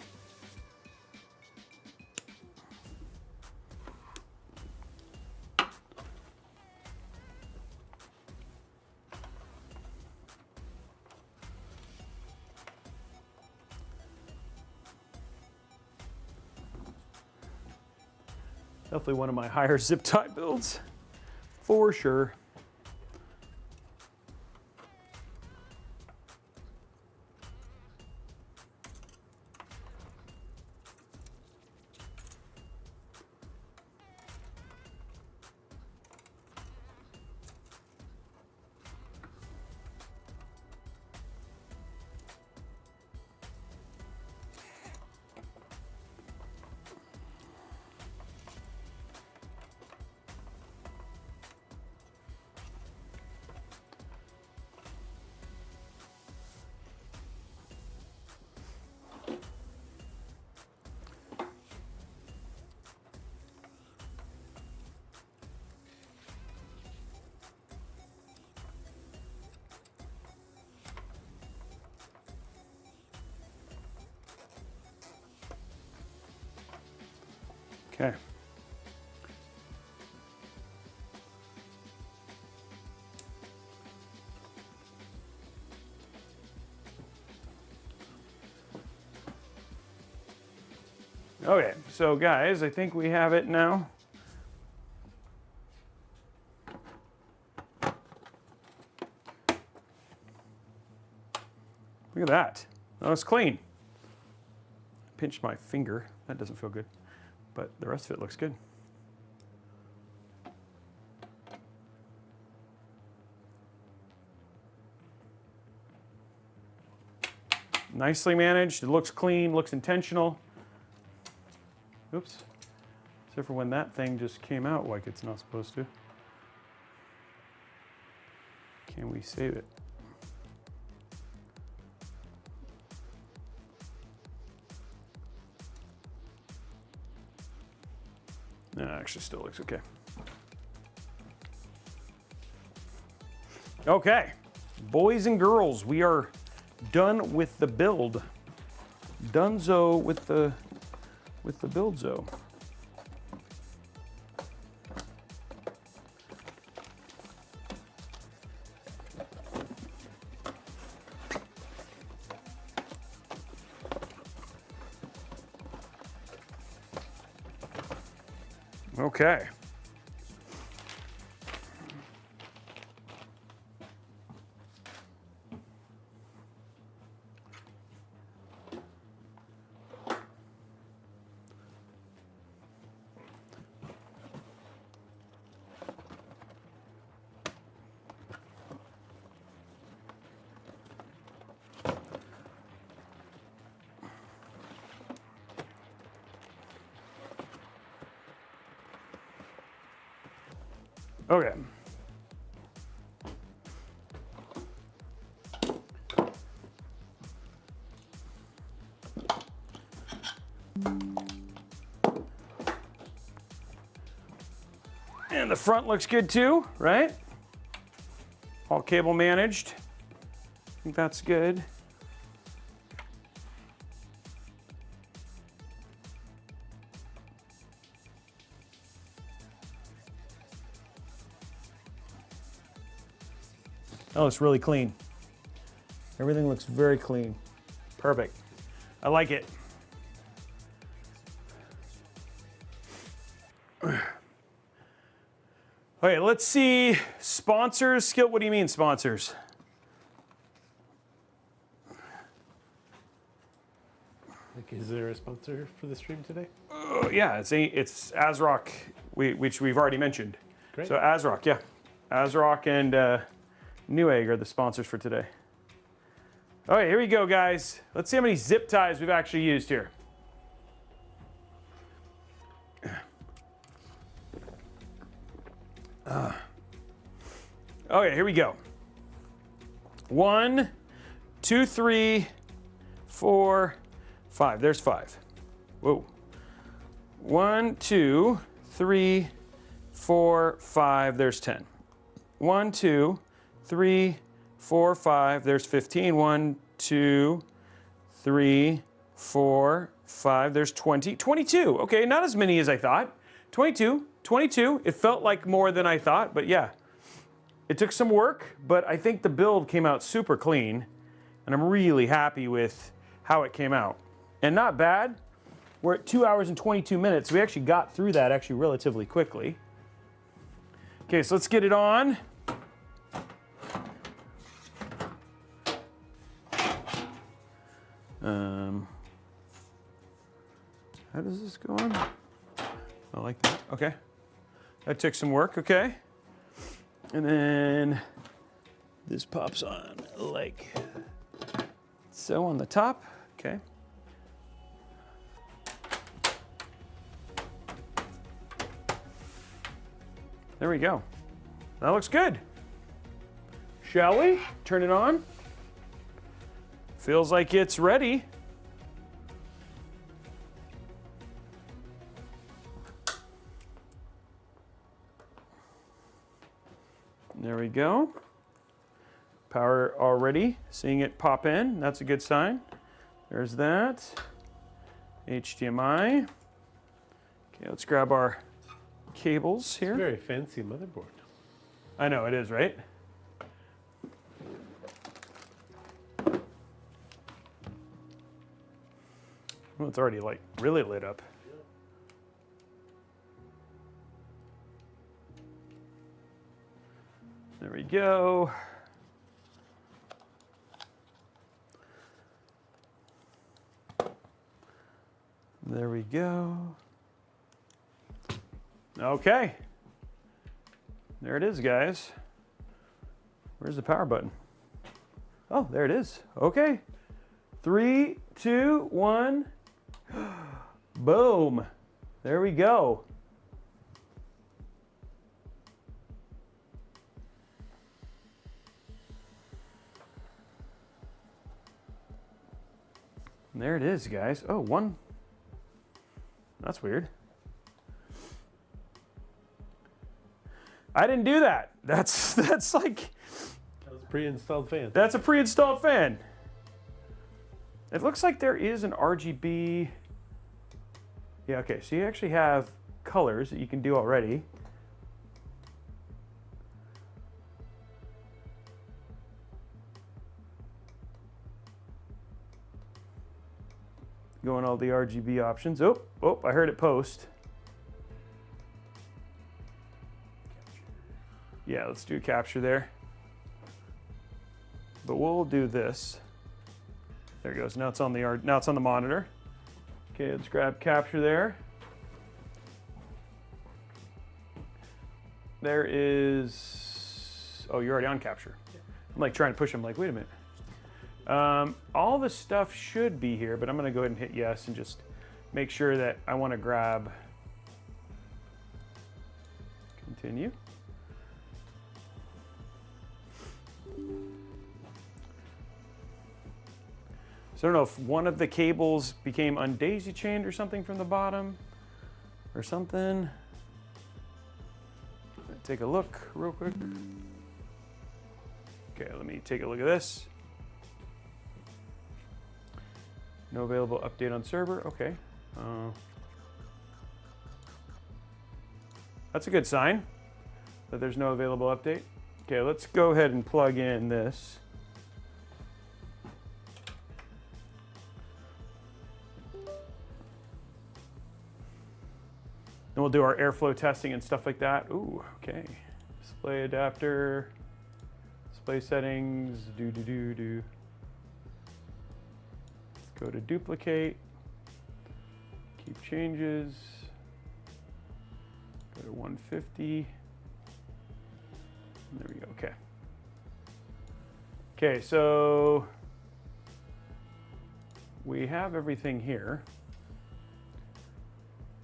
Definitely one of my higher zip tie builds, for sure. Okay. Okay, so guys, I think we have it now. Look at that. That looks clean. Pinched my finger. That doesn't feel good. But the rest of it looks good. Nicely managed. It looks clean, looks intentional. Oops. Except for when that thing just came out like it's not supposed to. Can we save it? No, it actually still looks okay. Okay, boys and girls, we are done with the build. Donezo with the buildzo. Okay. Okay. And the front looks good too, right? All cable managed. I think that's good. Oh, it's really clean. Everything looks very clean. Perfect. I like it. Okay, let's see. Sponsors. Skip, what do you mean sponsors? Like, is there a sponsor for the stream today? Yeah, it's ASRock, which we've already mentioned. Great. So ASRock, yeah. ASRock and Newegg are the sponsors for today. All right, here we go, guys. Let's see how many zip ties we've actually used here. Okay, here we go. 1, 2, 3, 4, 5. There's 5. Whoa. 1, 2, 3, 4, 5. There's 10. 1, 2, 3, 4, 5. There's 15. 1, 2, 3, 4, 5. There's 20. 22. Okay, not as many as I thought. 22. 22. It felt like more than I thought, but yeah. It took some work, but I think the build came out super clean, and I'm really happy with how it came out. And not bad. We're at 2 hours and 22 minutes. We actually got through that actually relatively quickly. Okay, so let's get it on. How does this go on? I like that. Okay. That took some work, okay. And then this pops on like so on the top, okay. There we go. That looks good. Shall we turn it on? Feels like it's ready. There we go. Power already, seeing it pop in, that's a good sign. There's that. HDMI. Okay, let's grab our cables here. Very fancy motherboard. I know, it is, right? Well, it's already like really lit up. There we go. There we go. Okay. There it is, guys. Where's the power button? Oh, there it is. Okay. 3, 2, 1. Boom. There we go. And there it is, guys. Oh, one. That's weird. I didn't do that. That's like... That was a pre-installed fan. That's a pre-installed fan. It looks like there is an RGB. Yeah, okay, so you actually have colors that you can do already. Go on all the RGB options. Oh, I heard it post. Yeah, let's do a capture there. But we'll do this. There it goes. Now it's on the monitor. Okay, let's grab capture there. There is. Oh, you're already on capture. Yeah. I'm like trying to push him. Like, wait a minute. All the stuff should be here, but I'm going to go ahead and hit yes and just make sure that I want to grab. Continue. So I don't know if one of the cables became undaisy chained or something from the bottom or something. Take a look real quick. Okay, let me take a look at this. No available update on server. Okay. That's a good sign that there's no available update. Okay, let's go ahead and plug in this. And we'll do our airflow testing and stuff like that. Ooh, okay. Display adapter, display settings, do. Let's go to duplicate, keep changes, go to 150. There we go, okay. Okay, so we have everything here.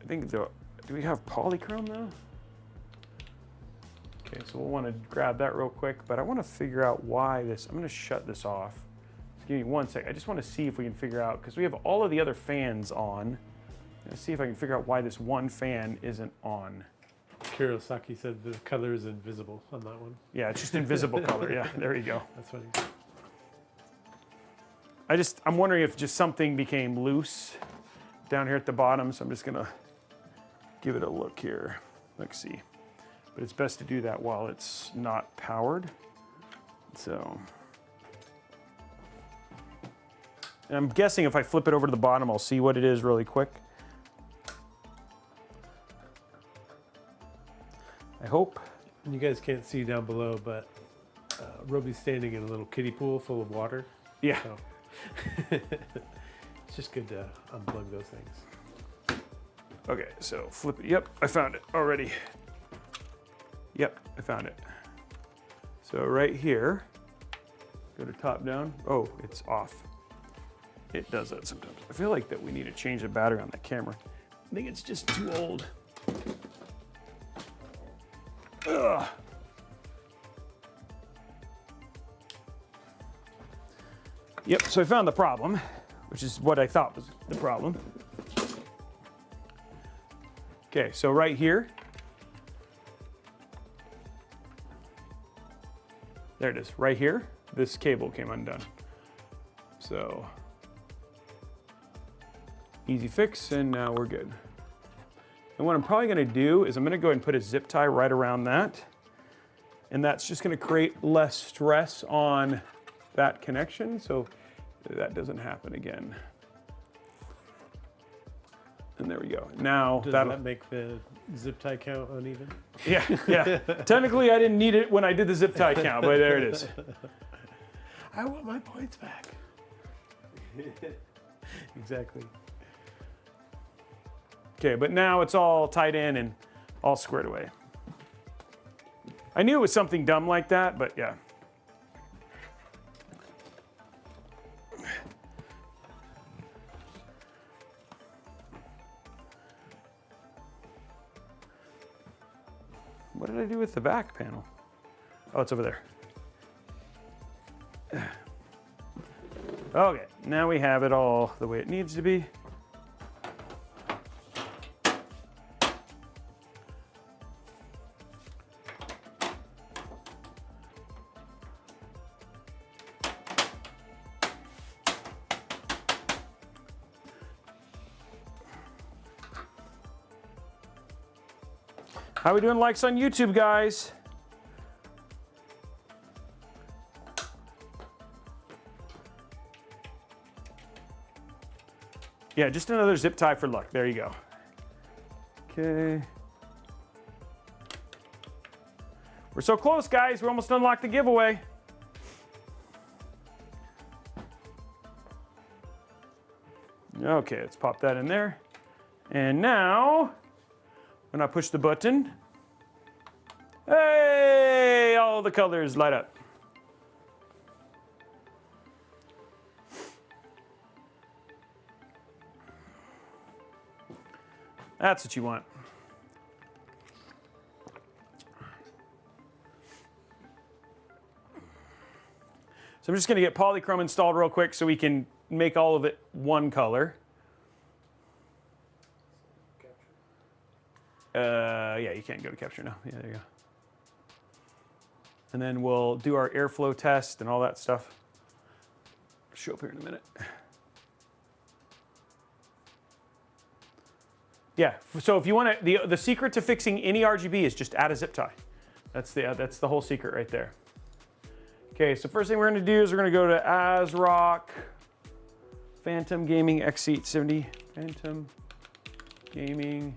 I think do we have polychrome though? Okay, so we'll want to grab that real quick, but I want to figure out why this, I'm going to shut this off. Just give me 1 sec. I just want to see if we can figure out, because we have all of the other fans on. Let's see if I can figure out why this one fan isn't on. Kurosaki said the color is invisible on that one. Yeah, it's just invisible color. Yeah, there you go. That's funny. I'm wondering if just something became loose down here at the bottom, so I'm just gonna give it a look here. Let's see. But it's best to do that while it's not powered. So, and I'm guessing if I flip it over to the bottom, I'll see what it is really quick. I hope. And you guys can't see down below, but Robey's standing in a little kiddie pool full of water. Yeah. So it's just good to unplug those things. Okay, so flip it. Yep, I found it already. Yep, I found it. So right here, go to top down. Oh, it's off. It does that sometimes. I feel like that we need to change the battery on that camera. I think it's just too old. Ugh. Yep, so I found the problem, which is what I thought was the problem. Okay, so right here, there it is, right here, this cable came undone. So, easy fix, and now we're good. And what I'm probably gonna do is I'm gonna go ahead and put a zip tie right around that. And that's just gonna create less stress on that connection, so that doesn't happen again. And there we go. Now does that make the zip tie count uneven? Yeah, yeah. Technically, I didn't need it when I did the zip tie count, but there it is. I want my points back. Exactly. Okay, but now it's all tied in and all squared away. I knew it was something dumb like that, but yeah. What did I do with the back panel? Oh, it's over there. Okay, now we have it all the way it needs to be. How we doing likes on YouTube, guys? Yeah, just another zip tie for luck. There you go. Okay. We're so close, guys. We almost unlocked the giveaway. Okay, let's pop that in there. And now, when I push the button, hey, all the colors light up. That's what you want. So I'm just going to get polychrome installed real quick so we can make all of it one color. Yeah, you can't go to capture now. Yeah, there you go. And then we'll do our airflow test and all that stuff. Show up here in a minute. Yeah, so if you want to, the secret to fixing any RGB is just add a zip tie. That's the whole secret right there. Okay, so first thing we're going to do is we're going to go to ASRock Phantom Gaming X870. Phantom Gaming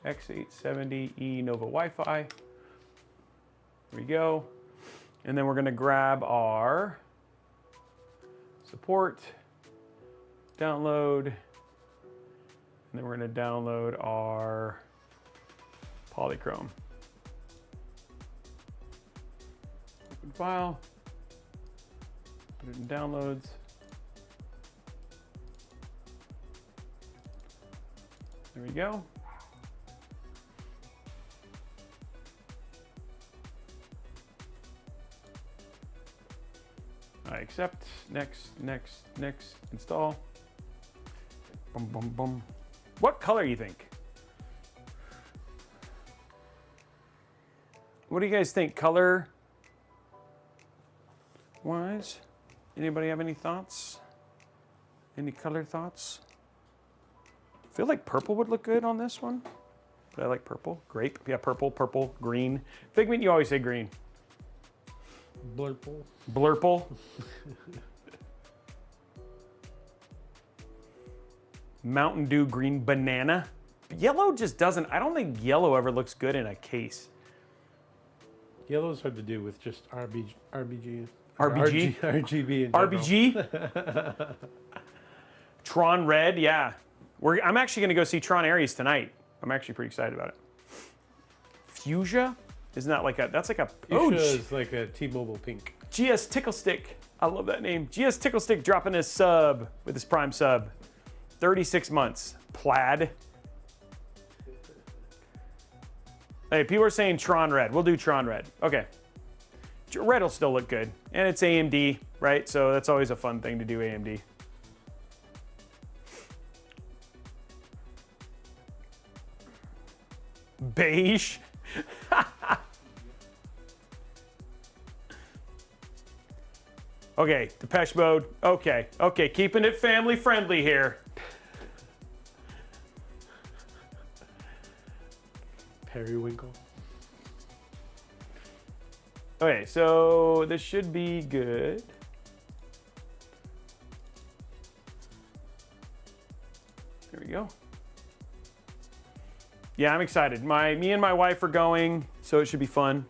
X870E Nova Wi-Fi. There we go. And then we're going to grab our support, download, and then we're going to download our polychrome. Open file, put it in downloads. There we go. I accept, next, install. Boom, boom, boom. What color you think? What do you guys think, color wise? Anybody have any thoughts? Any color thoughts? I feel like purple would look good on this one. But I like purple. Grape, yeah, purple, green. Figment, you always say green. Blurple. Blurple. Mountain Dew green banana. Yellow just doesn't, I don't think yellow ever looks good in a case. Yellow's hard to do with just RGB. RGB? in RBG? Tron red, yeah. I'm actually gonna go see Tron Ares tonight. I'm actually pretty excited about it. Fuchsia? Isn't that like that's like a... Fuchsia is like a T-Mobile pink. GS Tickle Stick. I love that name. GS Tickle Stick dropping his sub with his Prime sub. 36 months. Plaid. Hey, people are saying Tron Red. We'll do Tron Red. Okay. Red will still look good. And it's AMD, right? So that's always a fun thing to do, AMD. Beige. Okay, Depeche Mode. Okay, keeping it family friendly here. Periwinkle. Okay, so this should be good. There we go. Yeah, I'm excited. Me and my wife are going, so it should be fun.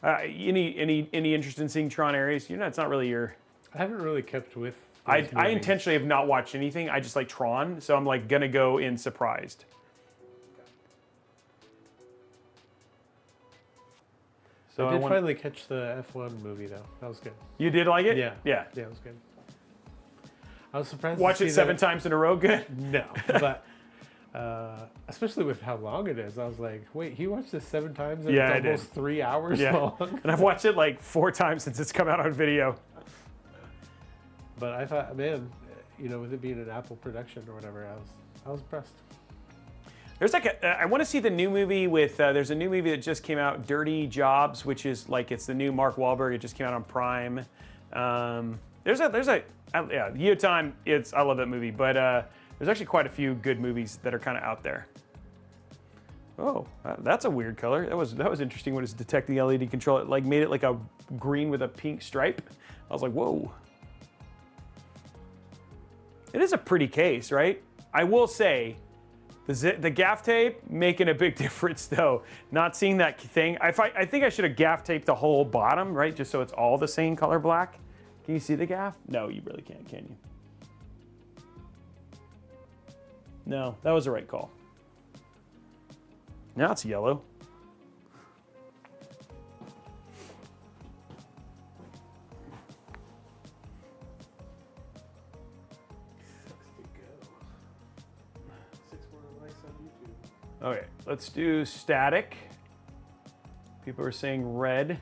Any interest in seeing Tron Ares? You know, it's not really your. I haven't really kept with. I intentionally have not watched anything. I just like Tron, so I'm like gonna go in surprised. So I did finally catch the F1 movie though. That was good. You did like it? Yeah. Yeah. Yeah, it was good. I was surprised. Watch to it see 7 times in a row. Good. No, but especially with how long it is, I was like, wait, he watched this 7 times and Yeah, it's almost 3 hours Yeah. long. And I've watched it like 4 times since it's come out on video. But I thought, man, you know, with it being an Apple production or whatever, I was impressed. There's like I want to see the new movie with. There's a new movie that just came out, Dirty Jobs, which is like it's the new Mark Wahlberg. It just came out on Prime. Yeotime. I love that movie, but there's actually quite a few good movies that are kind of out there. Oh, that's a weird color. That was interesting when it's detecting the LED control. It like made it like a green with a pink stripe. I was like, whoa. It is a pretty case, right? I will say. The gaff tape making a big difference though. Not seeing that thing. I think I should have gaff taped the whole bottom, right? Just so it's all the same color black. Can you see the gaff? No, you really can't, can you? No, that was the right call. Now it's yellow. Okay, let's do static. People are saying red.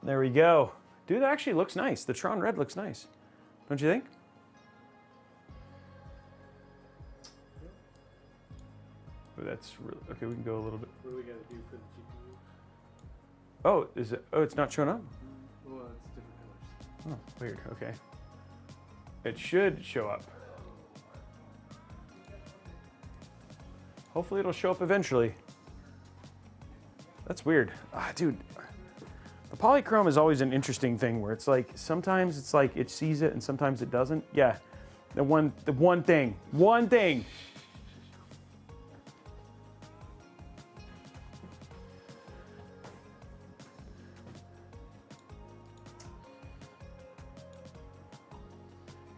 There we go. Dude, that actually looks nice. The Tron red looks nice. Don't you think? Oh, that's really, okay, we can go a little bit. What do we got to do for the GPU? Oh, is it? Oh, it's not showing up? Well, it's different colors. Oh, weird. Okay. It should show up. Hopefully it'll show up eventually. That's weird. Dude, the polychrome is always an interesting thing where it's like, sometimes it's like it sees it and sometimes it doesn't. Yeah, the one thing.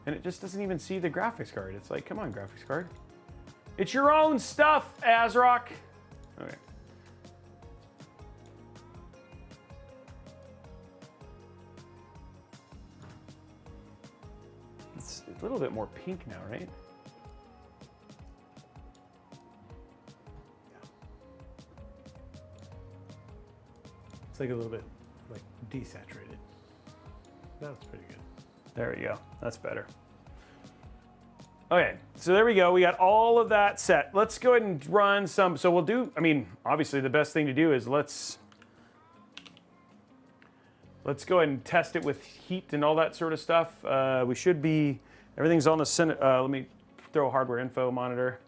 And it just doesn't even see the graphics card. It's like, come on, graphics card. It's your own stuff, ASRock. Okay. It's a little bit more pink now, right? It's like a little bit like desaturated. Now it's pretty good. There we go. That's better. Okay, so there we go. We got all of that set. Let's go ahead and run some. So we'll do, I mean, obviously the best thing to do is let's go ahead and test it with heat and all that sort of stuff. We should be, everything's on the, let me throw a hardware info monitor.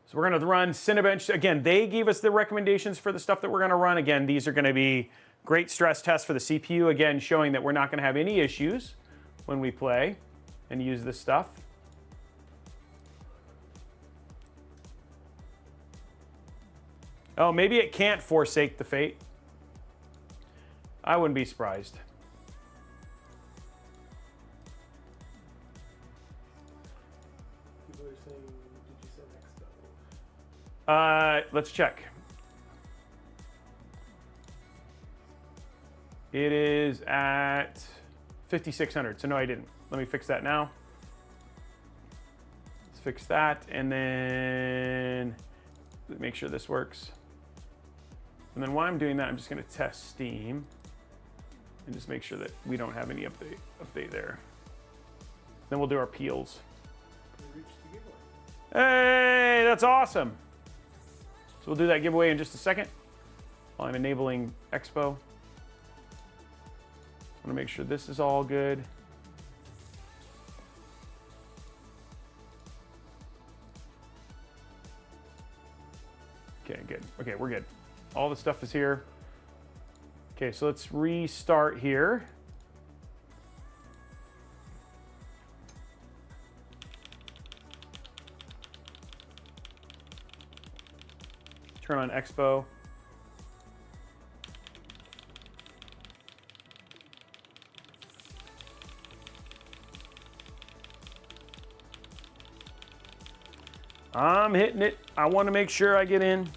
So we're going to run Cinebench. Again, they gave us the recommendations for the stuff that we're going to run. Again, these are going to be great stress tests for the CPU. Again, showing that we're not going to have any issues when we play and use this stuff. Oh, maybe it can't forsake the fate. I wouldn't be surprised. People are saying, did you say Expo? Let's check. It is at 5,600, so no, I didn't. Let me fix that now. Let's fix that, and then make sure this works. And then while I'm doing that, I'm just gonna test Steam. and just make sure that we don't have any update there. Then we'll do our peels. Hey, that's awesome. So we'll do that giveaway in just a second while I'm enabling Expo. I want to make sure this is all good. Okay, good. Okay, we're good. All the stuff is here. Okay, so let's restart here. Turn on Expo. I'm hitting it. I want to make sure I get in.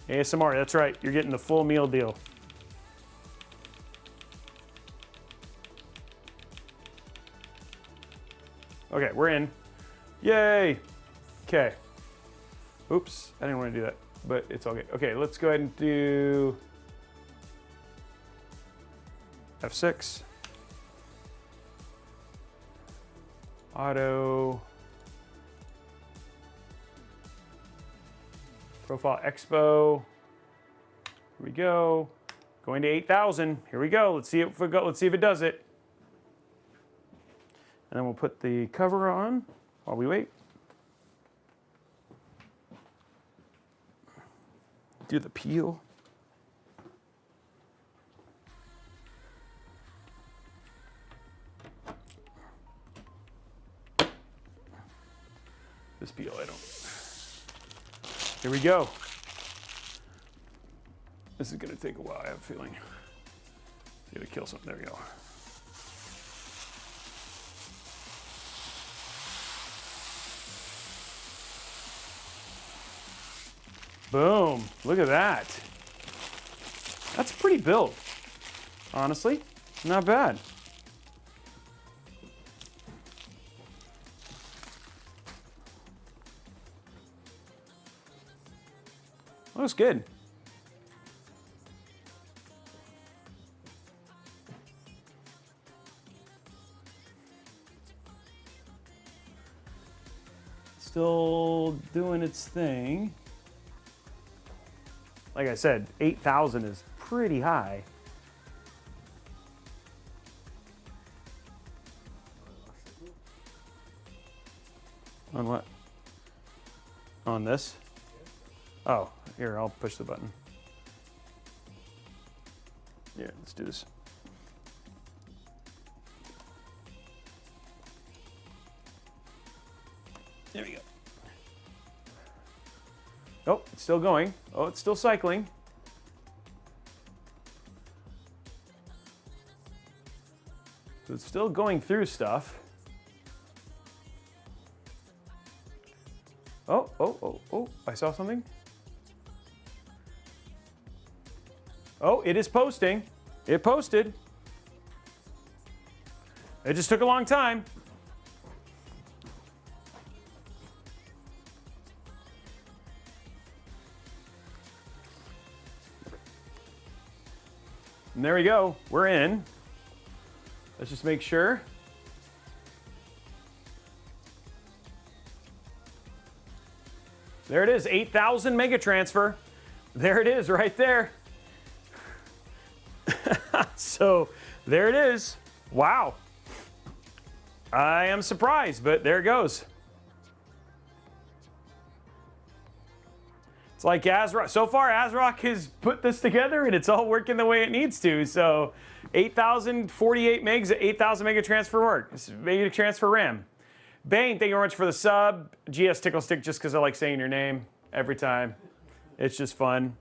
ASMR, that's right. You're getting the full meal deal. Okay, we're in. Yay! Okay. Oops, I didn't want to do that, but it's all good. Okay, let's go ahead and do F6. Auto. Profile Expo. Here we go. Going to 8,000. Here we go. Let's see if it does it. And then we'll put the cover on while we wait. Do the peel. This peel, I don't. Here we go. This is gonna take a while, I have a feeling. It's gonna kill something. There we go. Boom, look at that. That's a pretty build, honestly. Not bad. Looks good. Still doing its thing. Like I said, 8,000 is pretty high. On what? On this? Oh, here, I'll push the button. Yeah, let's do this. There we go. Oh, it's still going. Oh, it's still cycling. So it's still going through stuff. Oh, I saw something. Oh, it is posting. It posted. It just took a long time. And there we go. We're in. Let's just make sure. There it is, 8,000 mega transfer. There it is, right there. So there it is. Wow. I am surprised, but there it goes. It's like ASRock. So far, ASRock has put this together and it's all working the way it needs to. So 8,048 megs at 8,000 mega transfer work. Mega transfer RAM. Bane, thank you very much for the sub. GS Tickle Stick, just because I like saying your name every time. It's just fun.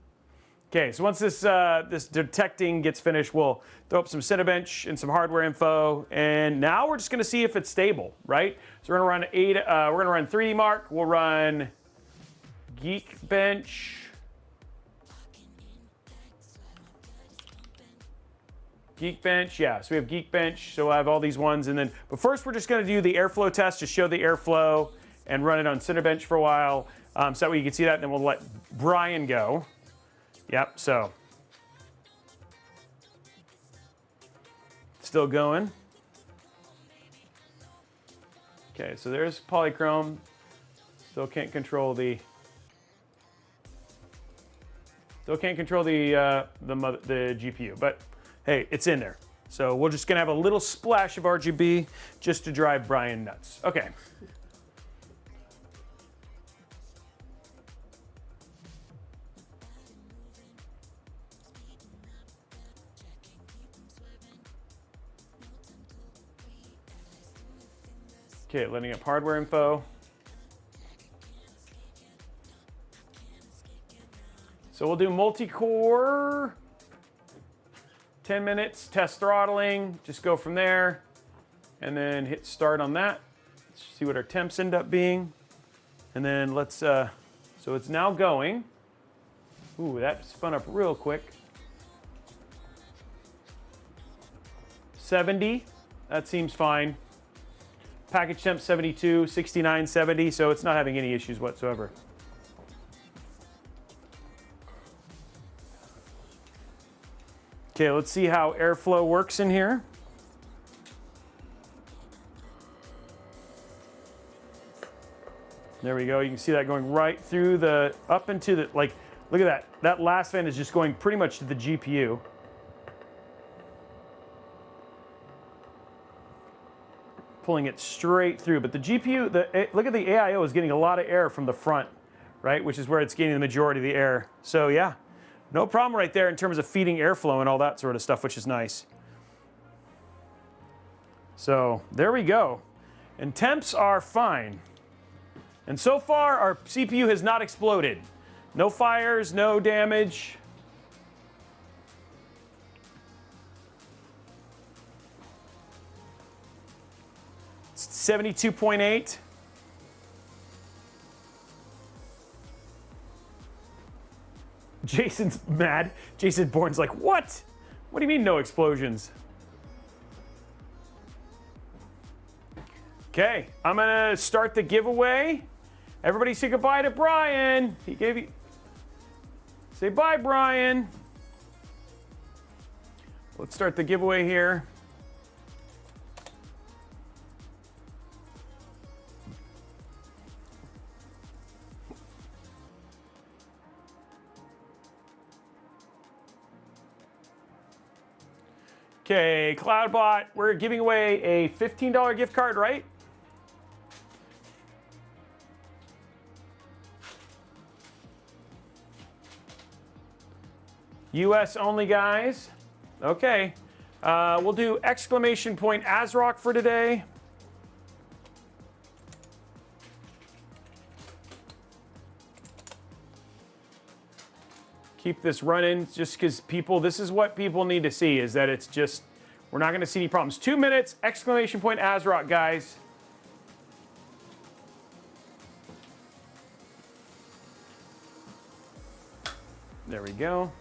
Okay, so once this this detecting gets finished, we'll throw up some Cinebench and some hardware info, and now we're just going to see if it's stable, right? So we're going to run we're going to run 3D Mark. We'll run Geekbench. Geekbench, yeah. So we have Geekbench. So I have all these ones, and then. But first, we're just going to do the airflow test to show the airflow and run it on Cinebench for a while. So that way you can see that, and then we'll let Brian go. Yep, so. Still going. Okay, so there's polychrome. Still can't control the GPU, but hey, it's in there. So we're just gonna have a little splash of RGB just to drive Brian nuts. Okay. Okay, letting up hardware info. So we'll do multi-core, 10 minutes, test throttling, just go from there, and then hit start on that. Let's see what our temps end up being. And then let's, so it's now going. Ooh, that spun up real quick. 70, that seems fine. Package temp 72, 69, 70, so it's not having any issues whatsoever. Okay, let's see how airflow works in here. There we go. You can see that going right through the, up into the, like, look at that. That last fan is just going pretty much to the GPU. Pulling it straight through, but the GPU, look at the AIO is getting a lot of air from the front, right? Which is where it's getting the majority of the air. So yeah, no problem right there in terms of feeding airflow and all that sort of stuff, which is nice. So there we go. And temps are fine. And so far, our CPU has not exploded. No fires, no damage. It's 72.8. Jason's mad. Jason Bourne's like, what? What do you mean no explosions? Okay, I'm gonna start the giveaway. Everybody say goodbye to Brian. He gave you, say bye, Brian. Let's start the giveaway here. Okay, CloudBot, we're giving away a $15 gift card, right? US only, guys. Okay. We'll do exclamation point ASRock for today. Keep this running just because people, this is what people need to see, is that it's just, we're not going to see any problems. 2 minutes, exclamation point ASRock, guys. There we go.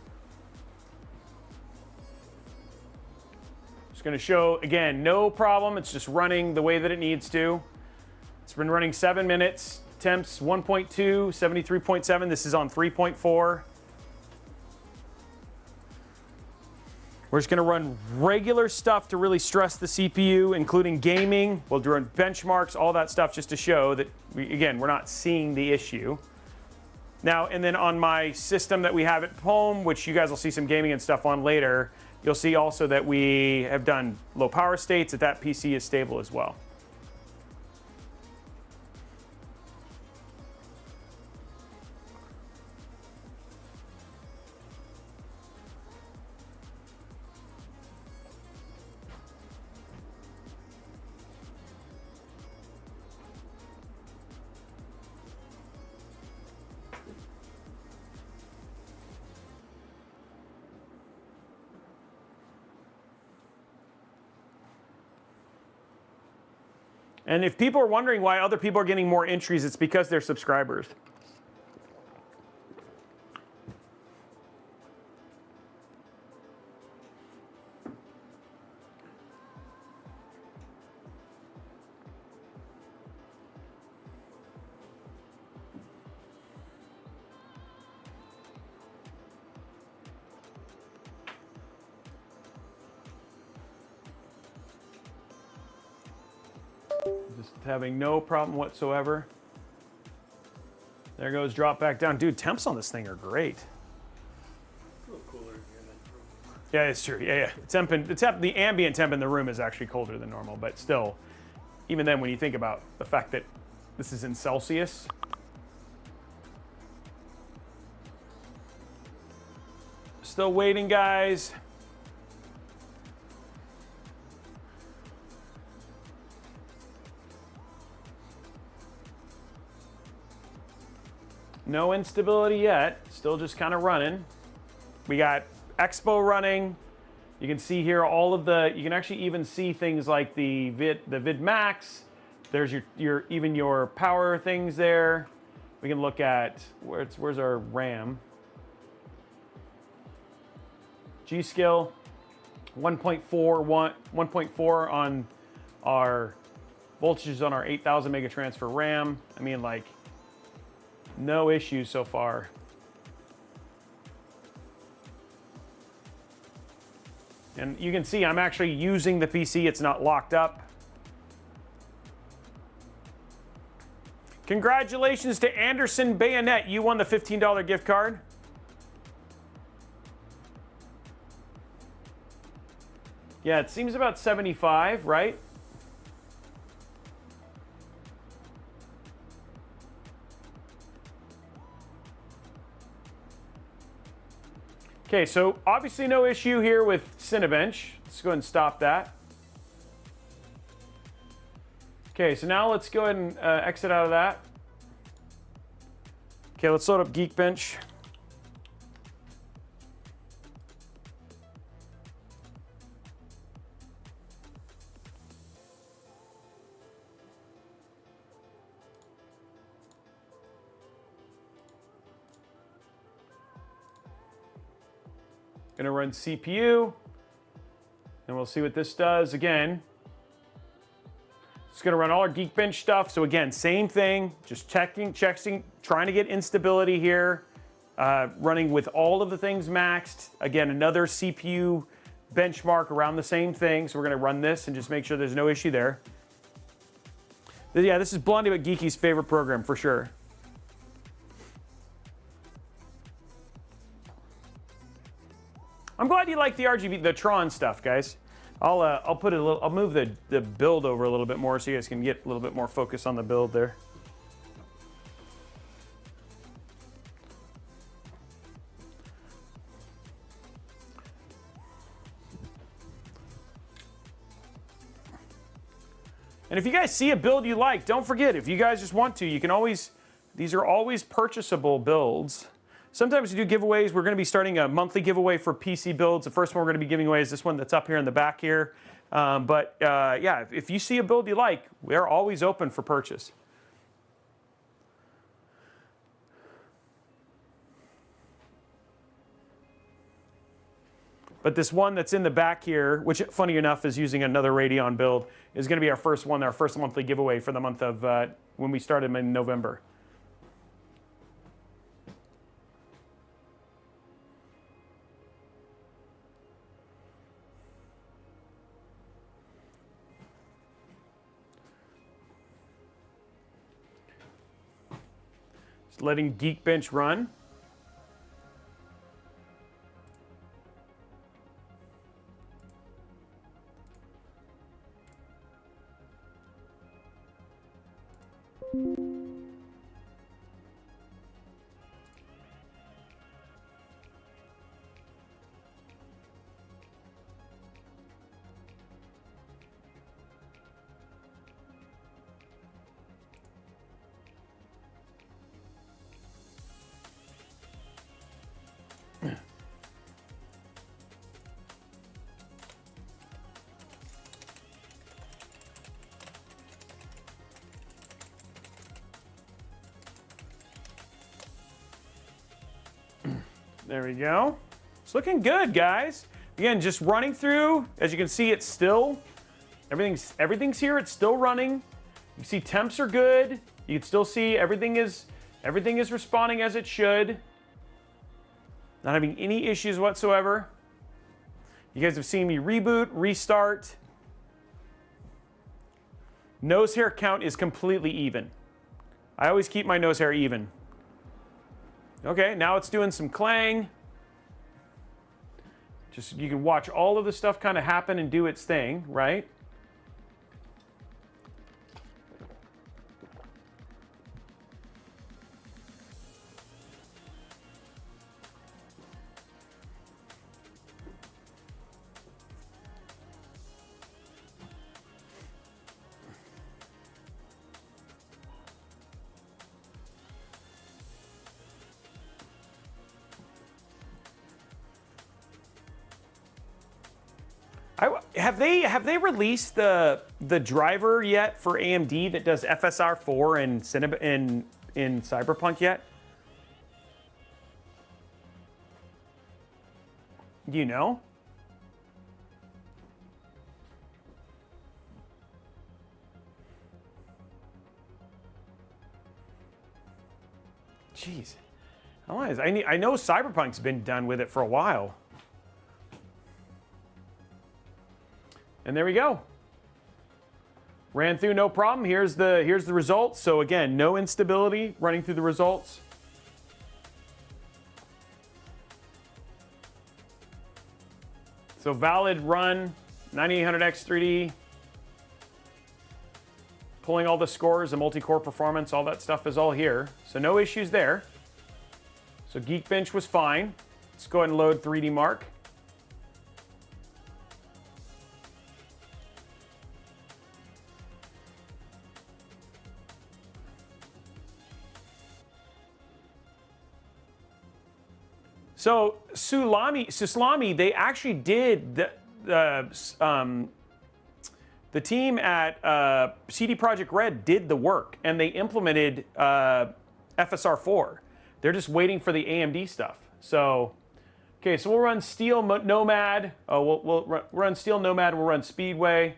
Just going to show, again, no problem. It's just running the way that it needs to. It's been running 7 minutes. Temps 1.2, 73.7. This is on 3.4. We're just going to run regular stuff to really stress the CPU, including gaming. We'll do benchmarks, all that stuff, just to show that, again, we're not seeing the issue. Now, and then on my system that we have at home, which you guys will see some gaming and stuff on later, you'll see also that we have done low power states, that PC is stable as well. And if people are wondering why other people are getting more entries, it's because they're subscribers. Just having no problem whatsoever. There goes, drop back down. Dude, temps on this thing are great. A little cooler in here than normal. Yeah, it's true. Yeah. The ambient temp in the room is actually colder than normal, but still, even then, when you think about the fact that this is in Celsius. Still waiting, guys. No instability yet, still just kind of running. We got Expo running. You can see here all of the, you can actually even see things like the vid max. There's even your power things there. We can look at, where's our RAM? G-Skill, 1.4 on our voltages on our 8,000 mega transfer RAM. I mean, like, no issues so far. And you can see I'm actually using the PC. It's not locked up. Congratulations to Anderson Bayonet. You won the $15 gift card. Yeah, it seems about 75, right? Okay, so obviously no issue here with Cinebench. Let's go ahead and stop that. Okay, so now let's go ahead and exit out of that. Okay, let's load up Geekbench. Gonna run CPU, and we'll see what this does. Again, it's gonna run all our Geekbench stuff. So again, same thing, just checking, trying to get instability here. Running with all of the things maxed. Again, another CPU benchmark around the same thing. So we're gonna run this and just make sure there's no issue there. Yeah, this is Blondie but Geeky's favorite program for sure. I'm glad you like the RGB, the Tron stuff, guys. I'll put a little, I'll move the build over a little bit more so you guys can get a little bit more focus on the build there. And if you guys see a build you like, don't forget, if you guys just want to, you can always, these are always purchasable builds. Sometimes we do giveaways. We're going to be starting a monthly giveaway for PC builds. The first one we're going to be giving away is this one that's up here in the back here. Yeah, if you see a build you like, we're always open for purchase. But this one that's in the back here, which funny enough is using another Radeon build, is going to be our first one, our first monthly giveaway for the month of when we started in November. Just letting Geekbench run. There we go. It's looking good, guys. Again, just running through. As you can see, it's still, everything's here. It's still running. You can see temps are good. You can still see everything is responding as it should. Not having any issues whatsoever. You guys have seen me reboot, restart. Nose hair count is completely even. I always keep my nose hair even. Okay, now it's doing some clang. Just, you can watch all of the stuff kind of happen and do its thing, right? Have they released the driver yet for AMD that does FSR4 in Cyberpunk yet? Do you know? Jeez. I know Cyberpunk's been done with it for a while. And there we go. Ran through no problem. Here's the results. So again, no instability running through the results. So valid run, 9800X3D. Pulling all the scores, the multi-core performance, all that stuff is all here. So no issues there. So Geekbench was fine. Let's go ahead and load 3D Mark. So Suslami, they actually did the team at CD Projekt Red did the work, and they implemented FSR4. They're just waiting for the AMD stuff. So, okay, so we'll run Steel Nomad. Oh, we'll run Steel Nomad. We'll run Speedway.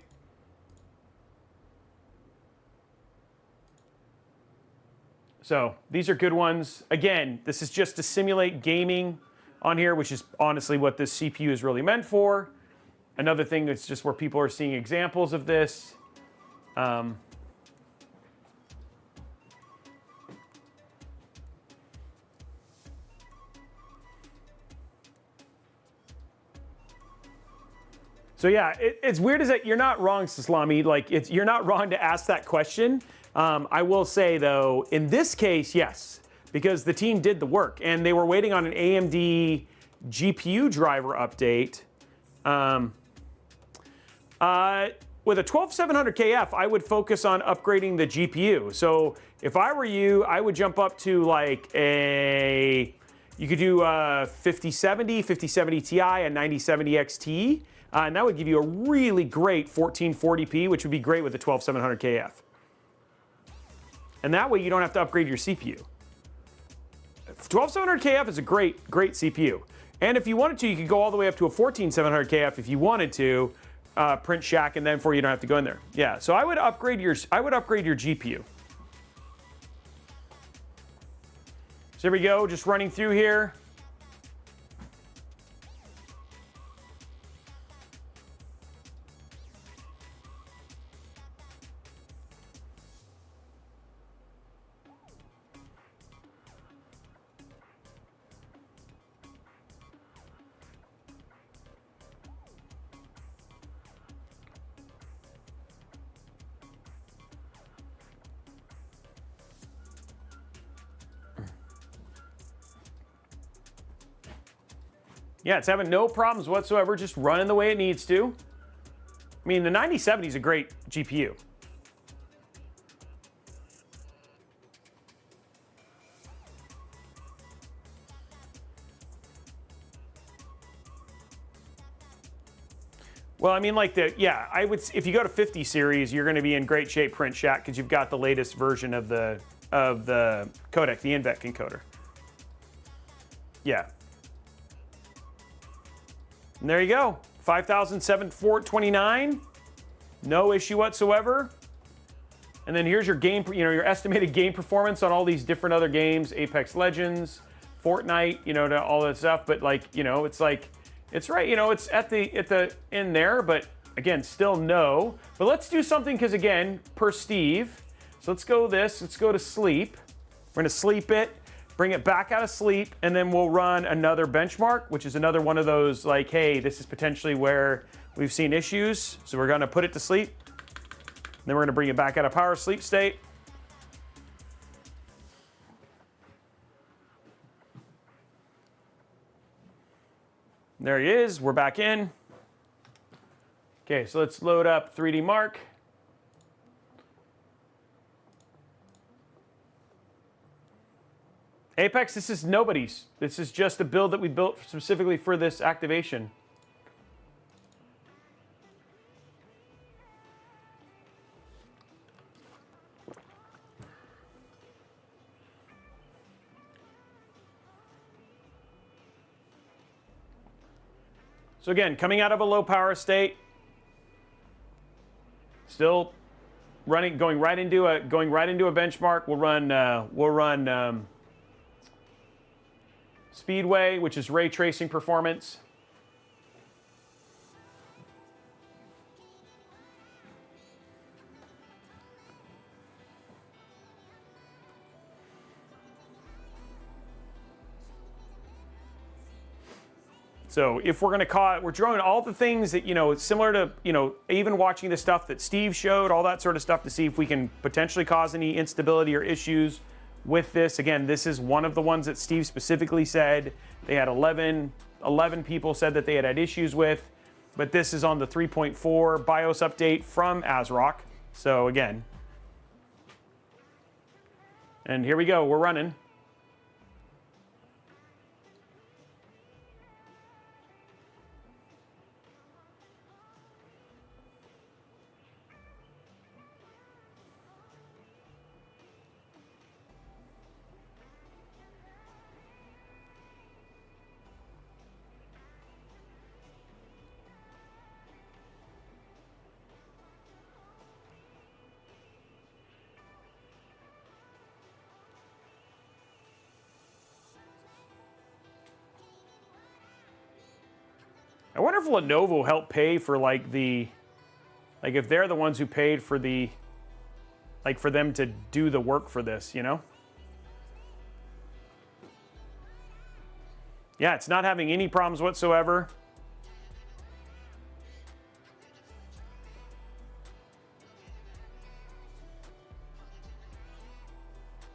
So these are good ones. Again, this is just to simulate gaming on here, which is honestly what this CPU is really meant for. Another thing that's just where people are seeing examples of this. So yeah, it's weird is that you're not wrong, Saslami. Like, you're not wrong to ask that question. I will say though, in this case, yes, because the team did the work and they were waiting on an AMD GPU driver update. With a 12700KF, I would focus on upgrading the GPU. So if I were you, I would jump up to like you could do 5070, 5070 Ti, and 9070 XT. And that would give you a really great 1440p, which would be great with the 12700KF. And that way you don't have to upgrade your CPU. 12700KF is a great CPU. And if you wanted to, you could go all the way up to a 14700KF if you wanted to, print shack, and then you don't have to go in there. Yeah, so I would upgrade your GPU. So here we go, just running through here. Yeah, it's having no problems whatsoever, just running the way it needs to. I mean, the 9070 is a great GPU. Well, I mean, like I would, if you go to 50 series, you're going to be in great shape print shack because you've got the latest version of the codec, the INVEC encoder. Yeah. And there you go, 5,729, no issue whatsoever. And then here's your game, your estimated game performance on all these different other games, Apex Legends, Fortnite, all that stuff. But like, it's like, it's right, it's at the in there, but again, still no. But let's do something, because again, per Steve. So let's go let's go to sleep. We're gonna sleep it, bring it back out of sleep, and then we'll run another benchmark, which is another one of those like, hey, this is potentially where we've seen issues. So we're gonna put it to sleep. Then we're gonna bring it back out of power sleep state. There he is, we're back in. Okay, so let's load up 3D Mark. Apex, this is nobody's. This is just a build that we built specifically for this activation. So again, coming out of a low power state, still running, going right into a benchmark. We'll run Speedway, which is ray tracing performance. So if we're going to call it, we're drawing all the things that, similar to, even watching the stuff that Steve showed, all that sort of stuff to see if we can potentially cause any instability or issues with this. Again, this is one of the ones that Steve specifically said they had 11 people said that they had issues with, but this is on the 3.4 BIOS update from ASRock. So again, and here we go, we're running. I wonder if Lenovo helped pay for if they're the ones who paid for for them to do the work for this, Yeah, it's not having any problems whatsoever.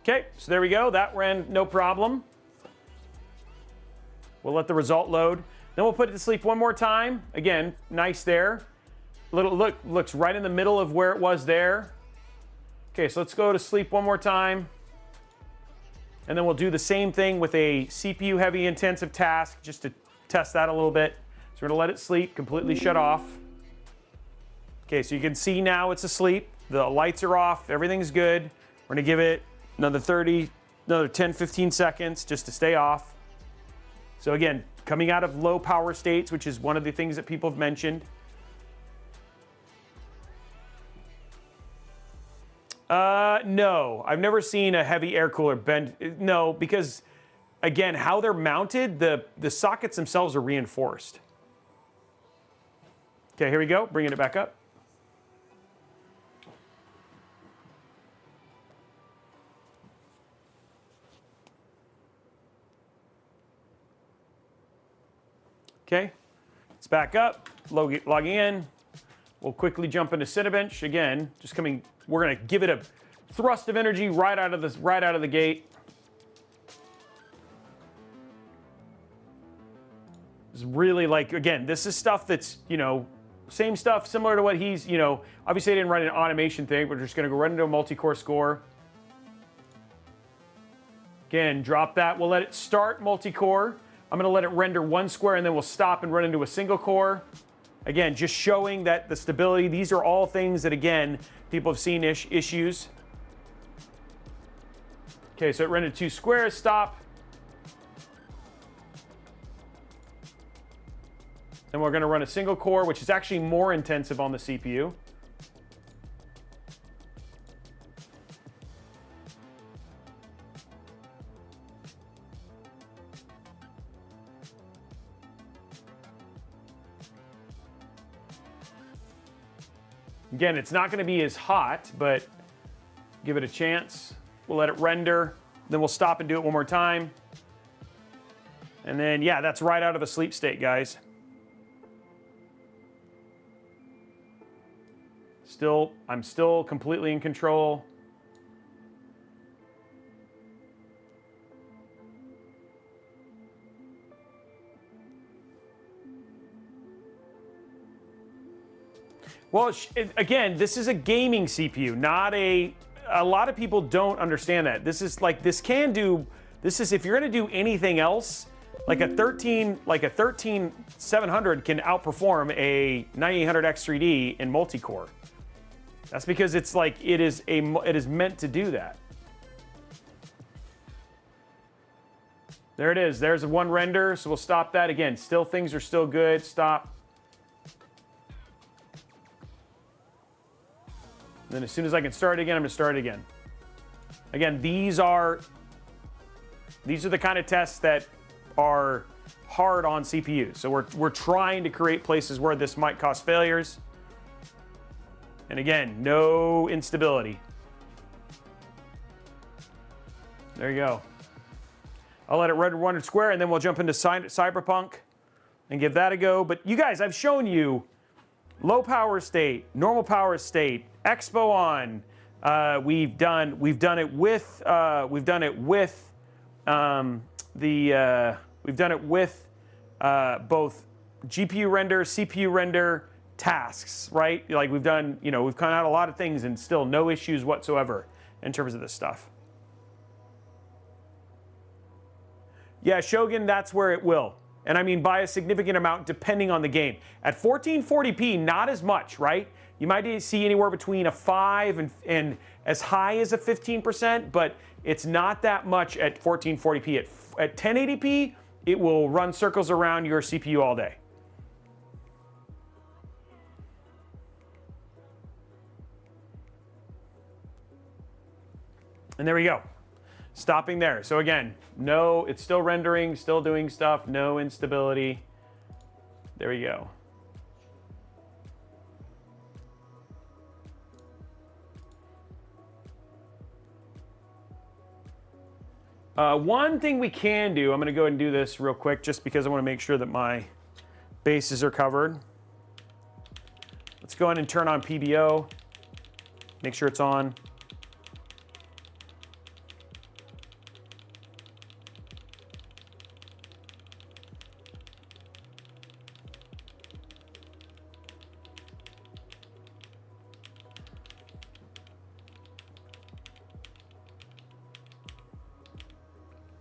Okay, so there we go. That ran no problem. We'll let the result load. Then we'll put it to sleep one more time. Again, nice there. Looks right in the middle of where it was there. Okay, so let's go to sleep one more time. And then we'll do the same thing with a CPU heavy intensive task just to test that a little bit. So we're gonna let it sleep, completely shut off. Okay, so you can see now it's asleep. The lights are off, everything's good. We're gonna give it another 10, 15 seconds just to stay off. So again, coming out of low power states, which is one of the things that people have mentioned. No, I've never seen a heavy air cooler bend. No, because again, how they're mounted, the sockets themselves are reinforced. Okay, here we go, bringing it back up. Okay, it's back up, logging in. We'll quickly jump into Cinebench again. We're gonna give it a thrust of energy right out of the gate. It's really again, this is stuff that's same stuff, similar to what he's obviously I didn't run an automation thing. We're just gonna go right into a multi-core score. Again, drop that. We'll let it start multi-core. I'm going to let it render one square and then we'll stop and run into a single core. Again, just showing that the stability, these are all things that, again, people have seen issues. Okay, so it rendered 2 squares, stop. Then we're going to run a single core, which is actually more intensive on the CPU. Again, it's not gonna be as hot, but give it a chance. We'll let it render, then we'll stop and do it one more time. And then, yeah, that's right out of a sleep state, guys. I'm still completely in control. Well, again, this is a gaming CPU, not a lot of people don't understand that. This is like, this is, if you're gonna do anything else, like a 13700 can outperform a 9800X3D in multi-core. That's because it's like, it is meant to do that. There it is, there's one render, so we'll stop that. Again, still, things are still good, stop. And then as soon as I can start it again, I'm gonna start it again. Again, these are the kind of tests that are hard on CPUs. So we're trying to create places where this might cause failures. And again, no instability. There you go. I'll let it run 100 square, and then we'll jump into Cyberpunk and give that a go. But you guys, I've shown you low power state, normal power state, Expo on. We've done it with both GPU render, CPU render, tasks, right? Like we've done, we've kind of had a lot of things and still no issues whatsoever in terms of this stuff. Yeah, Shogun, that's where it will. And I mean by a significant amount depending on the game. At 1440p, not as much, right? You might see anywhere between a 5 and as high as a 15%, but it's not that much at 1440p. At 1080p, it will run circles around your CPU all day. And there we go. Stopping there. So again, no, it's still rendering, still doing stuff, no instability. There we go. One thing we can do, I'm going to go ahead and do this real quick just because I want to make sure that my bases are covered. Let's go ahead and turn on PBO. Make sure it's on.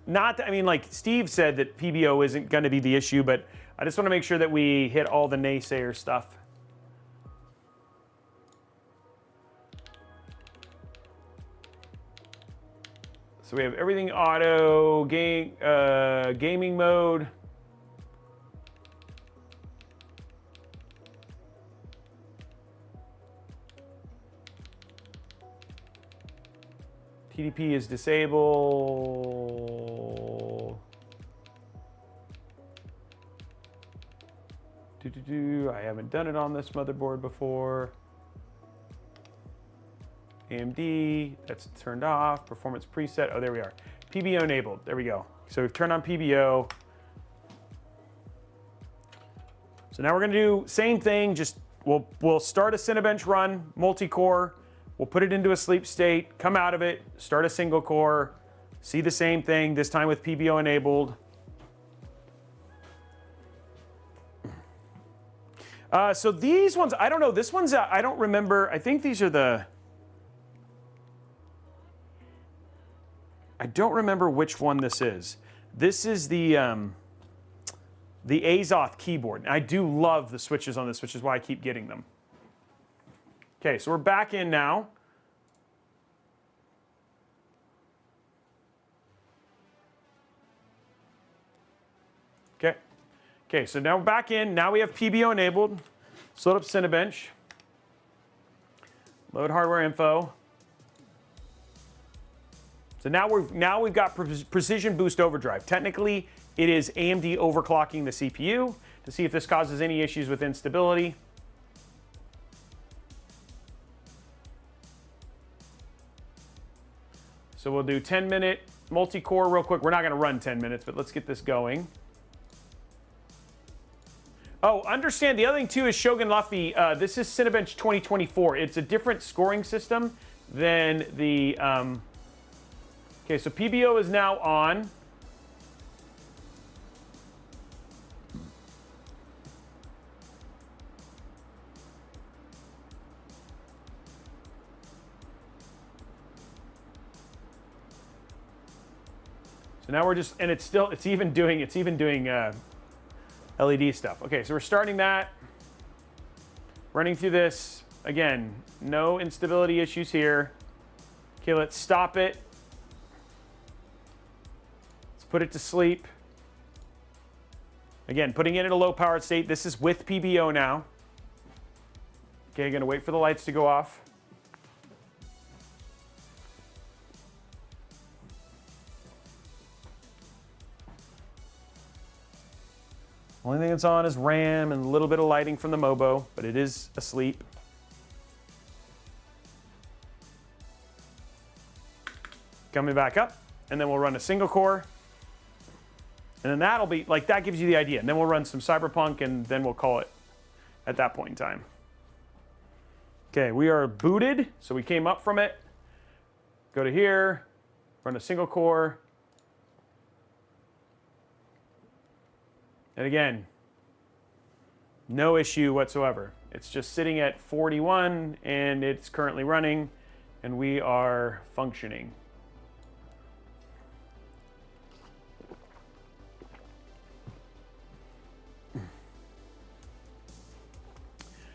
Not that, I mean, like Steve said that PBO isn't going to be the issue, but I just want to make sure that we hit all the naysayer stuff. So we have everything auto, gaming mode. TDP is disabled. I haven't done it on this motherboard before. AMD, that's turned off. Performance preset, oh, there we are. PBO enabled, there we go. So we've turned on PBO. So now we're gonna do same thing, just we'll start a Cinebench run, multi-core. We'll put it into a sleep state, come out of it, start a single core, see the same thing, this time with PBO enabled. So these ones, I don't know, this one's, I don't remember, I think these are the, I don't remember which one this is. This is the ASRock keyboard. And I do love the switches on this, which is why I keep getting them. Okay, so we're back in now. Okay, so now we're back in. Now we have PBO enabled. Let's load up Cinebench. Load hardware info. So now we've got Precision Boost Overdrive. Technically, it is AMD overclocking the CPU to see if this causes any issues with instability. So we'll do 10-minute multi-core real quick. We're not gonna run 10 minutes, but let's get this going. Oh, understand the other thing too is Shogun Luffy. This is Cinebench 2024. It's a different scoring system than the. Okay, so PBO is now on. So now we're just, and it's even doing LED stuff. Okay, so we're starting that. Running through this. Again, no instability issues here. Okay, let's stop it. Let's put it to sleep. Again, putting it in a low powered state. This is with PBO now. Okay, gonna wait for the lights to go off. Only thing that's on is RAM and a little bit of lighting from the Mobo, but it is asleep. Coming back up, and then we'll run a single core. And then that'll be, like, that gives you the idea. And then we'll run some Cyberpunk, and then we'll call it at that point in time. Okay, we are booted, so we came up from it. Go to here, run a single core. And again, no issue whatsoever. It's just sitting at 41 and it's currently running and we are functioning.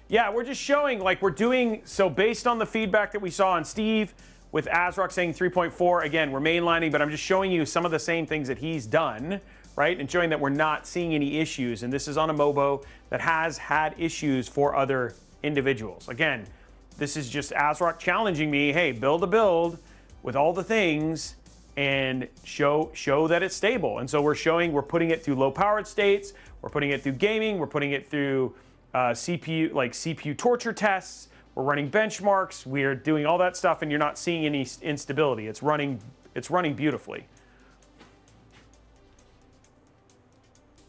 Yeah, we're just showing, like we're doing, so based on the feedback that we saw on Steve with ASRock saying 3.4, again, we're mainlining, but I'm just showing you some of the same things that he's done, right? And showing that we're not seeing any issues. And this is on a Mobo that has had issues for other individuals. Again, this is just ASRock challenging me, hey, build a build with all the things and show that it's stable. And so we're putting it through low powered states, we're putting it through gaming, we're putting it through CPU torture tests, we're running benchmarks, we're doing all that stuff, and you're not seeing any instability. It's running beautifully.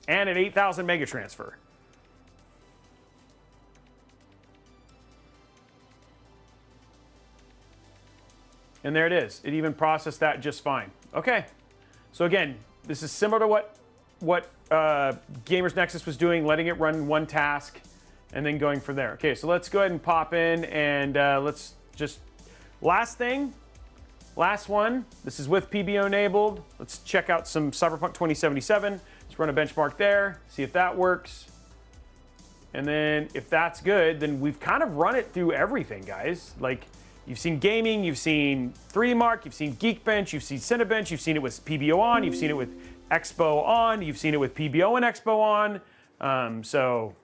And an 8,000 mega transfer. And there it is. It even processed that just fine. Okay. So again, this is similar to what Gamers Nexus was doing, letting it run one task and then going from there. Okay, so let's go ahead and pop in and let's just, last one. This is with PBO enabled. Let's check out some Cyberpunk 2077. Let's run a benchmark there, see if that works. And then if that's good, then we've kind of run it through everything, guys. Like, you've seen gaming, you've seen 3D Mark, you've seen Geekbench, you've seen Cinebench, you've seen it with PBO on, you've seen it with Expo on, you've seen it with PBO and Expo on. So,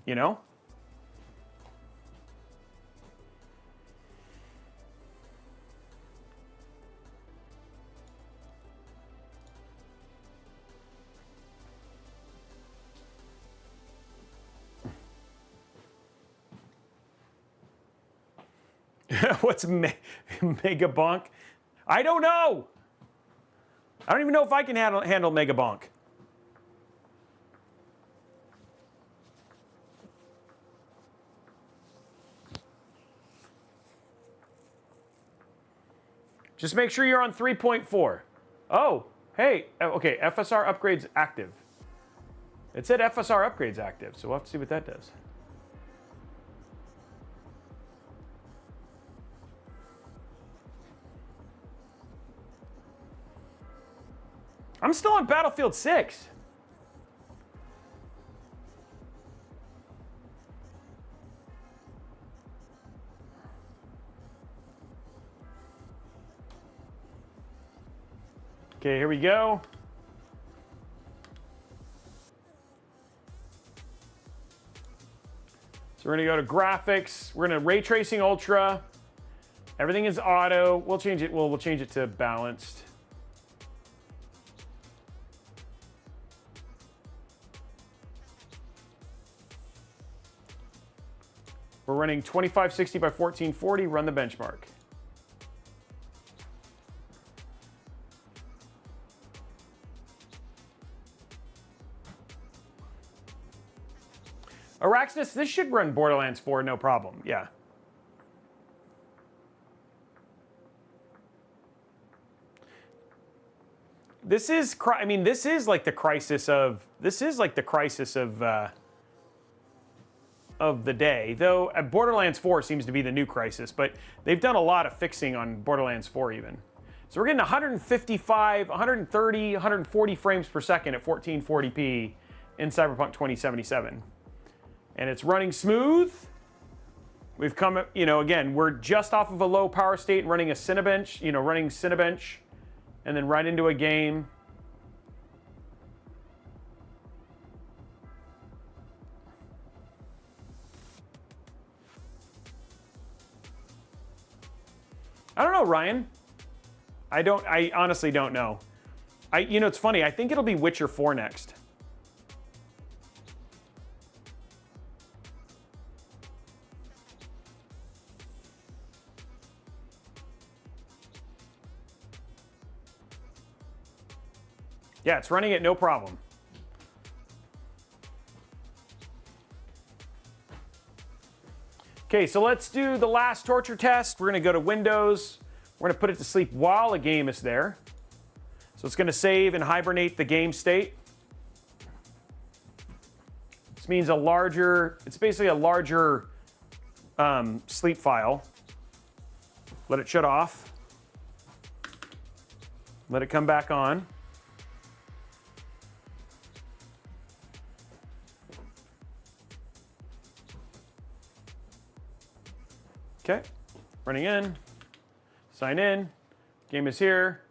you know. What's Mega Bonk? I don't know. I don't even know if I can handle Mega Bonk. Just make sure you're on 3.4. Oh, hey, okay, FSR upgrades active. It said FSR upgrades active, so we'll have to see what that does. I'm still on Battlefield 6. Okay, here we go. So we're gonna go to graphics. We're gonna ray tracing ultra. Everything is auto. We'll change it. We'll change it to balanced. We're running 2560 by 1440, run the benchmark. Araxis, this should run Borderlands 4, no problem. Yeah. This is, I mean, this is like the crisis of the day. Though Borderlands 4 seems to be the new crisis, but they've done a lot of fixing on Borderlands 4 even. So we're getting 155, 130, 140 frames per second at 1440p in Cyberpunk 2077. And it's running smooth. We've come, you know, again, we're just off of a low power state and running a Cinebench, you know, running Cinebench, and then right into a game. I don't know, Ryan. I honestly don't know. You know, it's funny. I think it'll be Witcher 4 next. Yeah, it's running it no problem. Okay, so let's do the last torture test. We're gonna go to Windows. We're gonna put it to sleep while a game is there. So it's gonna save and hibernate the game state. This means it's basically a larger sleep file. Let it shut off. Let it come back on. Okay, running in, sign in, game is here,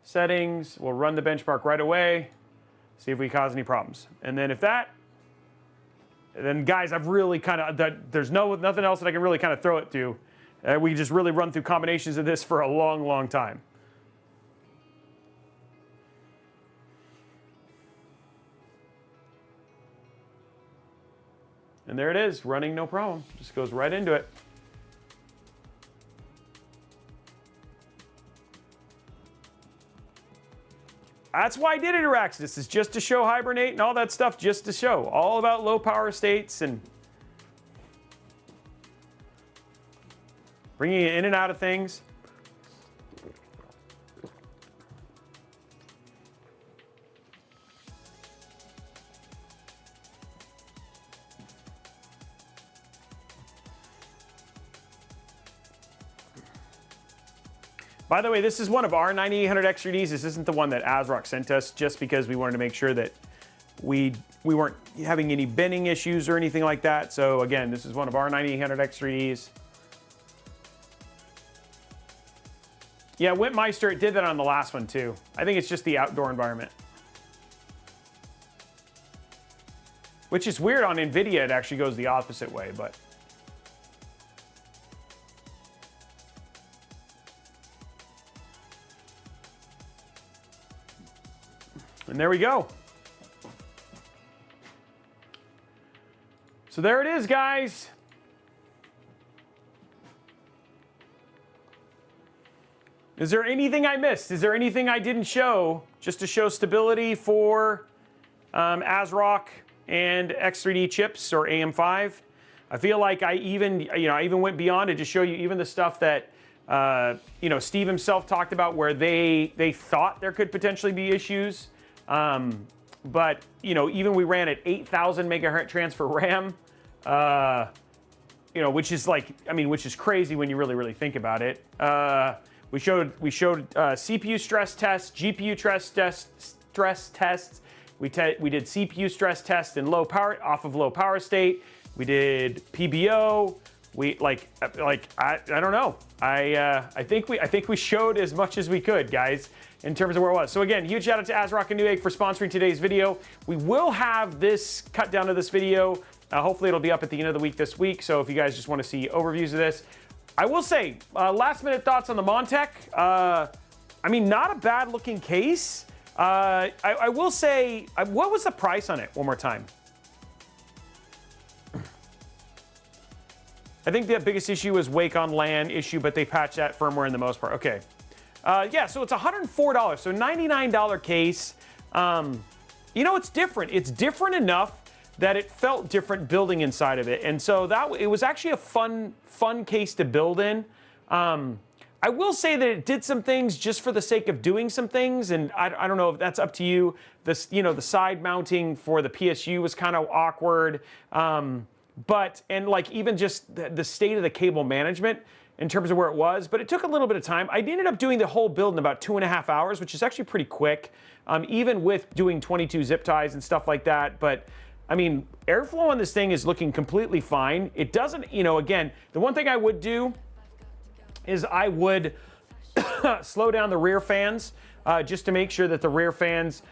settings, we'll run the benchmark right away, see if we cause any problems. And then then guys, I've really kind of, there's nothing else that I can really kind of throw it to. We just really run through combinations of this for a long, long time. And there it is, running no problem, just goes right into it. That's why I did it, Araxis, is just to show hibernate and all that stuff, just to show. All about low power states and bringing it in and out of things. By the way, this is one of our 9800X3Ds. This isn't the one that ASRock sent us, just because we wanted to make sure that we weren't having any binning issues or anything like that. So again, this is one of our 9800X3Ds. Yeah, Whipmeister, it did that on the last one too. I think it's just the outdoor environment. Which is weird, on NVIDIA it actually goes the opposite way, but. And there we go. So there it is, guys. Is there anything I missed? Is there anything I didn't show just to show stability for ASRock and X3D chips or AM5? I feel like I even went beyond to just show you even the stuff that Steve himself talked about, where they thought there could potentially be issues. But even we ran at 8,000 megahertz transfer RAM, which is which is crazy when you really think about it. We showed CPU stress tests, GPU stress tests. We did CPU stress tests in low power, off of low power state. We did PBO. I don't know. I think we showed as much as we could, guys, in terms of where it was. So again, huge shout out to ASRock and Newegg for sponsoring today's video. We will have this cut down to this video. Hopefully it'll be up at the end of the week this week. So if you guys just want to see overviews of this, I will say, last minute thoughts on the MONTECH. Not a bad looking case. I will say, what was the price on it? One more time. I think the biggest issue was Wake on LAN issue, but they patched that firmware in the most part. Okay. So it's $104, so $99 case. It's different. It's different enough that it felt different building inside of it. And so it was actually a fun case to build in. I will say that it did some things just for the sake of doing some things, and I don't know if that's up to you. This, the side mounting for the PSU was kind of awkward, and like even just the state of the cable management in terms of where it was, but it took a little bit of time. I ended up doing the whole build in about 2.5 hours, which is actually pretty quick, even with doing 22 zip ties and stuff like that. But I mean, airflow on this thing is looking completely fine. It doesn't, again, the one thing I would do is I would slow down the rear fans just to make sure that the rear fans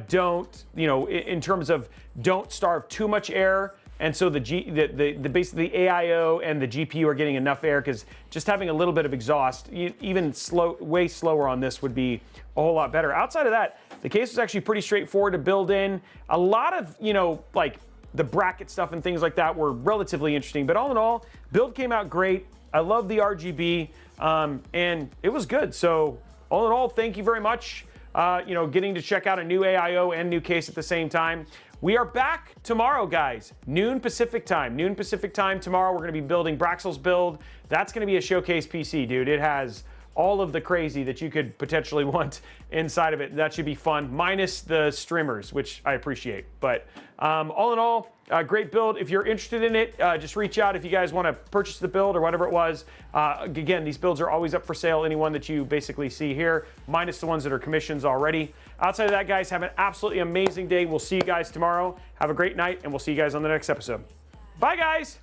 don't, in terms of don't starve too much air. And so basically the AIO and the GPU are getting enough air, because just having a little bit of exhaust, even way slower on this would be a whole lot better. Outside of that, the case was actually pretty straightforward to build in. A lot of, like the bracket stuff and things like that were relatively interesting. But all in all, build came out great. I love the RGB, and it was good. So all in all, thank you very much. Getting to check out a new AIO and new case at the same time. We are back tomorrow, guys. Noon Pacific time. Noon Pacific time tomorrow. We're going to be building Braxel's build. That's going to be a showcase PC, dude. It has all of the crazy that you could potentially want inside of it. That should be fun, minus the streamers, which I appreciate. But all in all, great build. If you're interested in it, just reach out if you guys want to purchase the build or whatever it was. Again, these builds are always up for sale. Any one that you basically see here, minus the ones that are commissions already. Outside of that, guys, have an absolutely amazing day. We'll see you guys tomorrow. Have a great night, and we'll see you guys on the next episode. Bye, guys.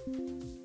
you.